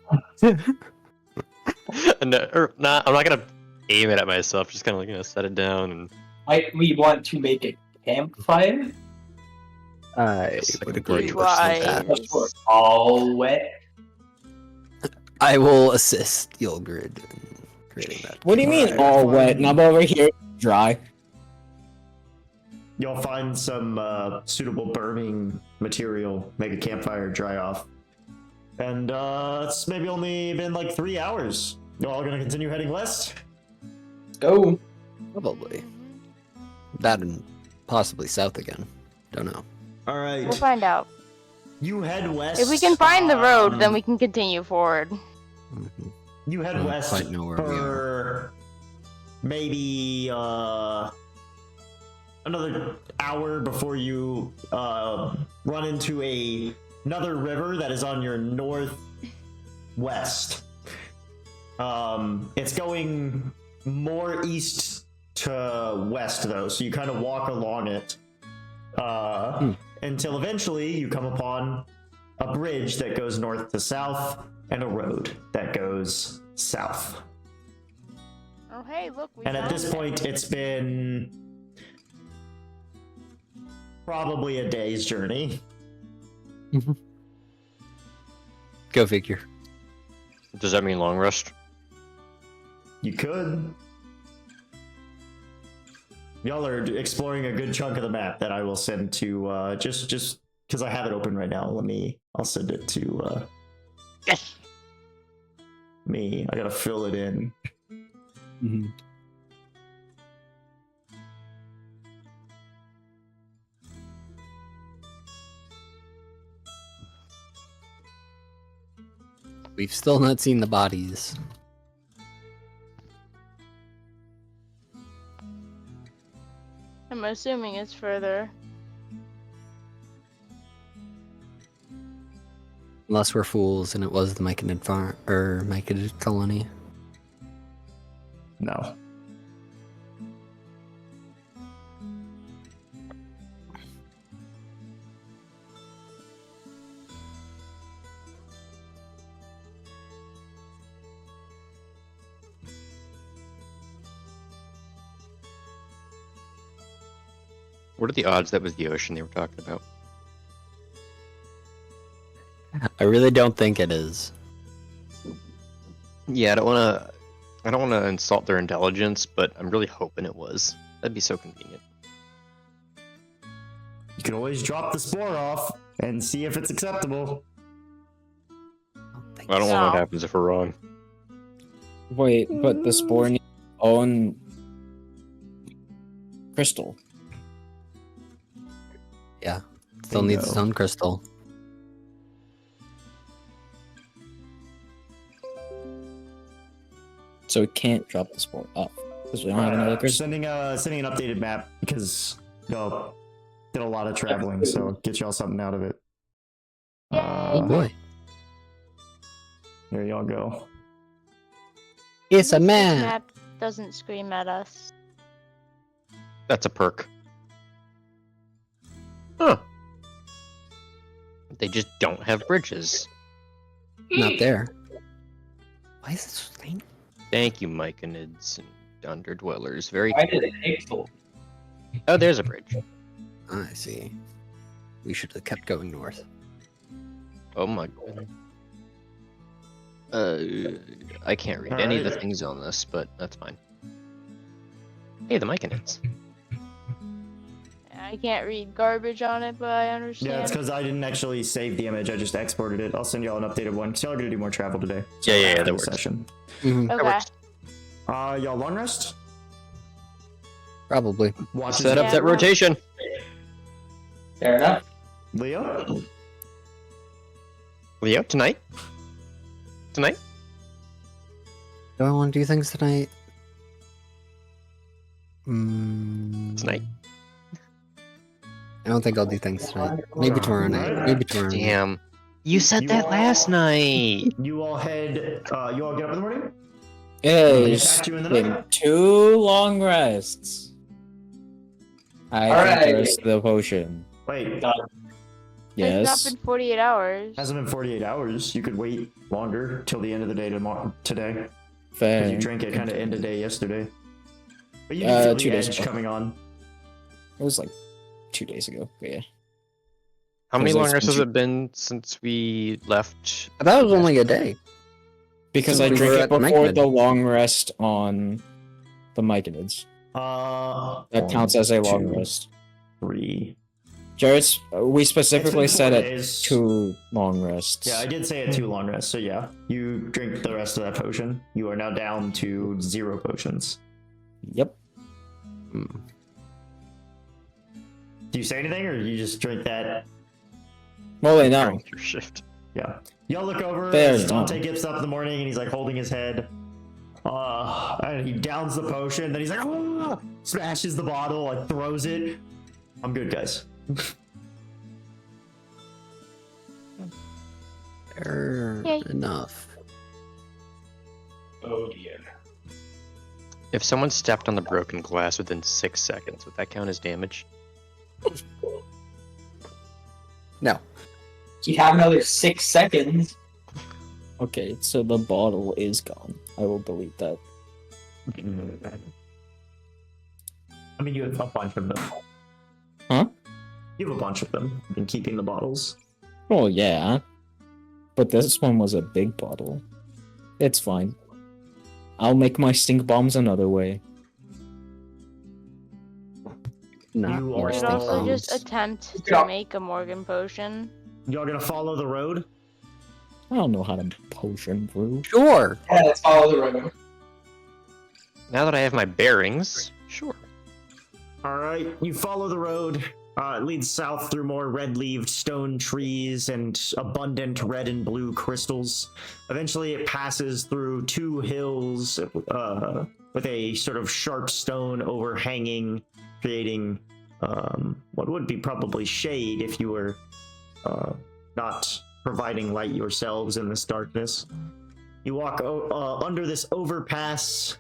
No, I'm not gonna aim it at myself. Just kind of like set it down and.
we want to make a campfire.
I would agree with that.
Wise.
We're all wet.
I will assist Yulgrid in creating that.
What do you mean
Alright,
all
fine.
wet and I'm over here dry?
You'll find some suitable burning material, make a campfire, dry off. And it's maybe only been like 3 hours. You all gonna continue heading west?
Let's go.
Probably. That and possibly south again. Don't know.
All right.
We'll find out.
You head west.
If we can find the road, then we can continue forward.
Mhm.
You head
don't
west
quite know where we
for maybe another hour before you run into another river that is on your northwest. It's going more east to west though, so you kind of walk along it until eventually you come upon a bridge that goes north to south and a road that goes south.
Oh hey, look. We
And at
found
this
it.
point, it's been probably a day's journey.
Go figure.
Does that mean long rest?
You could. Y'all are exploring a good chunk of the map that I will send to just because I have it open right now. I'll send it to
Yes.
me. I gotta fill it in.
Mhm. We've still not seen the bodies.
I'm assuming it's further.
Unless we're fools and it was the Myconid farm or Myconid colony.
No.
What are the odds that was the ocean they were talking about?
I really don't think it is.
Yeah, I don't wanna insult their intelligence, but I'm really hoping it was. That'd be so convenient.
You can always drop the spore off and see if it's acceptable.
I don't know
No.
what happens if we're wrong.
Wait, but the spore needs its own crystal.
Yeah. Still needs its
Bingo.
own crystal.
So we can't drop the spore off because we don't have another crystal.
Sending an updated map because y'all did a lot of traveling, so get y'all something out of it.
Oh boy.
There y'all go.
It's a
This
man.
map doesn't scream at us.
That's a perk. Huh. They just don't have bridges.
Not there. Why is this thing?
Thank you, Myconids and Underdwellers. Very
Why
cool.
did it take so long?
Oh, there's a bridge.
I see. We should have kept going north.
Oh my god. I can't read any of the
Alright.
things on this, but that's fine. Hey, the Myconids.
I can't read garbage on it, but I understand.
Yeah, it's because I didn't actually save the image. I just exported it. I'll send y'all an updated one. So y'all are gonna do more travel today. So
Yeah,
after
that
the
works.
Session.
Mhm.
Okay.
works.
Y'all long rest.
Probably.
Watch
Set up
Yeah,
that
well-
rotation.
Fair enough.
Leo.
Leo, tonight? Tonight?
Do I want to do things tonight?
Tonight.
I don't think I'll do things tonight. Maybe tomorrow night.
Alright.
Maybe tomorrow night.
Damn. You said
You
that
all-
last night.
You all head. You all get up in the morning.
Hey,
Attack you in the
been
night.
2 long rests. I drink
Alright.
the rest of the potion.
Wait,
It's not
Yes.
been 48 hours.
hasn't been 48 hours. You could wait longer till the end of the day today. Because
Fair.
you drank it kind of end of day yesterday. But you
Uh,
feel
2
the
days
edge
ago.
coming on.
It was like 2 days ago. But yeah.
How many
Because
long
it's
rests has
been
it been since we left?
But that was only a day.
Because
So
I
we
drink
were
it
at the
before
Myconid.
the long rest on the Myconids. That counts as a long
2,
rest.
3.
Jared's, we specifically
It's been
said
4
it
days.
2 long rests.
Yeah, I did say it 2 long rests. So yeah, you drink the rest of that potion. You are now down to 0 potions.
Yep.
Hmm.
Do you say anything, or you just drink that?
Well, they know.
During your shift.
Yeah. Y'all look over.
There
as
you
Dante
go.
gets up in the morning and he's like holding his head. And he downs the potion. Then he's like, "Ah!" Smashes the bottle, like throws it. I'm good, guys.
Fair
Yay.
enough.
Oh dear.
If someone stepped on the broken glass within 6 seconds, would that count as damage?
No.
He'd have another 6 seconds.
Okay, so the bottle is gone. I will delete that.
I mean, you have a bunch of them.
Huh?
You have a bunch of them. You've been keeping the bottles.
Oh, yeah. But this one was a big bottle. It's fine. I'll make my stink bombs another way.
Not
You
more
are-
We could
stink
also
bombs.
just attempt
Yeah.
to make a Morgan potion.
Y'all gonna follow the road?
I don't know how to potion brew.
Sure.
Yeah, let's follow the road.
Now that I have my bearings, sure.
Alright, you follow the road. It leads south through more red-leaved stone trees and abundant red and blue crystals. Eventually, it passes through 2 hills with a sort of sharp stone overhanging, creating what would be probably shade if you were not providing light yourselves in this darkness. You walk under this overpass.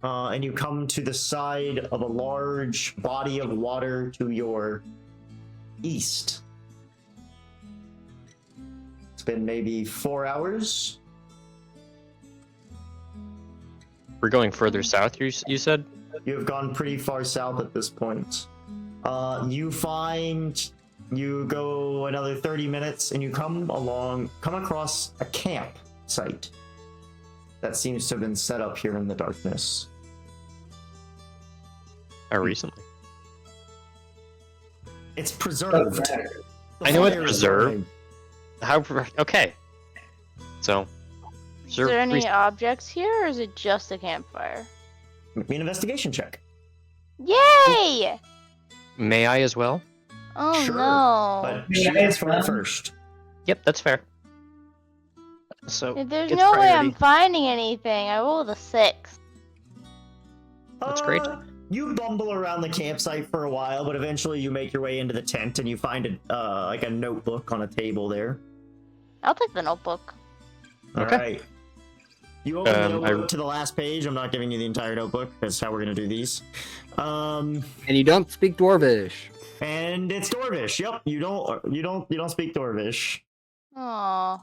And you come to the side of a large body of water to your east. It's been maybe 4 hours.
We're going further south, you said?
You have gone pretty far south at this point. You go another 30 minutes and you come across a campsite. that seems to have been set up here in the darkness.
How recently?
It's preserved. The
I know it's
fire is
preserved.
burning.
How? Okay. So.
Is there any objects here, or is it just a campfire?
Make me an investigation check.
Yay!
May I as well?
Oh
Sure,
no.
But she asked for it first.
Yep, that's fair. So.
If there's
it's
no way
priority.
I'm finding anything, I rolled a 6.
That's great.
You bumble around the campsite for a while, but eventually you make your way into the tent and you find like a notebook on a table there.
I'll take the notebook.
Okay.
Alright. You open the notebook
I-
to the last page. I'm not giving you the entire notebook. That's how we're gonna do these.
And you don't speak Dwarvish.
And it's Dwarvish. Yep. You don't speak Dwarvish.
Aww.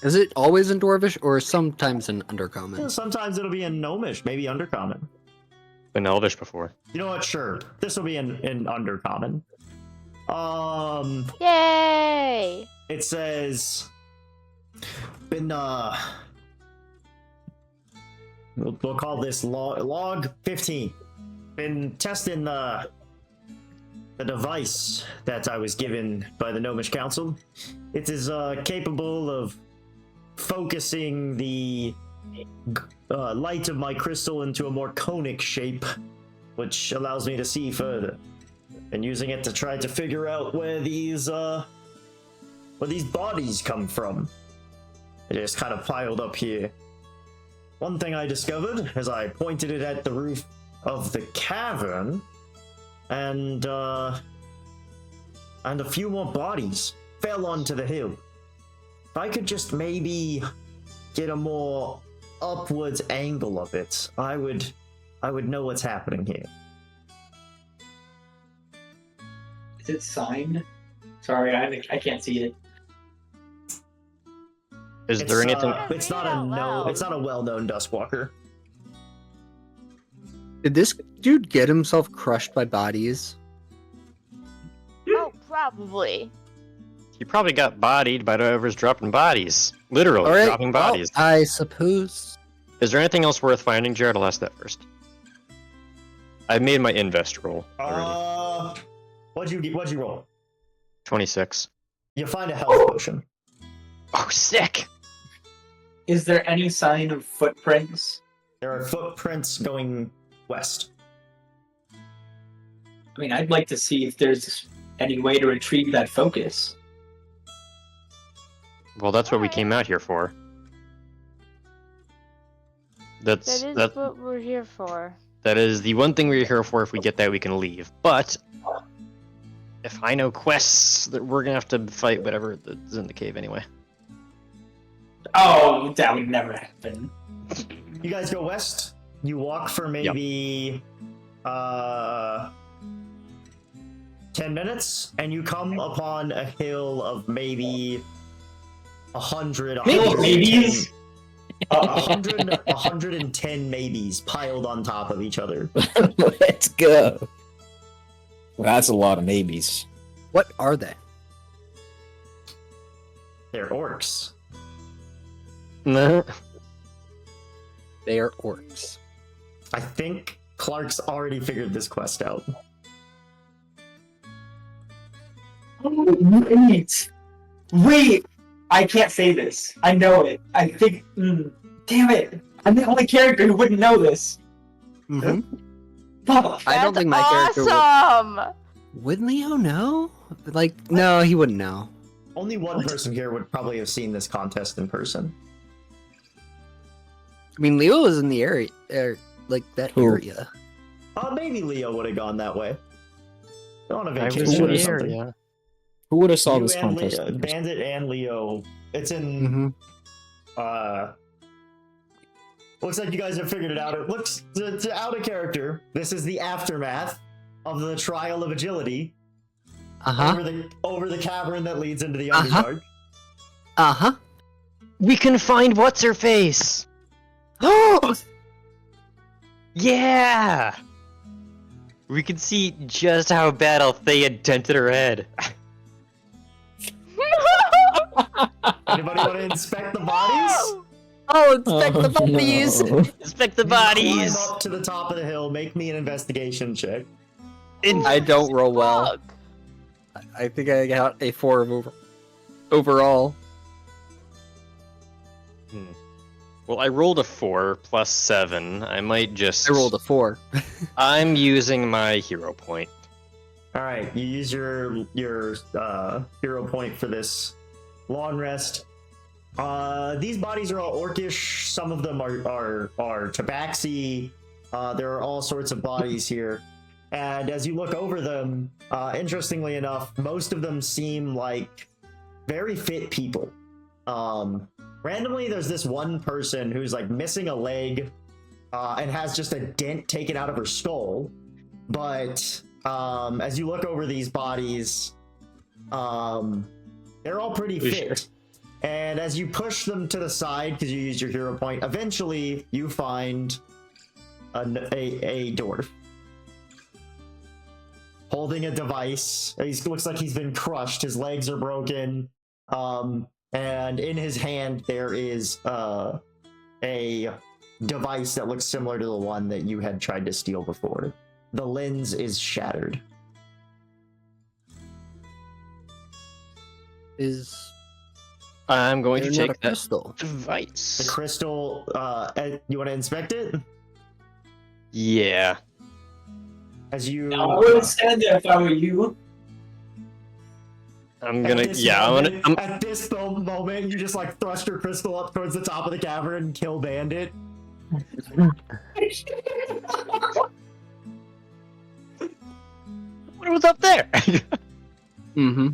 Is it always in Dwarvish or sometimes in Undercommon?
Sometimes it'll be in Gnomish, maybe Undercommon.
Been Elvish before.
You know what? Sure. This will be in Undercommon.
Yay!
It says, been we'll call this log 15. Been testing the device that I was given by the Gnomish Council. It is capable of focusing the light of my crystal into a more conic shape, which allows me to see further. And using it to try to figure out where these bodies come from. It just kind of piled up here. One thing I discovered as I pointed it at the roof of the cavern, and a few more bodies fell onto the hill. If I could just maybe get a more upwards angle of it, I would know what's happening here.
Is it signed? Sorry, I can't see it.
Is there anything?
It's not a
Read it out
no.
loud.
It's not a well-known Duskwalker.
Did this dude get himself crushed by bodies?
Oh, probably.
He probably got bodied by whoever's dropping bodies. Literally
All right,
dropping
well,
bodies.
I suppose.
Is there anything else worth finding, Jared? I'll ask that first. I made my invest roll already.
What'd you roll?
26.
You find a health potion.
Oh, sick!
Is there any sign of footprints?
There are footprints going west.
I mean, I'd like to see if there's any way to retrieve that focus.
Well, that's what we came out here for.
That is what we're here for.
That is the one thing we're here for. If we get that, we can leave. But if I know quests, that we're gonna have to fight whatever that's in the cave anyway.
Oh, that would never happen.
You guys go west. You walk for maybe 10 minutes, and you come upon a hill of maybe 100.
Hill of maybes?
110 maybes piled on top of each other.
Let's go. Well, that's a lot of maybes.
What are they?
They're orcs.
Nah.
They are orcs.
I think Clark's already figured this quest out.
Oh, wait! I can't say this. I know it. I think. Damn it! I'm the only character who wouldn't know this.
Mm-hmm.
Fuck.
I don't think my character would.
Awesome!
Would Leo know? Like, no, he wouldn't know.
Only one person here would probably have seen this contest in person.
I mean, Leo was in the area, like that
Who?
area.
Maybe Leo would have gone that way. On a
I was
vacation
in
or
the
something.
area.
Who would have saw
You
this
and
contest?
Leo, Bandit and Leo. It's in.
Mm-hmm.
Looks like you guys have figured it out. It looks to out of character. This is the aftermath of the trial of agility over the cavern that leads into the Underdark.
We can find what's her face.
Oh!
Yeah. We can see just how bad Althea dented her head.
Anybody want to inspect the bodies?
Oh, inspect the bodies!
no.
Inspect the
Climb
bodies.
up to the top of the hill. Make me an investigation check.
I don't roll well.
Fuck.
I think I got a 4 overall.
Well, I rolled a 4 plus 7. I might just.
I rolled a 4.
I'm using my hero point.
All right, you use your hero point for this long rest. These bodies are all orcish. Some of them are tabaxi. There are all sorts of bodies here, and as you look over them, interestingly enough, most of them seem like very fit people. Randomly, there's this one person who's like missing a leg and has just a dent taken out of her skull, but as you look over these bodies, they're all pretty fit. And as you push them to the side, because you used your hero point, eventually you find a dwarf holding a device. He looks like he's been crushed. His legs are broken. And in his hand there is a device that looks similar to the one that you had tried to steal before. The lens is shattered.
I'm going to
They're not
take
a
that
crystal.
device.
The crystal, you want to inspect it?
Yeah.
As you...
I wouldn't stand there if I were you.
I'm
At
gonna.
this
Yeah,
moment,
I'm.
At this moment, you just like thrust your crystal up towards the top of the cavern and kill Bandit.
What was up there?
Mm-hmm.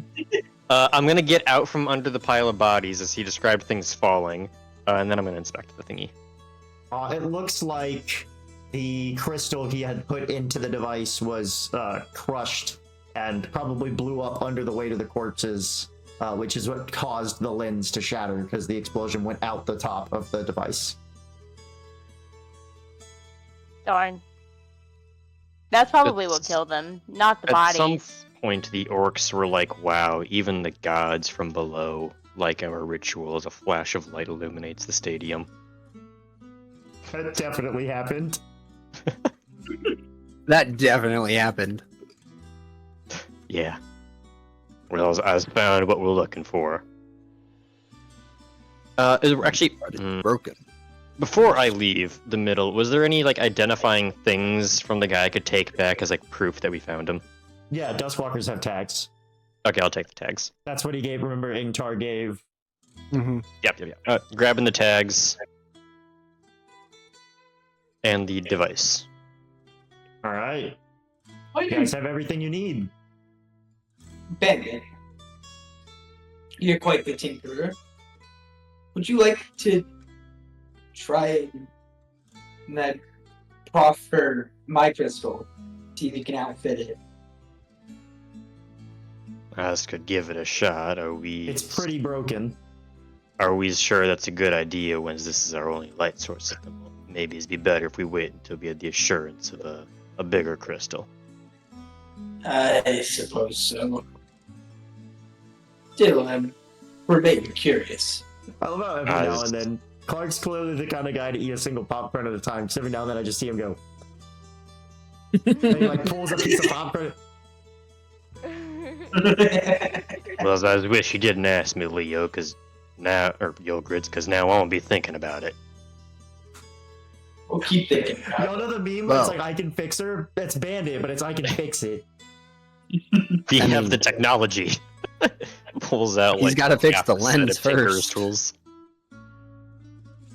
I'm gonna get out from under the pile of bodies as he described things falling, and then I'm gonna inspect the thingy.
It looks like the crystal he had put into the device was crushed and probably blew up under the weight of the corpses, which is what caused the lens to shatter because the explosion went out the top of the device.
Darn. That's probably what killed them, not the
At some
bodies.
point, the orcs were like, "Wow, even the gods from below like our ritual as a flash of light illuminates the stadium."
That definitely happened.
That definitely happened.
Yeah. Well, I found what we're looking for. Actually,
Broken.
before I leave the middle, was there any like identifying things from the guy I could take back as like proof that we found him?
Yeah, Dustwalkers have tags.
Okay, I'll take the tags.
That's what he gave. Remember, Ingtar gave.
Mm-hmm.
Yep. Grabbing the tags and the device.
All right,
Why
you guys have everything you need.
Bandit? You're quite the tinkerer. Would you like to try that proffer my crystal? See if you can outfit it.
Us could give it a shot. Are we?
It's pretty broken.
Are we sure that's a good idea when this is our only light source at the moment? Maybe it'd be better if we wait until we had the assurance of a bigger crystal.
I suppose so. Still, I'm remain curious.
I love how every now and then Clark's clearly the kind of guy to eat a single popcorn at a time. Because every now and then I just see him go. And he like pulls a piece of popcorn.
Well, I wish you didn't ask me, Leo, or Yogrids, because now I won't be thinking about it.
We'll keep thinking.
Y'all know the meme where it's like I can fix her? It's Bandit, but it's I can fix it.
We have the technology. Pulls out.
He's
like,
gotta fix
half
the
a set
lens
of Tinker's
first.
Tools.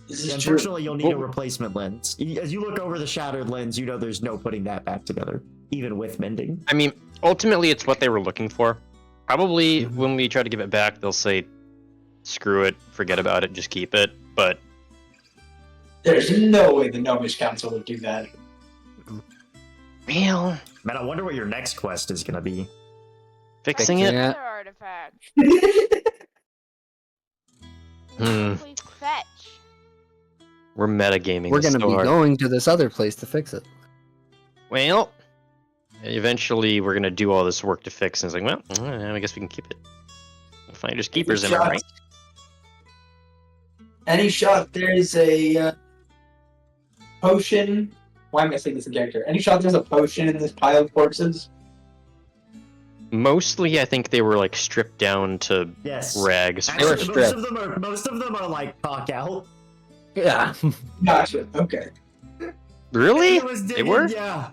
This is true.
Unfortunately, you'll need a replacement lens. As you look over the shattered lens, you know there's no putting that back together, even with mending.
I mean, ultimately, it's what they were looking for. Probably when we try to give it back, they'll say, "Screw it, forget about it, just keep it." But
There's no way the Gnomish Council would do that.
well,
Man, I wonder what your next quest is gonna be.
fixing
Fixing
it.
it.
Another artifact.
Hmm.
Please fetch.
We're metagaming.
We're
this
gonna be
hard.
going to this other place to fix it.
Well, eventually we're gonna do all this work to fix, and it's like, well, I guess we can keep it. Finders keepers, am I right?
Any shot there's a potion. Why am I saying this in character? Any shot there's a potion in this pile of corpses?
Mostly, I think they were like stripped down to
Yes.
rags.
They were
Actually, most of them are like cock out.
Yeah.
Gotcha. Okay.
Really?
It was
They were?
Yeah.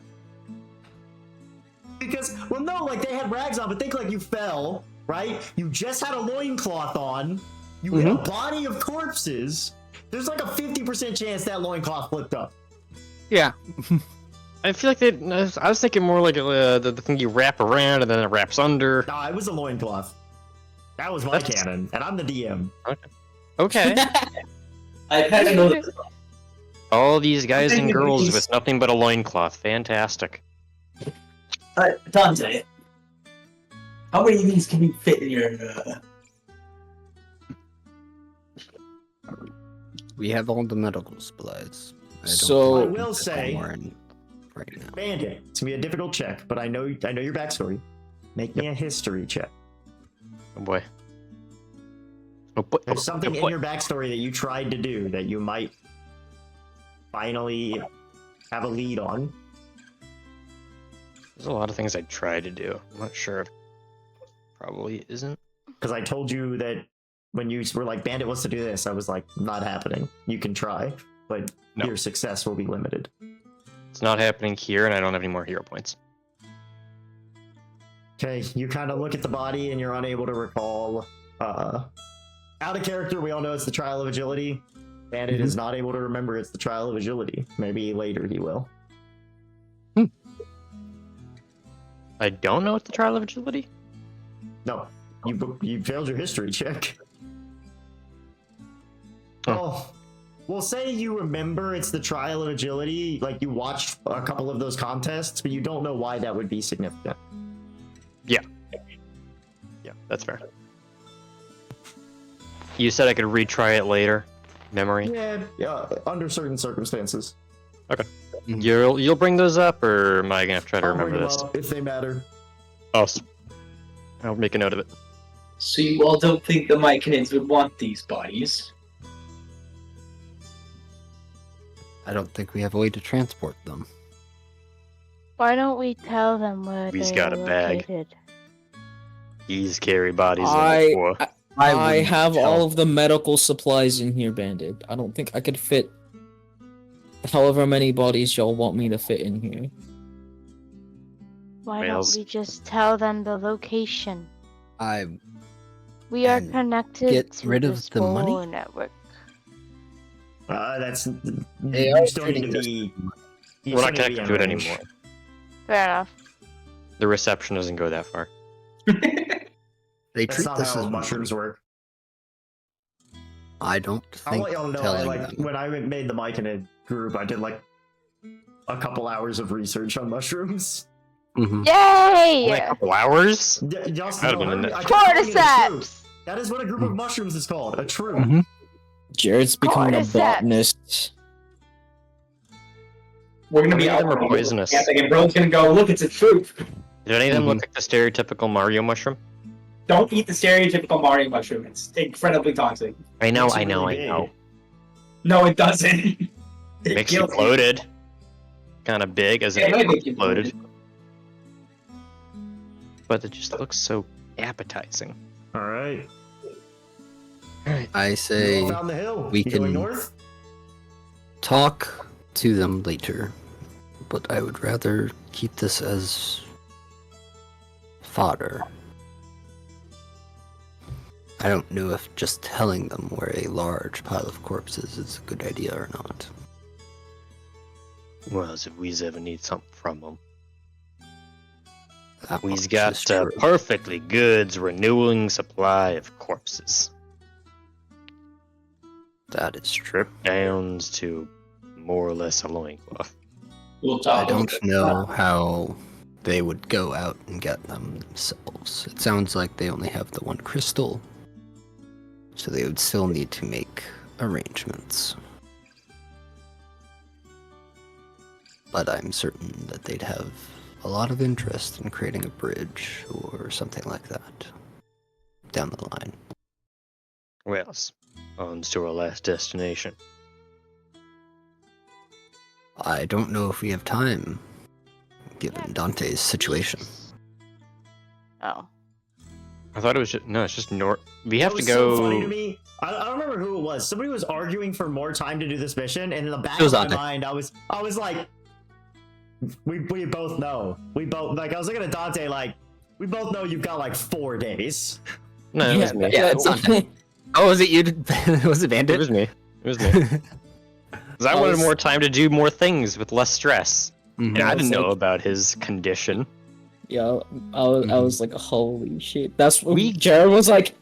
Because, well, no, like they had rags on, but think like you fell, right? You just had a loincloth on. You hit a body of corpses. There's like a 50% chance that loincloth flipped up.
Yeah.
I feel like I was thinking more like the thing you wrap around and then it wraps under.
Nah, it was a loincloth. That was my
That's-
canon, and I'm the DM.
Okay.
I had to know this.
All these guys and girls
These-
with nothing but a loincloth. Fantastic.
Dante, how many of these can you fit in your?
We have all the medical supplies.
So-
I will say-
Right now.
Bandit. It's gonna be a difficult check, but I know your backstory. Make me a history check.
Oh boy. Oh boy.
There's something
oh
in
boy.
your backstory that you tried to do that you might finally have a lead on.
There's a lot of things I try to do. I'm not sure. Probably isn't.
Because I told you that when you were like, Bandit wants to do this, I was like, not happening. You can try, but
No.
your success will be limited.
It's not happening here, and I don't have any more hero points.
Okay, you kind of look at the body and you're unable to recall. Out of character, we all know it's the trial of agility. Bandit is not able to remember it's the trial of agility. Maybe later he will.
I don't know what the trial of agility.
No, you failed your history check.
Huh.
Oh, well, say you remember it's the trial of agility, like you watched a couple of those contests, but you don't know why that would be significant.
Yeah, that's fair. You said I could retry it later. Memory.
Yeah, under certain circumstances.
You'll bring those up, or am I gonna have to try to
I'll bring
remember
them
this?
up if they matter.
Awesome. I'll make a note of it.
So you all don't think the Myconids would want these bodies?
I don't think we have a way to transport them.
Why don't we tell them where
He's
they
got
are
a bag.
located?
He's carry bodies
I-
before.
I
wouldn't
have
tell.
all of the medical supplies in here, Bandit. I don't think I could fit however many bodies y'all want me to fit in here.
Why
Rails.
don't we just tell them the location?
I
We are
And
connected
get
to
rid
the
of the money?
Spore network.
That's
They
you
are
still need to
treating
be. you
We're
still
not
need to be
connected to it
in range.
anymore.
Fair enough.
The reception doesn't go that far.
they
That's
treat
not
this
how
as
mushrooms work.
I don't
I'll
think
let y'all know.
telling
Like
them.
when I made the Myconid group, I did like a couple hours of research on mushrooms.
Mhm.
Yay!
Only a couple hours?
Y'all
That'd have been a
I kept calling it a troop.
Cordyceps!
That is what a group of mushrooms is called. A troop.
Mhm.
Jared's becoming a
Cordyceps.
botanist.
We're gonna
How
be
many of them
out.
are poisonous?
Yeah, and bro's gonna go. Look, it's a truth.
Did any of them look like the stereotypical Mario mushroom?
Don't eat the stereotypical Mario mushroom. It's incredibly toxic.
I know,
Makes you
I know,
really
I know.
No, it doesn't. It
Makes you
kills
bloated. Kind of big as
Yeah,
it
it might make you
bloated. But it just looks so appetizing.
All right.
I
You
say
all found the hill.
we
You going
can-
north?
talk to them later, but I would rather keep this as fodder. I don't know if just telling them where a large pile of corpses is a good idea or not.
Well, as if we ever need something from them.
That
We've
much
got
is
a
true.
perfectly good renewing supply of corpses.
That is true.
Stripped down to more or less a loincloth.
We'll
I
talk.
don't know how they would go out and get them themselves. It sounds like they only have the one crystal, so they would still need to make arrangements. But I'm certain that they'd have a lot of interest in creating a bridge or something like that down the line.
Well, On to our last destination.
I don't know if we have time, given Dante's situation.
Oh.
I thought it was just, no, it's just north. We
It
have to
was
go.
so funny to me. I don't remember who it was. Somebody was arguing for more time to do this mission, and in the back
It was
of my
Dante.
mind, I was like, we both know. We both like. I was looking at Dante like, we both know you've got like 4 days.
No, it was me.
Yeah, it's Dante. Oh, was it you? Was it
It
Bandit?
was me. It was me. Because I wanted more time to do more things with less stress.
Mhm.
And I didn't
It's
know
like-
about his condition.
Yeah, I was like, holy shit. That's what
We-
Jared was like.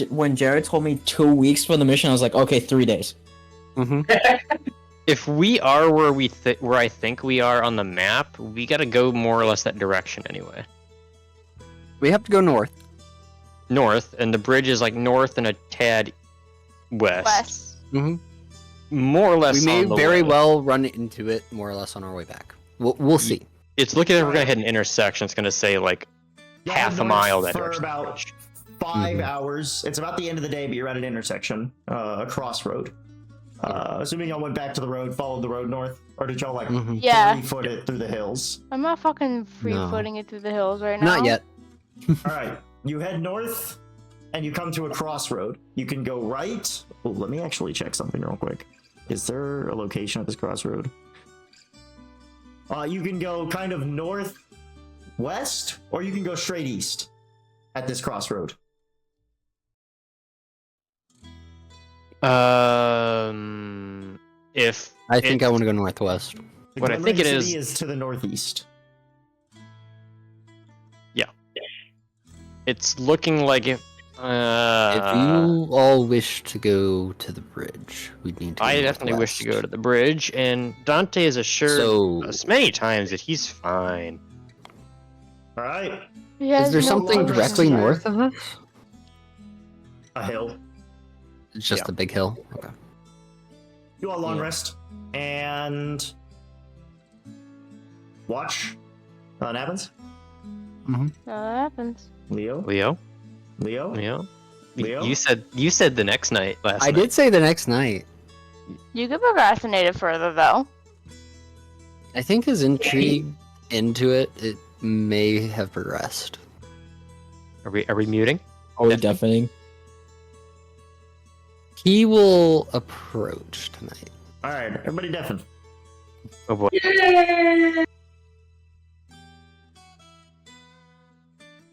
When Jared told me 2 weeks for the mission, I was like, okay, 3 days.
Mhm.
If we are where I think we are on the map, we gotta go more or less that direction anyway.
We have to go north.
North, and the bridge is like north and a tad west.
West.
Mm-hmm.
More or less.
We may
on the
very
way.
well run into it more or less on our way back. We'll see.
It's looking like we're gonna hit an intersection. It's gonna say like
Y'all
half a
north
mile that
for
direction.
about 5
Mhm.
hours. It's about the end of the day, but you're at an intersection, a crossroad. Assuming y'all went back to the road, followed the road north, or did y'all like
Mhm.
Yeah.
3-foot it through the hills?
I'm not fucking free-footing it through the hills right now.
Not yet.
All right, you head north, and you come to a crossroad. You can go right. Oh, let me actually check something real quick. Is there a location at this crossroad? You can go kind of northwest, or you can go straight east at this crossroad.
If
I think I want to go northwest.
The
What I think
Glimmering
it
City is to the northeast.
it's looking like if
If you all wish to go to the bridge, we need to.
I
go
definitely wish to go
northwest.
to the bridge, and Dante has assured
So,
us many times that he's fine.
All right,
He has
is there
no
something
long
problem.
directly
rest.
north of us?
a hill.
It's just
Yeah.
a big hill. Okay.
You all long
Yeah.
rest and watch. What happens?
No, that happens.
Leo.
Leo,
Leo.
Leo,
Leo?
you said the next night last
I
night.
did say the next night.
You could procrastinate it further, though.
I think his intrigue into it may have progressed.
Are we muting?
Are we deafening?
He will approach tonight.
All right, everybody deafen.
Oh boy.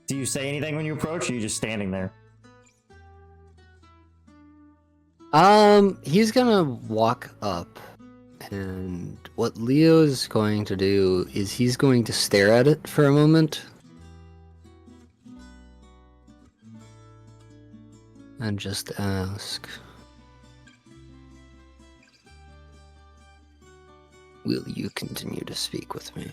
Do you say anything when you approach, or are you just standing there?
He's gonna walk up, and what Leo's going to do is he's going to stare at it for a moment. And just ask, will you continue to speak with me?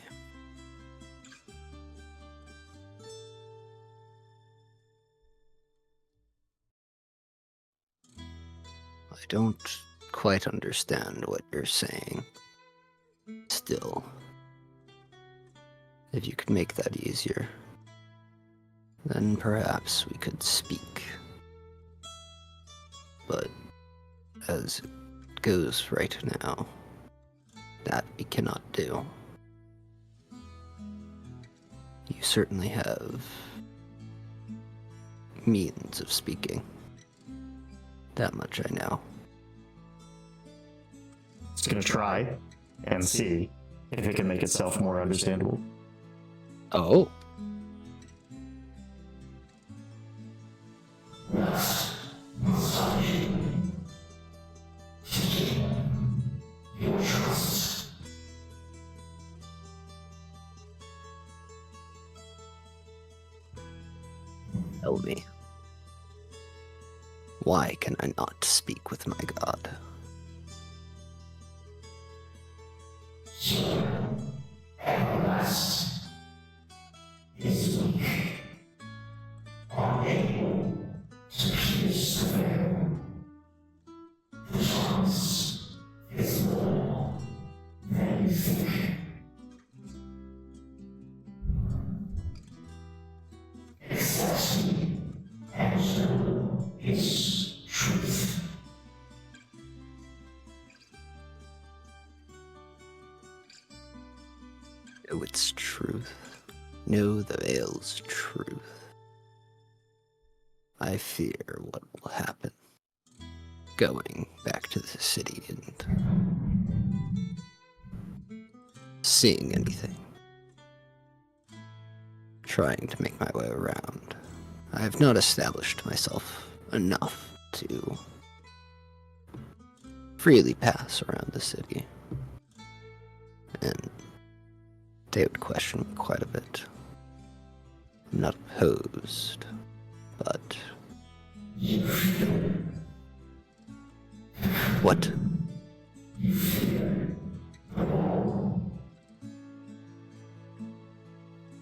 I don't quite understand what you're saying. Still, if you could make that easier, then perhaps we could speak. But as it goes right now, that we cannot do. You certainly have means of speaking. That much I know.
It's gonna try and see if it can make itself more understandable.
Oh. Tell me. Why can I not speak with my god? truth. Know the veil's truth. I fear what will happen. Going back to the city and seeing anything. Trying to make my way around. I have not established myself enough to freely pass around the city. And they would question me quite a bit. I'm not opposed, but... What?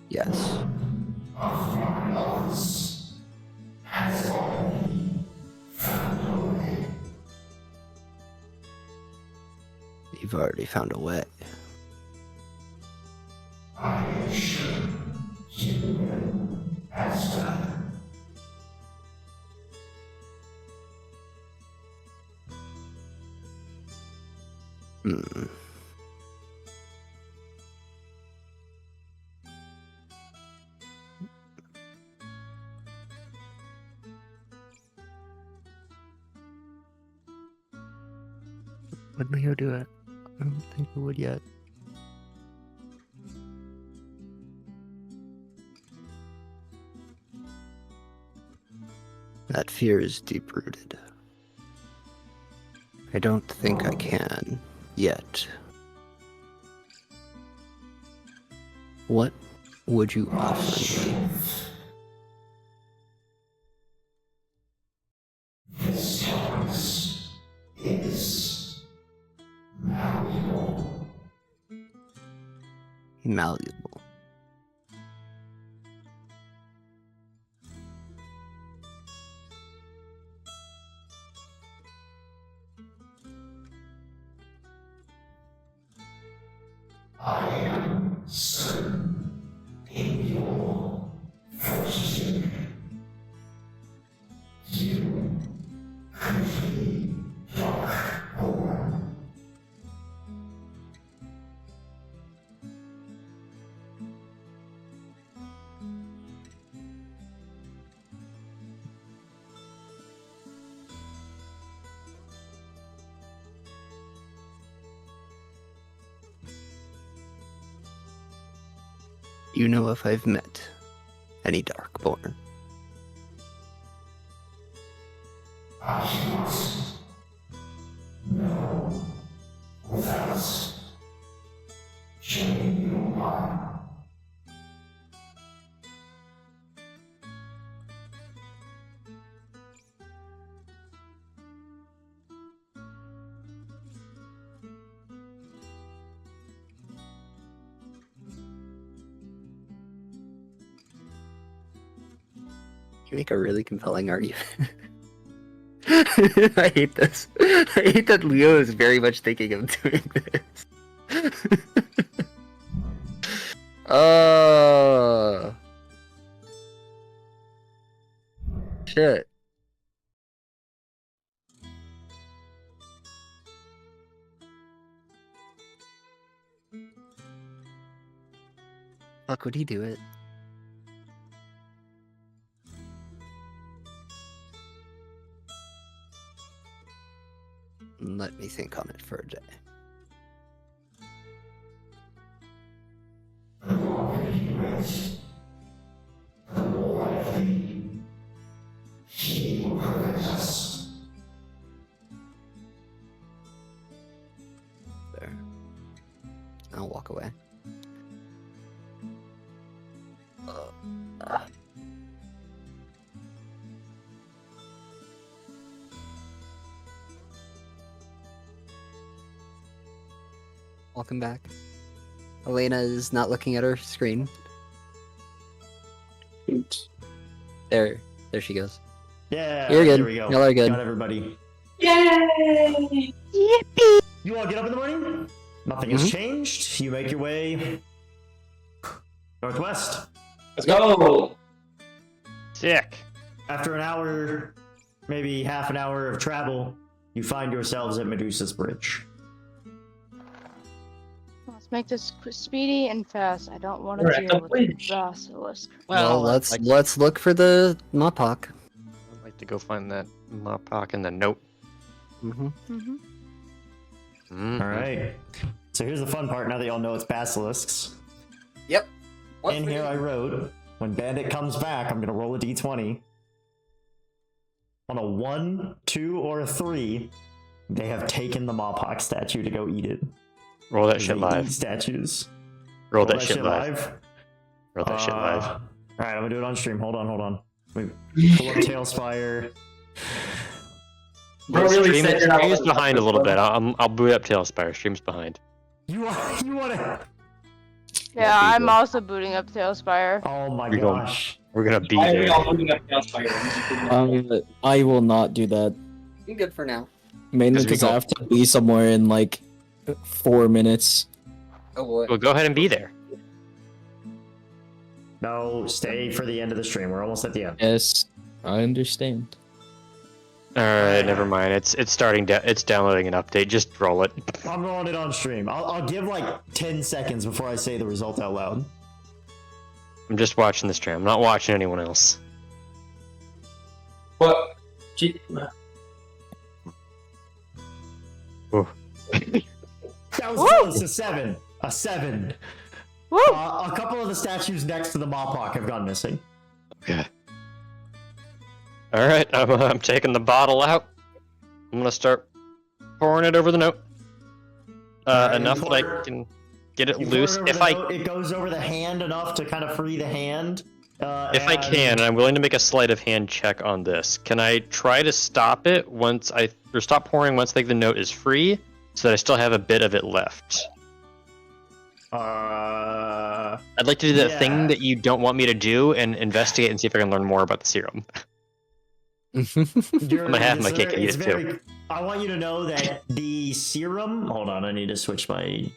Yes. You've already found a way. Hmm. When will you do it? I don't think we would yet. That fear is deep-rooted. I don't think I can yet. What would you offer me? Malleable. You know if I've met any Darkborn? You make a really compelling argument. I hate this. I hate that Leo is very much thinking of doing this. Shit. Fuck, would he do it? Let me think on it for a day. There. I'll walk away. Welcome back. Elena is not looking at her screen.
Oops.
There she goes.
Yeah,
You're good.
there we go.
Y'all are good.
Got everybody.
Yay!
Yippee!
You all get up in the morning. Nothing has changed. You make your way northwest.
Let's go!
Sick.
After an hour, maybe half an hour of travel, you find yourselves at Medusa's Bridge.
Let's make this speedy and fast. I don't want to
We're at the
deal with the
bridge.
basilisk.
Well,
I'd
let's look for the Mopok.
I'd like to go find that Mopok and the note.
Mm-hmm.
Mm-hmm.
Mhm.
All right. So here's the fun part. Now that y'all know it's basilisks.
Yep.
In here I wrote, when Bandit comes back, I'm gonna roll a d20. On a 1, 2, or a 3, they have taken the Mopok statue to go eat it.
Roll that
They
shit
eat
live.
statues.
Roll that shit live. Roll that shit
All
live.
right, I'm gonna do it on stream. Hold on. Let me pull up Tailspire.
Bro really said you're not
Stream's
allowed to
behind a
touch
little
this
bit. I'll boot up Tailspire. Stream's behind.
You wanna?
Yeah,
be
I'm
good.
also booting up Tailspire.
Oh my
We're going-
gosh.
We're gonna be
Why are we
there.
all moving up Tailspire?
I will not do that.
I'm good for now.
Mainly
'Cause we
because I
go-
have to be somewhere in like 4 minutes.
Oh boy.
Well, go ahead and be there.
No, stay for the end of the stream. We're almost at the end.
Yes, I understand.
All right, never mind. It's starting. It's downloading an update. Just roll it.
I'm rolling it on stream. I'll give like 10 seconds before I say the result out loud.
I'm just watching the stream. I'm not watching anyone else.
What?
That was
Woo!
close. A 7. A 7.
Woo!
A couple of the statues next to the Mopok have gone missing.
Okay. All right, I'm taking the bottle out. I'm gonna start pouring it over the note.
Alright,
Enough
you
that I
pour-
can get it
You pour
loose.
it over
If
the
I
note, it goes over the hand enough to kind of free the hand.
if I can, and I'm willing to make a sleight of hand check on this. Can I try to stop it or stop pouring once like the note is free, so that I still have a bit of it left? I'd like to do the
yeah.
thing that you don't want me to do and investigate and see if I can learn more about the serum.
I'm
gonna have my cake and eat it too.
I want you to know that the serum. Hold on, I need to switch my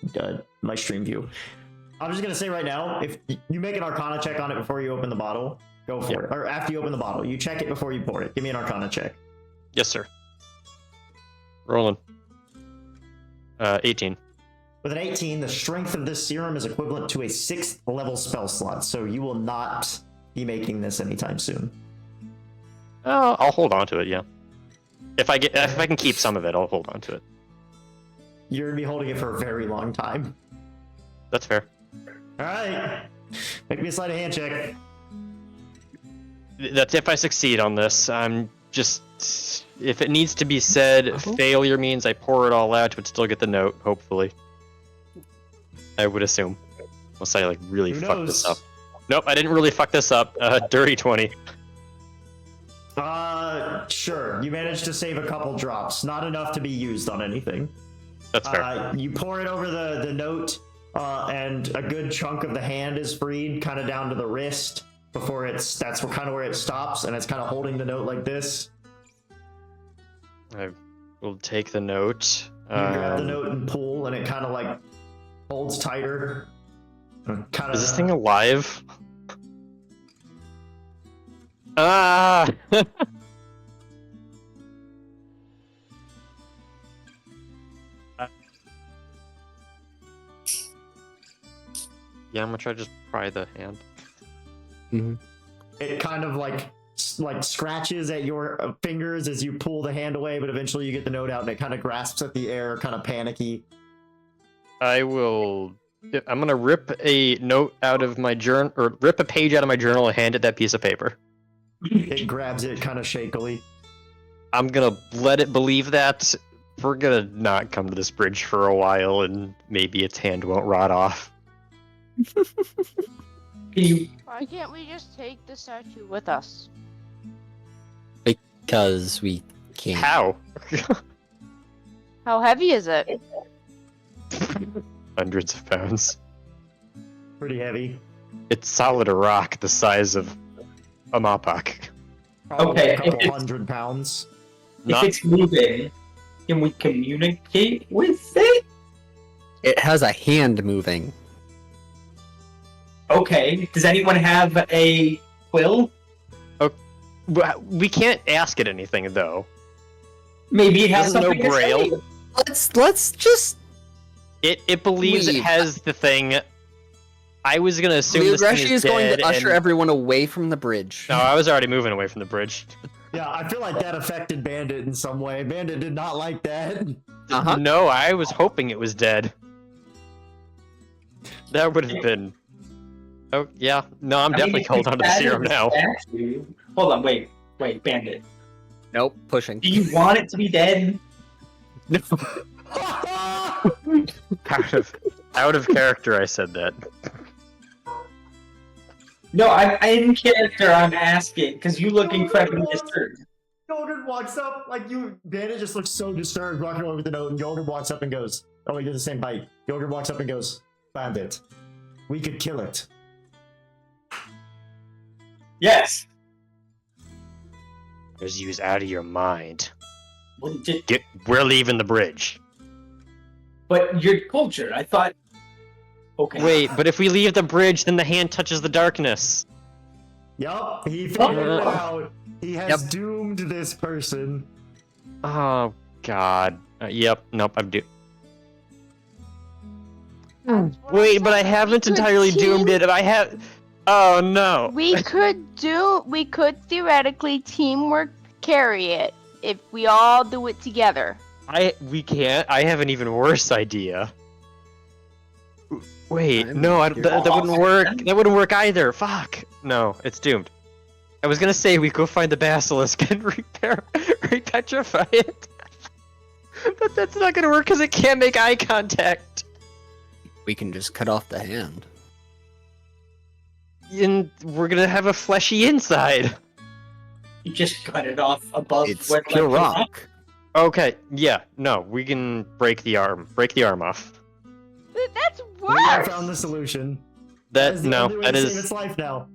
my stream view. I'm just gonna say right now, if you make an Arcana check on it before you open the bottle, go for it. Or after you open the bottle, you check it before you pour it. Give me an Arcana check.
Yes, sir. Rolling. 18.
With an 18, the strength of this serum is equivalent to a 6th level spell slot, so you will not be making this anytime soon.
I'll hold on to it. Yeah. If I can keep some of it, I'll hold on to it.
You're gonna be holding it for a very long time.
That's fair.
All right, make me a sleight of hand check.
That's if I succeed on this. I'm just. If it needs to be said, failure means I pour it all out, but still get the note. Hopefully. I would assume. Unless I like really
Who
fuck this
knows?
up. Nope, I didn't really fuck this up. Dirty 20.
Sure. You managed to save a couple drops, not enough to be used on anything.
That's fair.
You pour it over the note, and a good chunk of the hand is freed, kind of down to the wrist. Before that's kind of where it stops, and it's kind of holding the note like this.
I will take the note.
You grab the note and pull, and it kind of like holds tighter. Kind
Is this thing alive? Ah! Yeah, I'm gonna try to just pry the hand.
It kind of like scratches at your fingers as you pull the hand away, but eventually you get the note out, and it kind of grasps at the air, kind of panicky.
I'm gonna rip a note out of my journal, or rip a page out of my journal and hand it that piece of paper.
It grabs it kind of shakily.
I'm gonna let it believe that we're gonna not come to this bridge for a while, and maybe its hand won't rot off.
Why can't we just take the statue with us?
Because we can't.
How?
How heavy is it?
Hundreds of pounds.
Pretty heavy.
It's solid rock the size of a Mopok.
Probably
Okay,
a couple
if it's-
100 pounds.
Not-
If it's moving, can we communicate with it?
It has a hand moving.
Okay. Does anyone have a quill?
We can't ask it anything though.
Maybe it has
Doesn't know
something to
Braille.
say.
Let's just
It believes it
Leave.
has the thing. I was gonna assume this thing
Ryugashi
is
is going
dead,
to usher
and-
everyone away from the bridge.
No, I was already moving away from the bridge.
Yeah, I feel like that affected Bandit in some way. Bandit did not like that.
Uh-huh.
No, I was hoping it was dead. That would have been. Oh yeah, no, I'm definitely holding on to the serum now.
Hold on, wait, Bandit.
Nope, pushing.
Do you want it to be dead?
Out of character, I said that.
No, I'm in character. I'm asking because you look incredibly disturbed.
Golden walks up, like you. Bandit just looks so disturbed, walking away with the note, and Golden walks up and goes, "Oh, we did the same bite." Golden walks up and goes, "Bandit, we could kill it."
Yes.
Just use out of your mind.
What did
We're leaving the bridge.
But your culture, I thought. Okay.
Wait, but if we leave the bridge, then the hand touches the darkness.
Yup, he figured it
Oh.
out. He has doomed this person.
Oh God. Yep. Nope. I'm doomed. Wait, but I haven't entirely doomed it. I have. Oh no.
We could theoretically teamwork carry it if we all do it together.
We can't. I have an even worse idea. Wait, no, that wouldn't work. That wouldn't work either. Fuck. No, it's doomed. I was gonna say we go find the basilisk and re-petrify it, but that's not gonna work because it can't make eye contact.
We can just cut off the hand.
And we're gonna have a fleshy inside.
You just cut it off above.
It's
where
pure
the
rock.
Okay, yeah, no, we can break the arm off.
That's
We have
worse.
found the solution.
That
is the
no,
only way
that
to save
is
its life now.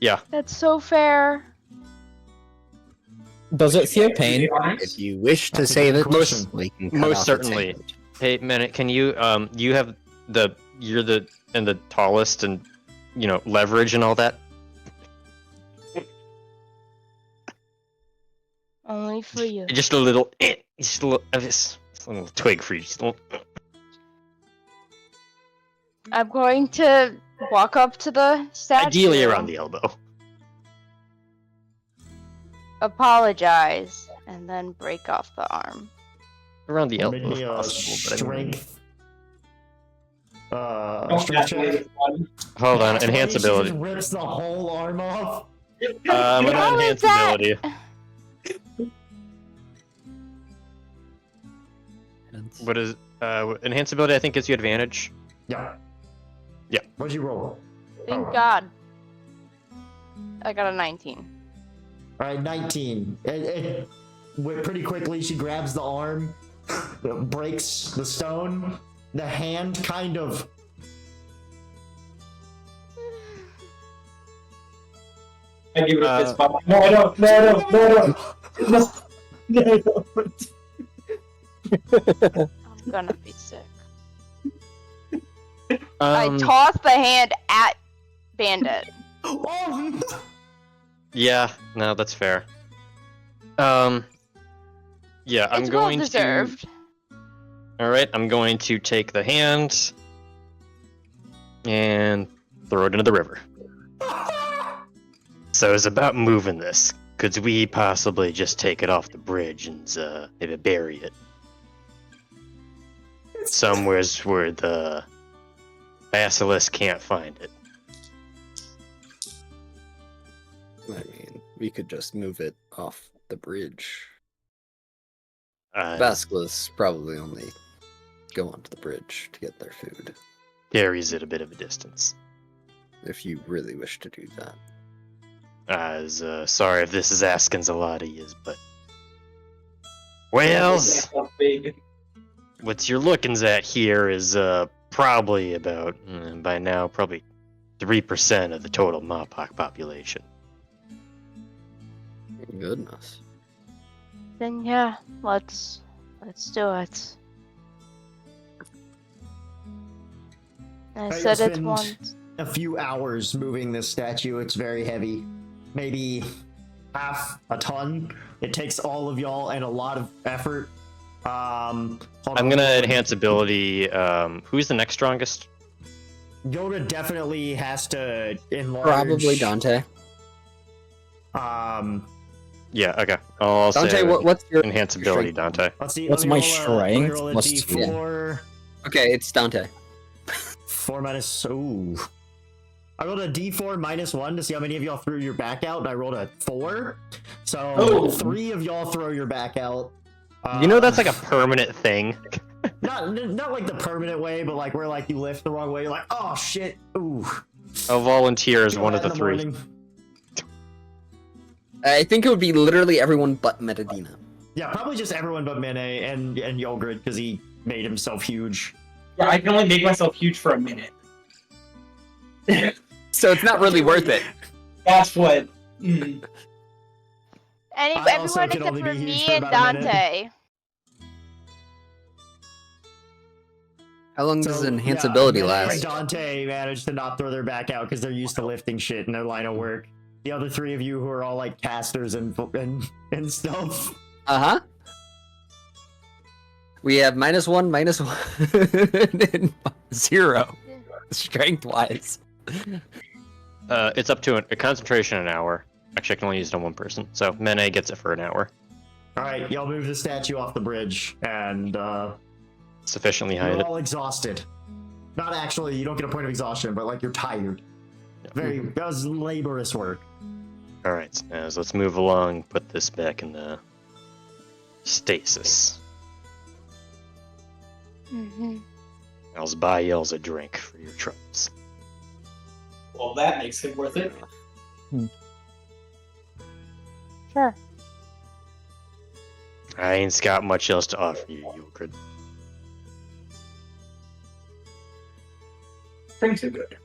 yeah.
That's so fair.
Does it feel pain?
If you wish to
That's a
save
good
it,
question.
we can cut
Most
off its
certainly.
hand.
Hey, Manet, can you you have you're the tallest and leverage and all that.
Only for you.
Just a little, just a little of this, a little twig for you. Just a little,
I'm going to walk up to the statue.
ideally around the elbow.
Apologize, and then break off the arm.
Around the
Make
elbow
me
if
a
possible. But I mean,
strength.
Don't
Strength check.
calculate one.
hold on,
She
enhance
just
ability.
rips the whole arm off.
I'm gonna
How
enhance
is that?
ability. What is enhance ability? I think gives you advantage.
Yeah.
Yeah.
What'd you roll?
Thank God. I got a 19.
All right, 19. Pretty quickly, she grabs the arm, breaks the stone. The hand kind of.
I give it a fist bump. No, I don't. No.
I'm gonna be sick. I
Um,
toss the hand at Bandit.
Oh!
yeah, no, that's fair. Yeah, I'm
It's well
going
deserved.
to. All right, I'm going to take the hand and throw it into the river. So it's about moving this. Could we possibly just take it off the bridge and maybe bury it somewhere where the basilisk can't find it?
I mean, we could just move it off the bridge.
Uh,
Basilisks probably only go onto the bridge to get their food,
carries it a bit of a distance.
if you really wish to do that.
Sorry if this is asking a lot of yous, but well,
Big.
what you're looking at here is probably about by now probably 3% of the total Mawpak population.
Goodness.
Then yeah, let's do it. I
Right,
said
it's
it
been
once.
A few hours moving this statue. It's very heavy. Maybe half a ton. It takes all of y'all and a lot of effort Hold
I'm
on,
gonna
hold on.
enhance ability. Who's the next strongest?
Yoga definitely has to enlarge.
Probably Dante.
Yeah. Okay. I'll
Dante,
say
what's your
enhance ability,
strength?
Dante.
Let's see.
What's
let me
my
roll
strength?
let me roll a
Let's see.
D4.
Okay, it's Dante.
4 minus. Ooh. I rolled a D4 minus 1 to see how many of y'all threw your back out, and I rolled a 4. So
Oh.
3 of y'all throw your back out.
You know that's like a permanent thing.
not like the permanent way, but like where like you lift the wrong way. You're like, oh shit. Ooh.
A volunteer is
Feel
one of
that
the
in
three.
morning.
I think it would be literally everyone but Metadina.
Yeah, probably just everyone but Mene and Yogurt because he made himself huge.
Yeah, I can only make myself huge for a minute.
So it's not really worth it.
That's what. Mm.
I also
Everyone
can
except
only
for
be huge
me
for
and
about a minute.
Dante.
How long does enhance
yeah,
ability
Mene and
last?
Dante managed to not throw their back out because they're used to lifting shit in their line of work. The other 3 of you who are all like casters and stuff.
Uh-huh. We have -1, -1, and 0. Strength-wise.
It's up to a concentration an hour. Actually, I can only use it on one person. So Mene gets it for an hour.
Alright, y'all move the statue off the bridge, and
Sufficiently hide
you're
it.
all exhausted. Not actually, you don't get a point of exhaustion, but like you're tired. That was laborious work.
Alright, so let's move along. Put this back in the stasis. I'll buy y'all's a drink for your troubles.
Well, that makes it worth it.
Sure.
I ain't got much else to offer you, Yogurt.
Drinks are good.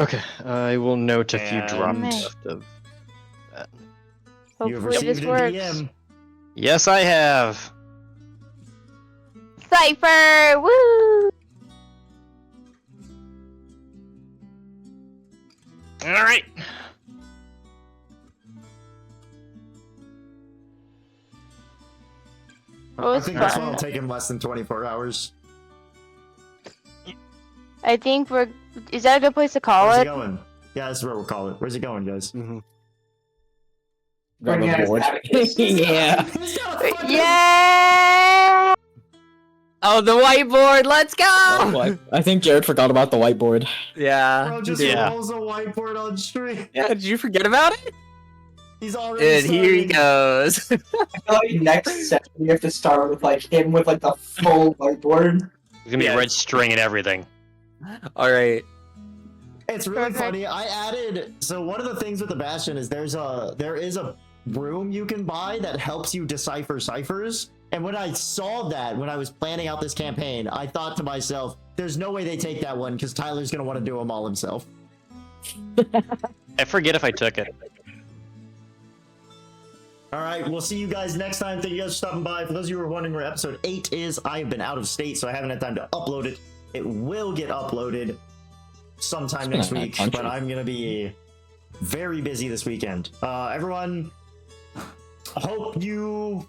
Okay, I will note a few
And-
drops
Meh.
left of that.
You have
Hopefully this
received a
works.
DM.
Yes, I have.
Cypher! Woo!
Alright.
It was
I think this
fun.
one will take him less than 24 hours.
I think we're. Is that a good place to call
Where's he
it?
going? Yeah, this is where we'll call it. Where's he going, guys?
Grab
Bring
a
out
board.
his
Yeah.
He's got a fucking-
Yeah!
Oh, the whiteboard! Let's go!
I think Jared forgot about the whiteboard.
Yeah.
Bro just
Yeah.
rolls a whiteboard on stream.
Yeah, did you forget about it?
He's already
And here he
starting.
goes.
I feel like next session we have to start with like him with like the full whiteboard.
There's gonna be
Yes.
red string and everything.
Alright.
It's really
Perfect.
funny. I added so one of the things with the Bastion is there is a room you can buy that helps you decipher ciphers. And when I saw that when I was planning out this campaign, I thought to myself, "There's no way they take that one because Tyler's gonna want to do them all himself."
I forget if I took it.
All right, we'll see you guys next time. Thank you guys for stopping by. For those of you who are wondering where episode 8 is, I have been out of state, so I haven't had time to upload it. It will get uploaded sometime next week, but I'm gonna be very busy this weekend. Everyone, hope you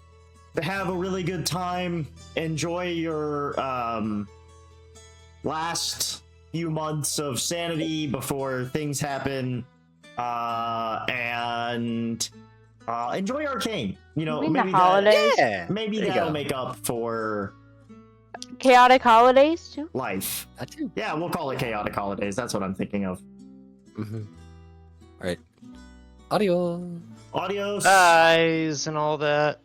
have a really good time. Enjoy your last few months of sanity before things happen, and enjoy Arcane. You know,
You mean the
maybe
holidays?
Yeah.
maybe
There you
that'll
go.
make up for
Chaotic holidays, too?
life.
That too.
Yeah, we'll call it chaotic holidays. That's what I'm thinking of.
Alright. Audio.
Adios.
Eyes and all that.